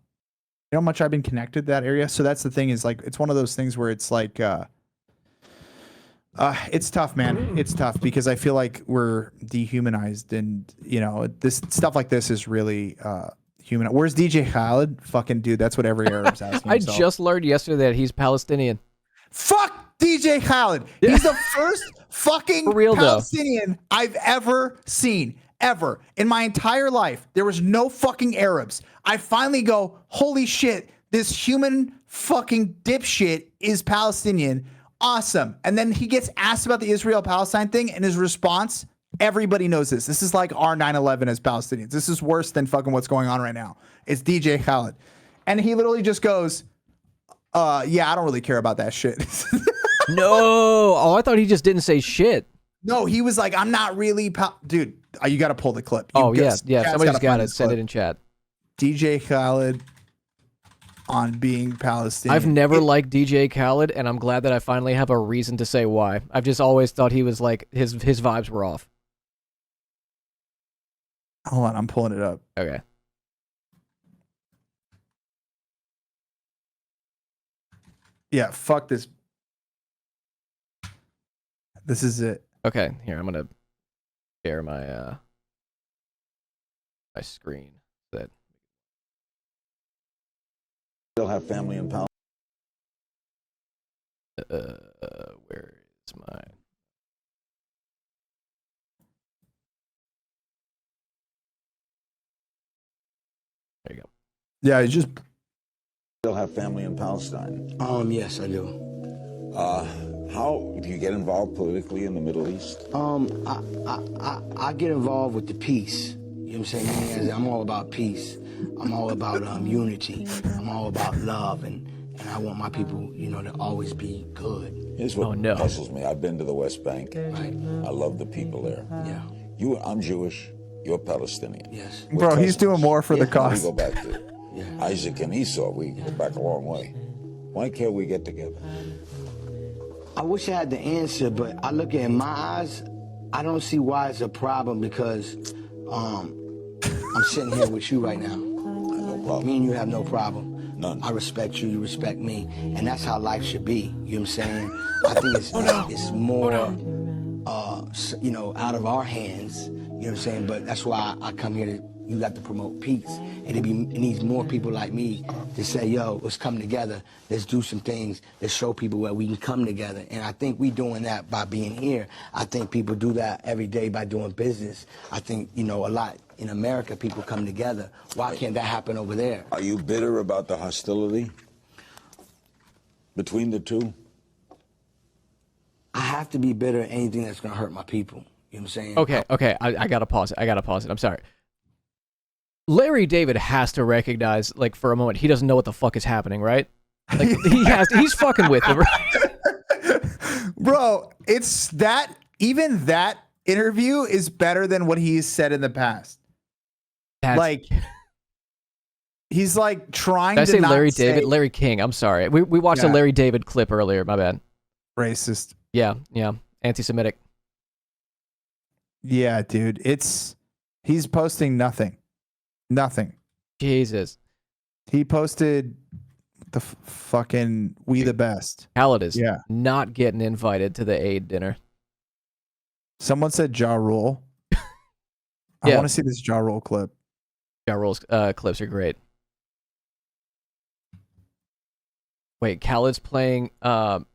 You know how much I've been connected to that area. So that's the thing is like it's one of those things where it's like it's tough, man. It's tough because I feel like we're dehumanized, and you know this stuff like this is really human. Where's DJ Khaled? Fucking dude, that's what every Arab's asking. I just learned yesterday that he's Palestinian. Fuck DJ Khaled. He's the first fucking For real, Palestinian I've ever seen. Ever. In my entire life, there was no fucking Arabs. I finally go, holy shit, this human fucking dipshit is Palestinian. Awesome. And then he gets asked about the Israel-Palestine thing, and his response, everybody knows this. This is like our 9/11 as Palestinians. This is worse than fucking what's going on right now. It's DJ Khaled. And he literally just goes, yeah, I don't really care about that shit. No. Oh, I thought he just didn't say shit. No, he was like, I'm not really... Dude, you got to pull the clip. Yeah. Somebody's got it. Send it in chat. DJ Khaled on being Palestinian. I've never liked DJ Khaled, and I'm glad that I finally have a reason to say why. I've just always thought he was like, his vibes were off. Hold on, I'm pulling it up. Okay. Yeah, fuck this. This is it. Okay, here, I'm gonna share my my screen. That Still have family in Palestine. where is my... There you go. Yeah, you just... Still have family in Palestine. Yes, I do. How do you get involved politically in the Middle East? I get involved with the peace. You know what I'm saying? I'm all about peace. I'm all about unity. I'm all about love, and I want my people, you know, to always be good. Here's what puzzles me. I've been to the West Bank. Right. I love the people there. Yeah. I'm Jewish. You're Palestinian. Yes. Bro, he's doing more for the We cost. go back to Isaac and Esau. We go back a long way. Why can't we get together? I wish I had the answer, but I look at it in my eyes, I don't see why it's a problem because I'm sitting here with you right now. No problem. Me and you have no problem. None. I respect you, you respect me, and that's how life should be. You know what I'm saying? I think it's more, you know, out of our hands. You know what I'm saying? But that's why I come here to. You got to promote peace, and it needs more people like me to say, "Yo, let's come together. Let's do some things. Let's show people where we can come together." And I think we doing that by being here. I think people do that every day by doing business. I think, you know, a lot in America, people come together. Why can't that happen over there? Are you bitter about the hostility between the two? I have to be bitter at anything that's gonna hurt my people. You know what I'm saying? Okay. I gotta pause it. I'm sorry. Larry David has to recognize, like, for a moment, he doesn't know what the fuck is happening, right? Like, he's fucking with him, right? Bro, it's that, even that interview is better than what he's said in the past. Like, he's like trying to say not Larry say David? Larry King, I'm sorry. We watched a Larry David clip earlier, my bad. Racist. Yeah. Anti-Semitic. Yeah, dude. He's posting nothing. Nothing. Jesus. He posted the fucking "We the Best." Khaled is not getting invited to the aid dinner. Someone said Ja Rule. I want to see this Ja Rule clip. Ja Rule's clips are great. Wait, Khaled's playing Bob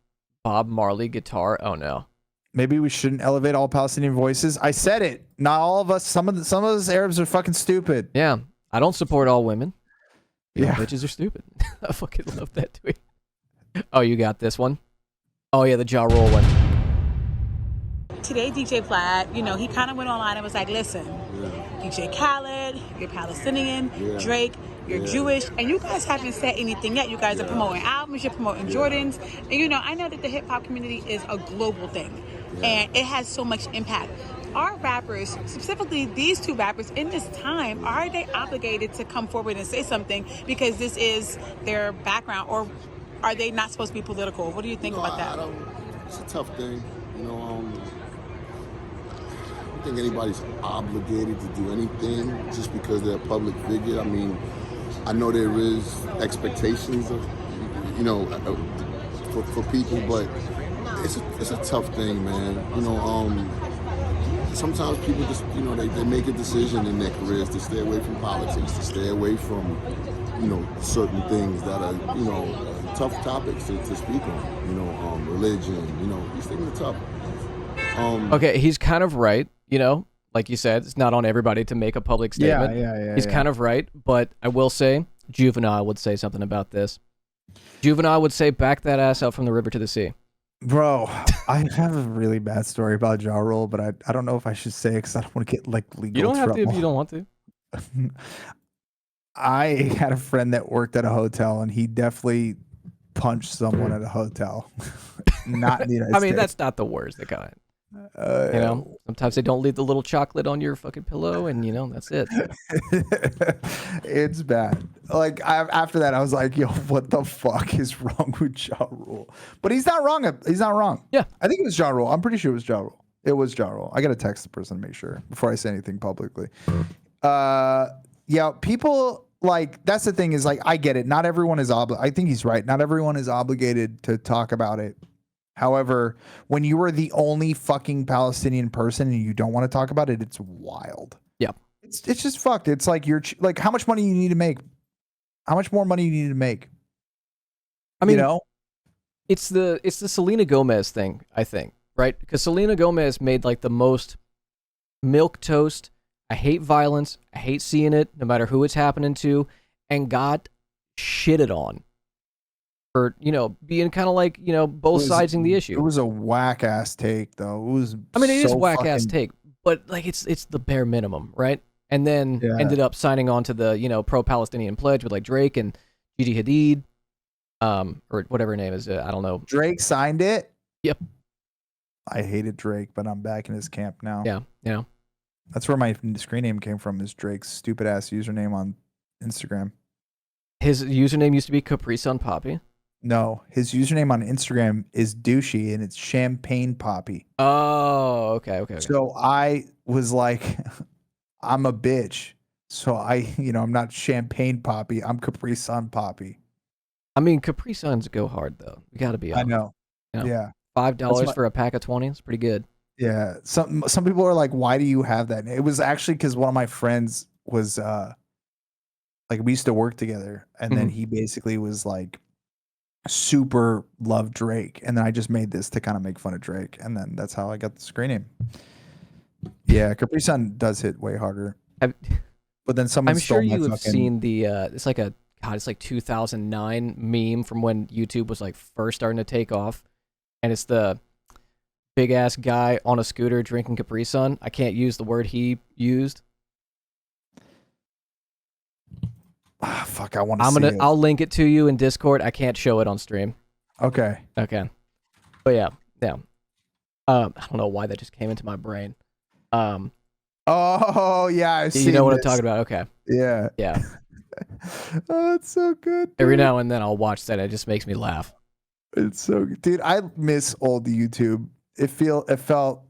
Marley guitar? Oh no. Maybe we shouldn't elevate all Palestinian voices. I said it. Not all of us. Some of us Arabs are fucking stupid. Yeah. I don't support all women. Yeah. Bitches are stupid. I fucking love that tweet. Oh, you got this one? Oh yeah, the Ja Rule one. Today, DJ Vlad, you know, he kind of went online and was like, listen, DJ Khaled, you're Palestinian, Drake, you're Jewish, and you guys haven't said anything yet. You guys are promoting albums, you're promoting Jordans. And, you know, I know that the hip-hop community is a global thing, and it has so much impact. Our rappers, specifically these two rappers, in this time, are they obligated to come forward and say something because this is their background, or are they not supposed to be political? What do you think about that? It's a tough thing. You know, think anybody's obligated to do anything just because they're a public figure. I mean, I know there is expectations of, you know, for people, but it's a tough thing, man. You know, sometimes people just, you know, they make a decision in their careers to stay away from politics, to stay away from, you know, certain things that are, you know, tough topics to speak on. You know, religion. You know, these things are tough. Okay, he's kind of right. You know, like you said, it's not on everybody to make a public statement. He's kind of right, but I will say, Juvenile would say something about this. Juvenile would say, "Back that ass out from the river to the sea." Bro, I have a really bad story about Ja Rule, but I don't know if I should say it because I don't want to get like legal You don't have to trouble. if you don't want to. I had a friend that worked at a hotel, and he definitely punched someone at a hotel. Not in the United I mean, States. that's not the worst kind. You know, sometimes they don't leave the little chocolate on your fucking pillow, and you know that's it. It's bad. Like after that, I was like, "Yo, what the fuck is wrong with Ja Rule?" But he's not wrong. He's not wrong. Yeah, I think it was Ja Rule. I'm pretty sure it was Ja Rule. It was Ja Rule. I gotta text the person to make sure before I say anything publicly. Yeah, people like that's the thing is like I get it. Not everyone is I think he's right. Not everyone is obligated to talk about it. However, when you are the only fucking Palestinian person and you don't want to talk about it, it's wild. Yeah. It's just fucked. It's like you're like how much money you need to make. How much more money you need to make. I mean, you know? it's the Selena Gomez thing, I think, right? Because Selena Gomez made like the most milquetoast. I hate violence. I hate seeing it, no matter who it's happening to, and got shitted on for, you know, being kind of like, you know, both sides in the issue. It was a whack ass take, though. It was. I mean, it is so whack ass fucking- take, but like it's the bare minimum, right? And then ended up signing on to the, you know, pro-Palestinian pledge with like Drake and Gigi Hadid, or whatever her name is. I don't know. Drake signed it. Yep. I hated Drake, but I'm back in his camp now. Yeah. Yeah. That's where my screen name came from. Is Drake's stupid ass username on Instagram. His username used to be Caprisunpapi. No, his username on Instagram is douchey, and it's Champagne Poppy. Oh, okay. So I was like, I'm a bitch. So I'm not Champagne Poppy. I'm Capri Sun Poppy. I mean, Capri Suns go hard though. You got to be. I know. You know, Yeah. $5 for a pack of 20. It's pretty good. Yeah. Some people are like, why do you have that? It was actually because one of my friends was like we used to work together, and then he basically was like super loved Drake, and then I just made this to kind of make fun of Drake, and then that's how I got the screen name. Yeah, Capri Sun does hit way harder. But then someone I'm stole sure you my have fucking... seen the it's like 2009 meme from when YouTube was like first starting to take off, and it's the big ass guy on a scooter drinking Capri Sun. I can't use the word he used. Fuck, I want to see it. I'll link it to you in Discord. I can't show it on stream. Okay. But yeah. I don't know why that just came into my brain. Oh yeah, I've seen you know what I'm this. talking about? Okay. Yeah. Oh, it's so good. Dude. Every now and then I'll watch that. It just makes me laugh. It's so good. Dude, I miss old YouTube. It felt,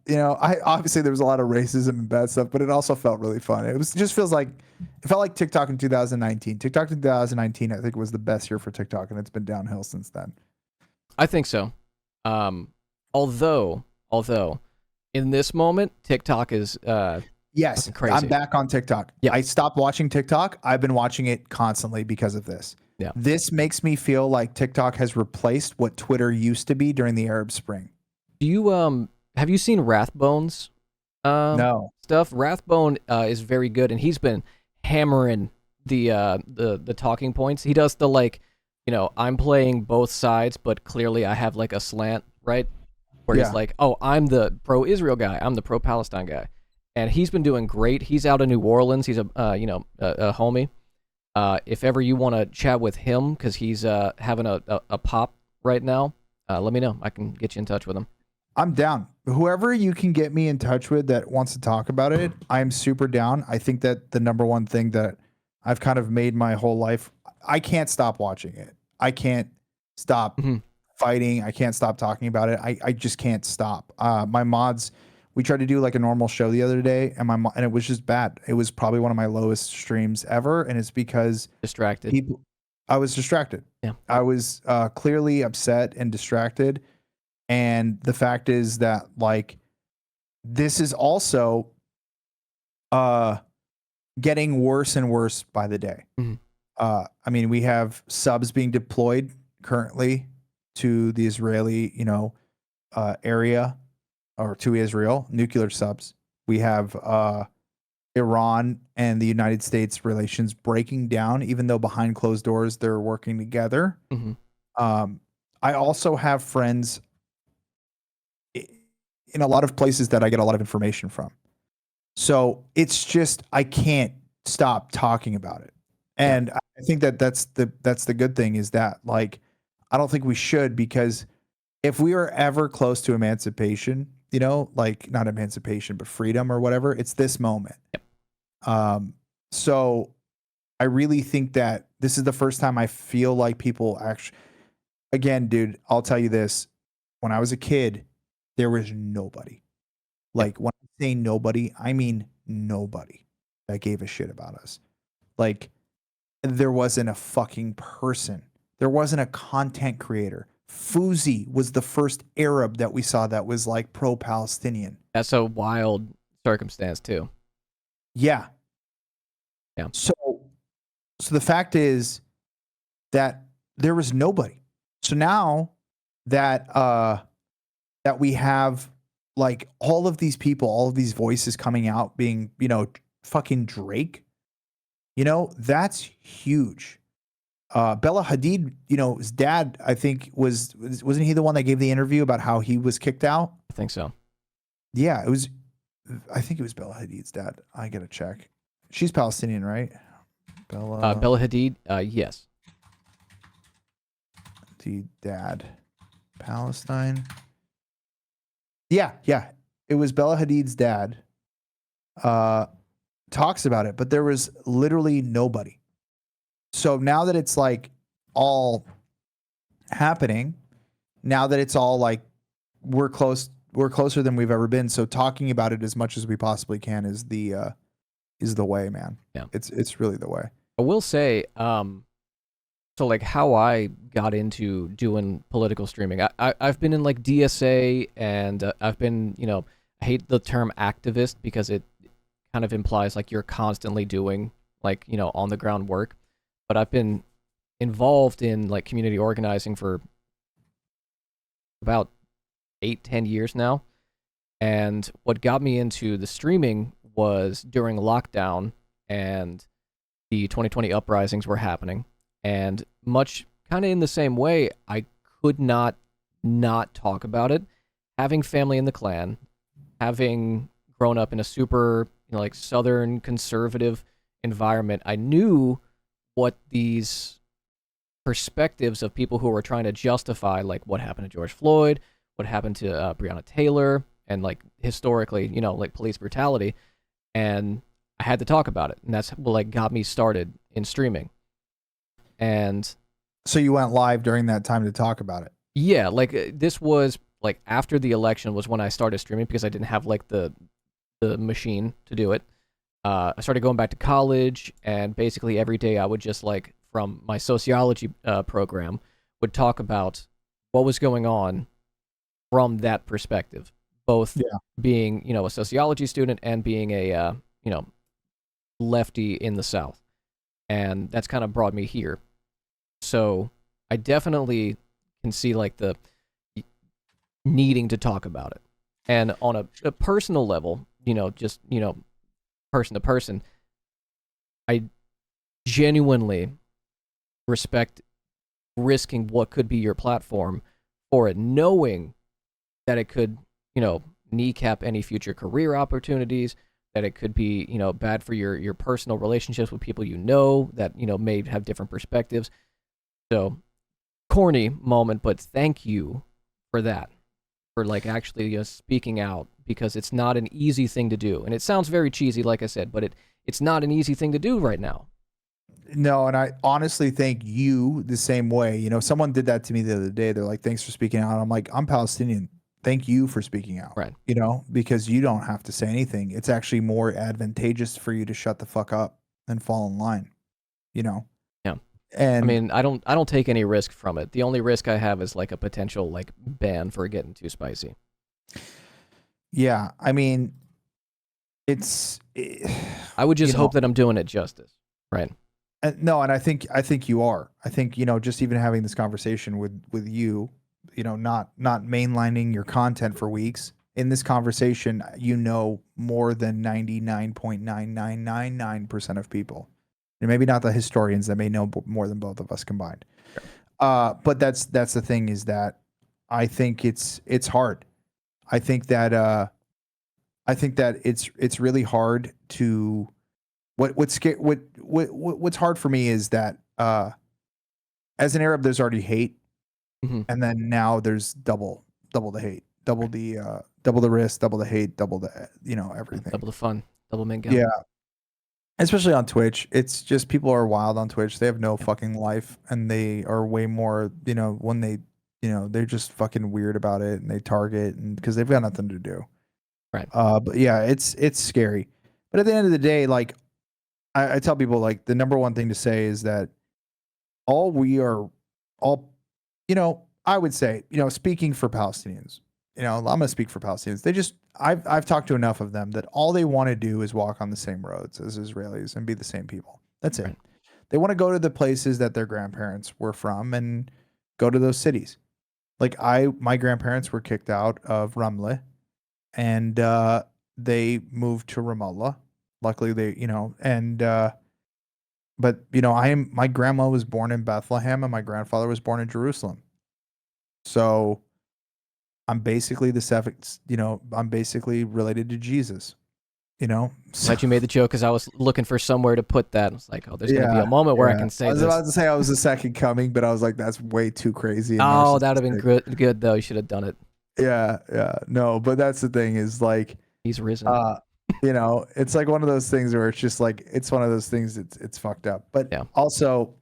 you know, obviously there was a lot of racism and bad stuff, but it also felt really fun. It felt like TikTok in 2019. TikTok in 2019, I think, was the best year for TikTok, and it's been downhill since then. I think so. Although in this moment, TikTok is yes, crazy. I'm back on TikTok. Yeah. I stopped watching TikTok. I've been watching it constantly because of this. Yeah. This makes me feel like TikTok has replaced what Twitter used to be during the Arab Spring. Do you have you seen Rathbone's No. stuff? Rathbone is very good, and he's been hammering the talking points. He does the like, you know, I'm playing both sides, but clearly I have like a slant, right? Where he's like, oh, I'm the pro-Israel guy, I'm the pro-Palestine guy, and he's been doing great. He's out of New Orleans. He's a homie. If ever you want to chat with him, because he's having a pop right now, let me know. I can get you in touch with him. I'm down. Whoever you can get me in touch with that wants to talk about it, I'm super down. I think that the number one thing that I've kind of made my whole life, I can't stop watching it. I can't stop fighting. I can't stop talking about it. I just can't stop. My mods, We tried to do like a normal show the other day, and and it was just bad. It was probably one of my lowest streams ever, and it's because Distracted. I was distracted. Yeah. I was clearly upset and distracted, and the fact is that like this is also getting worse and worse by the day. Mhm. I mean, we have subs being deployed currently to the Israeli, area, or to Israel, nuclear subs. We have Iran and the United States relations breaking down, even though behind closed doors they're working together. Mhm. I also have friends in a lot of places that I get a lot of information from. So it's just I can't stop talking about it. And I think that that's the good thing, is that like I don't think we should, because if we are ever close to emancipation, like not emancipation but freedom or whatever, it's this moment. So I really think that this is the first time I feel like people actually, again, dude, I'll tell you this. When I was a kid, there was nobody. Like when I say nobody, I mean nobody that gave a shit about us. Like there wasn't a fucking person. There wasn't a content creator. Fuzi was the first Arab that we saw that was like pro-Palestinian. That's a wild circumstance too. Yeah. Yeah. So the fact is that there was nobody. So now that that we have like all of these people, all of these voices coming out being, fucking Drake, that's huge. Bella Hadid, his dad, I think wasn't he the one that gave the interview about how he was kicked out? I think so. Yeah, I think it was Bella Hadid's dad. I gotta check. She's Palestinian, right? Bella Hadid, yes. The dad, Palestine. Yeah. It was Bella Hadid's dad. Talks about it, but there was literally nobody. So now that it's like all happening, now that it's all like we're closer than we've ever been. So talking about it as much as we possibly can is the way, man. Yeah. It's really the way. I will say, so like how I got into doing political streaming, I've been in like DSA, and I've been, I hate the term activist because it kind of implies like you're constantly doing like, on the ground work. But I've been involved in like community organizing for about 8-10 years now. And what got me into the streaming was during lockdown, and the 2020 uprisings were happening. And much kind of in the same way, I could not talk about it. Having family in the Klan, having grown up in a super, like Southern conservative environment, I knew what these perspectives of people who were trying to justify, like what happened to George Floyd, what happened to Breonna Taylor, and like historically, like police brutality, and I had to talk about it, and that's what like got me started in streaming. And so you went live during that time to talk about it. Yeah, like this was like after the election was when I started streaming, because I didn't have like the machine to do it. I started going back to college, and basically every day I would just like from my sociology program would talk about what was going on from that perspective, both being, a sociology student and being a, lefty in the South. And that's kind of brought me here. So I definitely can see like the needing to talk about it. And on a personal level, just, person to person, I genuinely respect risking what could be your platform for it, knowing that it could, kneecap any future career opportunities, that it could be, bad for your personal relationships with people that, may have different perspectives. So, corny moment, but thank you for that, for like actually speaking out, because it's not an easy thing to do. And it sounds very cheesy, like I said, but it's not an easy thing to do right now. No, and I honestly think you the same way. Someone did that to me the other day. They're like, thanks for speaking out. I'm like, I'm Palestinian. Thank you for speaking out. Right. You know, because you don't have to say anything. It's actually more advantageous for you to shut the fuck up and fall in line. You know. Yeah. And I mean, I don't take any risk from it. The only risk I have is like a potential like ban for getting too spicy. yeah, I mean, it's. I would just you hope know, that I'm doing it justice. Right. no, and I think you are. I think, you know, just even having this conversation with you, you know, not mainlining your content for weeks. In this conversation, you know more than 99.9999% of people. And maybe not the historians that may know more than both of us combined. But that's the thing, is that I think it's hard. I think that it's really hard to what's hard for me is that as an Arab, there's already hate, and then now there's double the hate, double the risk, double the hate, double the, you know, everything, Double the fun, double mint gum. yeah. Especially on Twitch, it's just people are wild on Twitch. They have no fucking life, and they are way more, you know, when they, you know, they're just fucking weird about it, and they target, and because they've got nothing to do. Right. But yeah, it's scary. But at the end of the day, like I tell people, like the number one thing to say is that you know, I would say, you know, speaking for Palestinians, you know, I'm gonna speak for Palestinians. I've talked to enough of them that all they want to do is walk on the same roads as Israelis and be the same people. That's it. Right. They want to go to the places that their grandparents were from and go to those cities. Like my grandparents were kicked out of Ramle, and they moved to Ramallah. Luckily, they, you know, and but you know, my grandma was born in Bethlehem and my grandfather was born in Jerusalem. So I'm basically I'm basically related to Jesus, you know? So, Glad you made the joke, because I was looking for somewhere to put that. I was like, oh, there's going to be a moment where I can say I was this. about to say I was the second coming, but I was like, that's way too crazy. And Oh, that would have been narcissistic. good though. You should have done it. Yeah. No, but that's the thing, is like, He's risen. you know, it's like one of those things where it's just like, it's one of those things it's fucked up. But Yeah. also,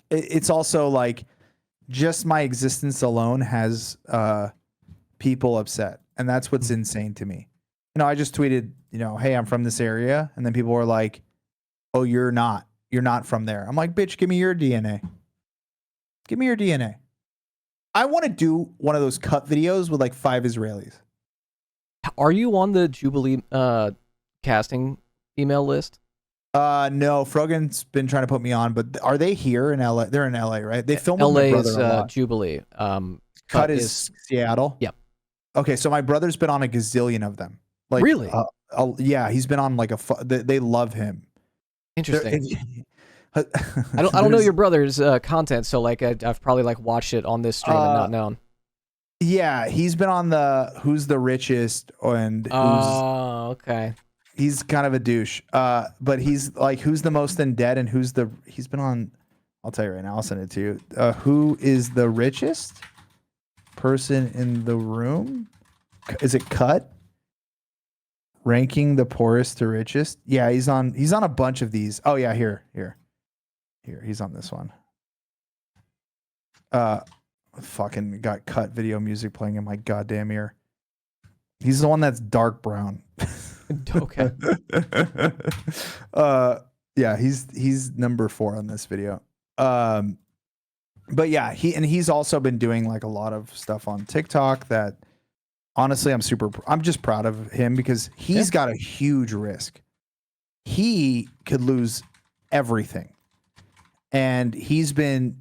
it's also like, just my existence alone has people upset. And that's what's insane to me. You know, I just tweeted, you know, hey, I'm from this area. And then people were like, oh, you're not from there. I'm like, bitch, give me your DNA. Give me your DNA. I want to do one of those cut videos with like 5 Israelis. Are you on the Jubilee casting email list? No, Frogan's been trying to put me on, but are they here in LA? They're in LA, right? They film with my LA brother is a lot. Jubilee. Cut is Seattle. Yep. Okay, so my brother's been on a gazillion of them. Like, really? Yeah, he's been on like they love him. Interesting. I don't know your brother's content, so like I've probably like watched it on this stream and not known. Yeah, he's been on the Who's the Richest, and okay. He's kind of a douche. But he's like Who's the Most in Debt, and he's been on, I'll tell you right now, I'll send it to you. Who is the richest person in the room? Is it Cut? Ranking the poorest to richest? Yeah, he's on a bunch of these. Oh yeah, here. He's on this one. Fucking got Cut video music playing in my goddamn ear. He's the one that's dark brown. Okay. Yeah, he's number 4 on this video. But yeah, he's also been doing like a lot of stuff on TikTok that honestly I'm just proud of him, because he's got a huge risk. He could lose everything. And he's been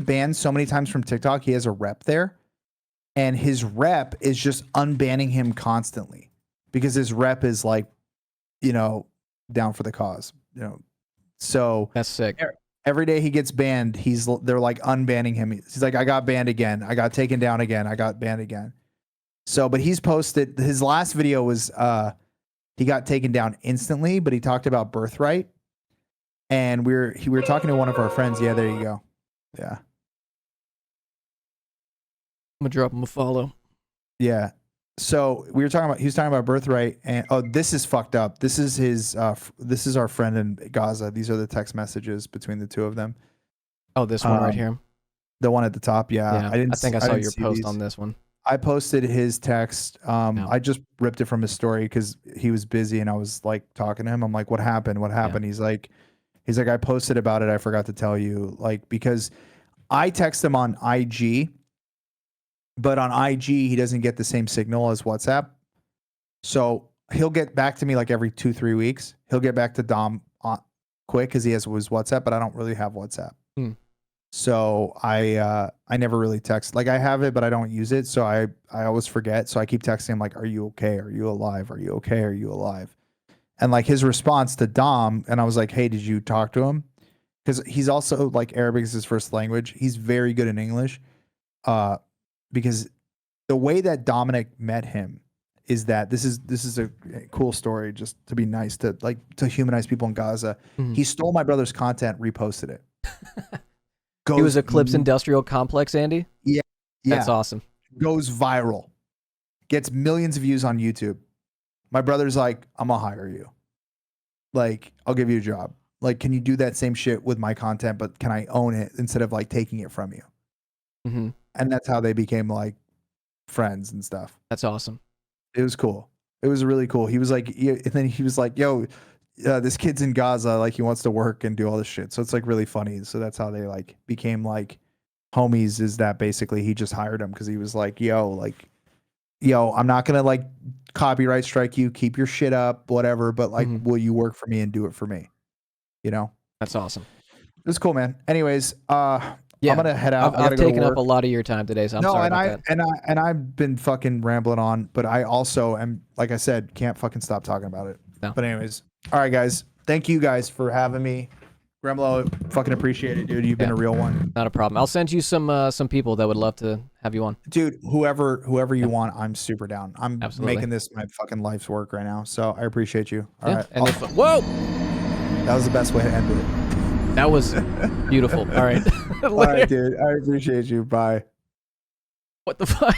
banned so many times from TikTok. He has a rep there, and his rep is just unbanning him constantly, because his rep is like, you know, down for the cause, you know. So that's sick. Every day he gets banned, they're like unbanning him. He's like, I got banned again. I got taken down again. I got banned again. So, but he's posted, his last video was, he got taken down instantly, but he talked about birthright. And we were talking to one of our friends. Yeah, there you go. Yeah. I'm gonna drop him a follow. Yeah. So he was talking about birthright, and this is fucked up. This is our friend in Gaza. These are the text messages between the two of them. Oh, this one right here. The one at the top. Yeah. I think I saw your post on this one. I posted his text. I just ripped it from his story because he was busy and I was like talking to him. I'm like, what happened? What happened? He's like, I posted about it. I forgot to tell you. Like, because I text him on IG, but on IG, he doesn't get the same signal as WhatsApp. So he'll get back to me like every 2-3 weeks. He'll get back to Dom quick because he has his WhatsApp, but I don't really have WhatsApp. So I never really text. Like I have it, but I don't use it. So I always forget. So I keep texting him like, are you okay? Are you alive? Are you okay? Are you alive? And like his response to Dom, and I was like, hey, did you talk to him? Because he's also like Arabic is his first language. He's very good in English. Because the way that Dominic met him is that this is a cool story, just to be nice to humanize people in Gaza. He stole my brother's content, reposted it. He was Eclipse Industrial Complex, Andy? Yeah. That's awesome. Goes viral. Gets millions of views on YouTube. My brother's like, I'm gonna hire you. Like, I'll give you a job. Like, can you do that same shit with my content, but can I own it instead of like taking it from you? And that's how they became like friends and stuff. That's awesome. It was cool. It was really cool. He was like, and then he was like, yo, this kid's in Gaza, like he wants to work and do all this shit. So it's like really funny. So that's how they like became like homies, is that basically he just hired him because he was like, yo, I'm not gonna like copyright strike you, keep your shit up, whatever, but like will you work for me and do it for me? You know? That's awesome. It was cool, man. Anyways, I'm gonna head out. I've taken up a lot of your time today, so I'm sorry about that. And I've been fucking rambling on, but I also am, like I said, can't fucking stop talking about it. No. But anyways, all right, guys. Thank you guys for having me. Gremloe, fucking appreciate it, dude. You've been a real one. Not a problem. I'll send you some people that would love to have you on. Dude, whoever you want, I'm super down. I'm making this my fucking life's work right now. So I appreciate you. All right. And whoa! That was the best way to end it. That was beautiful. All right. All right, dude. I appreciate you. Bye. What the fuck?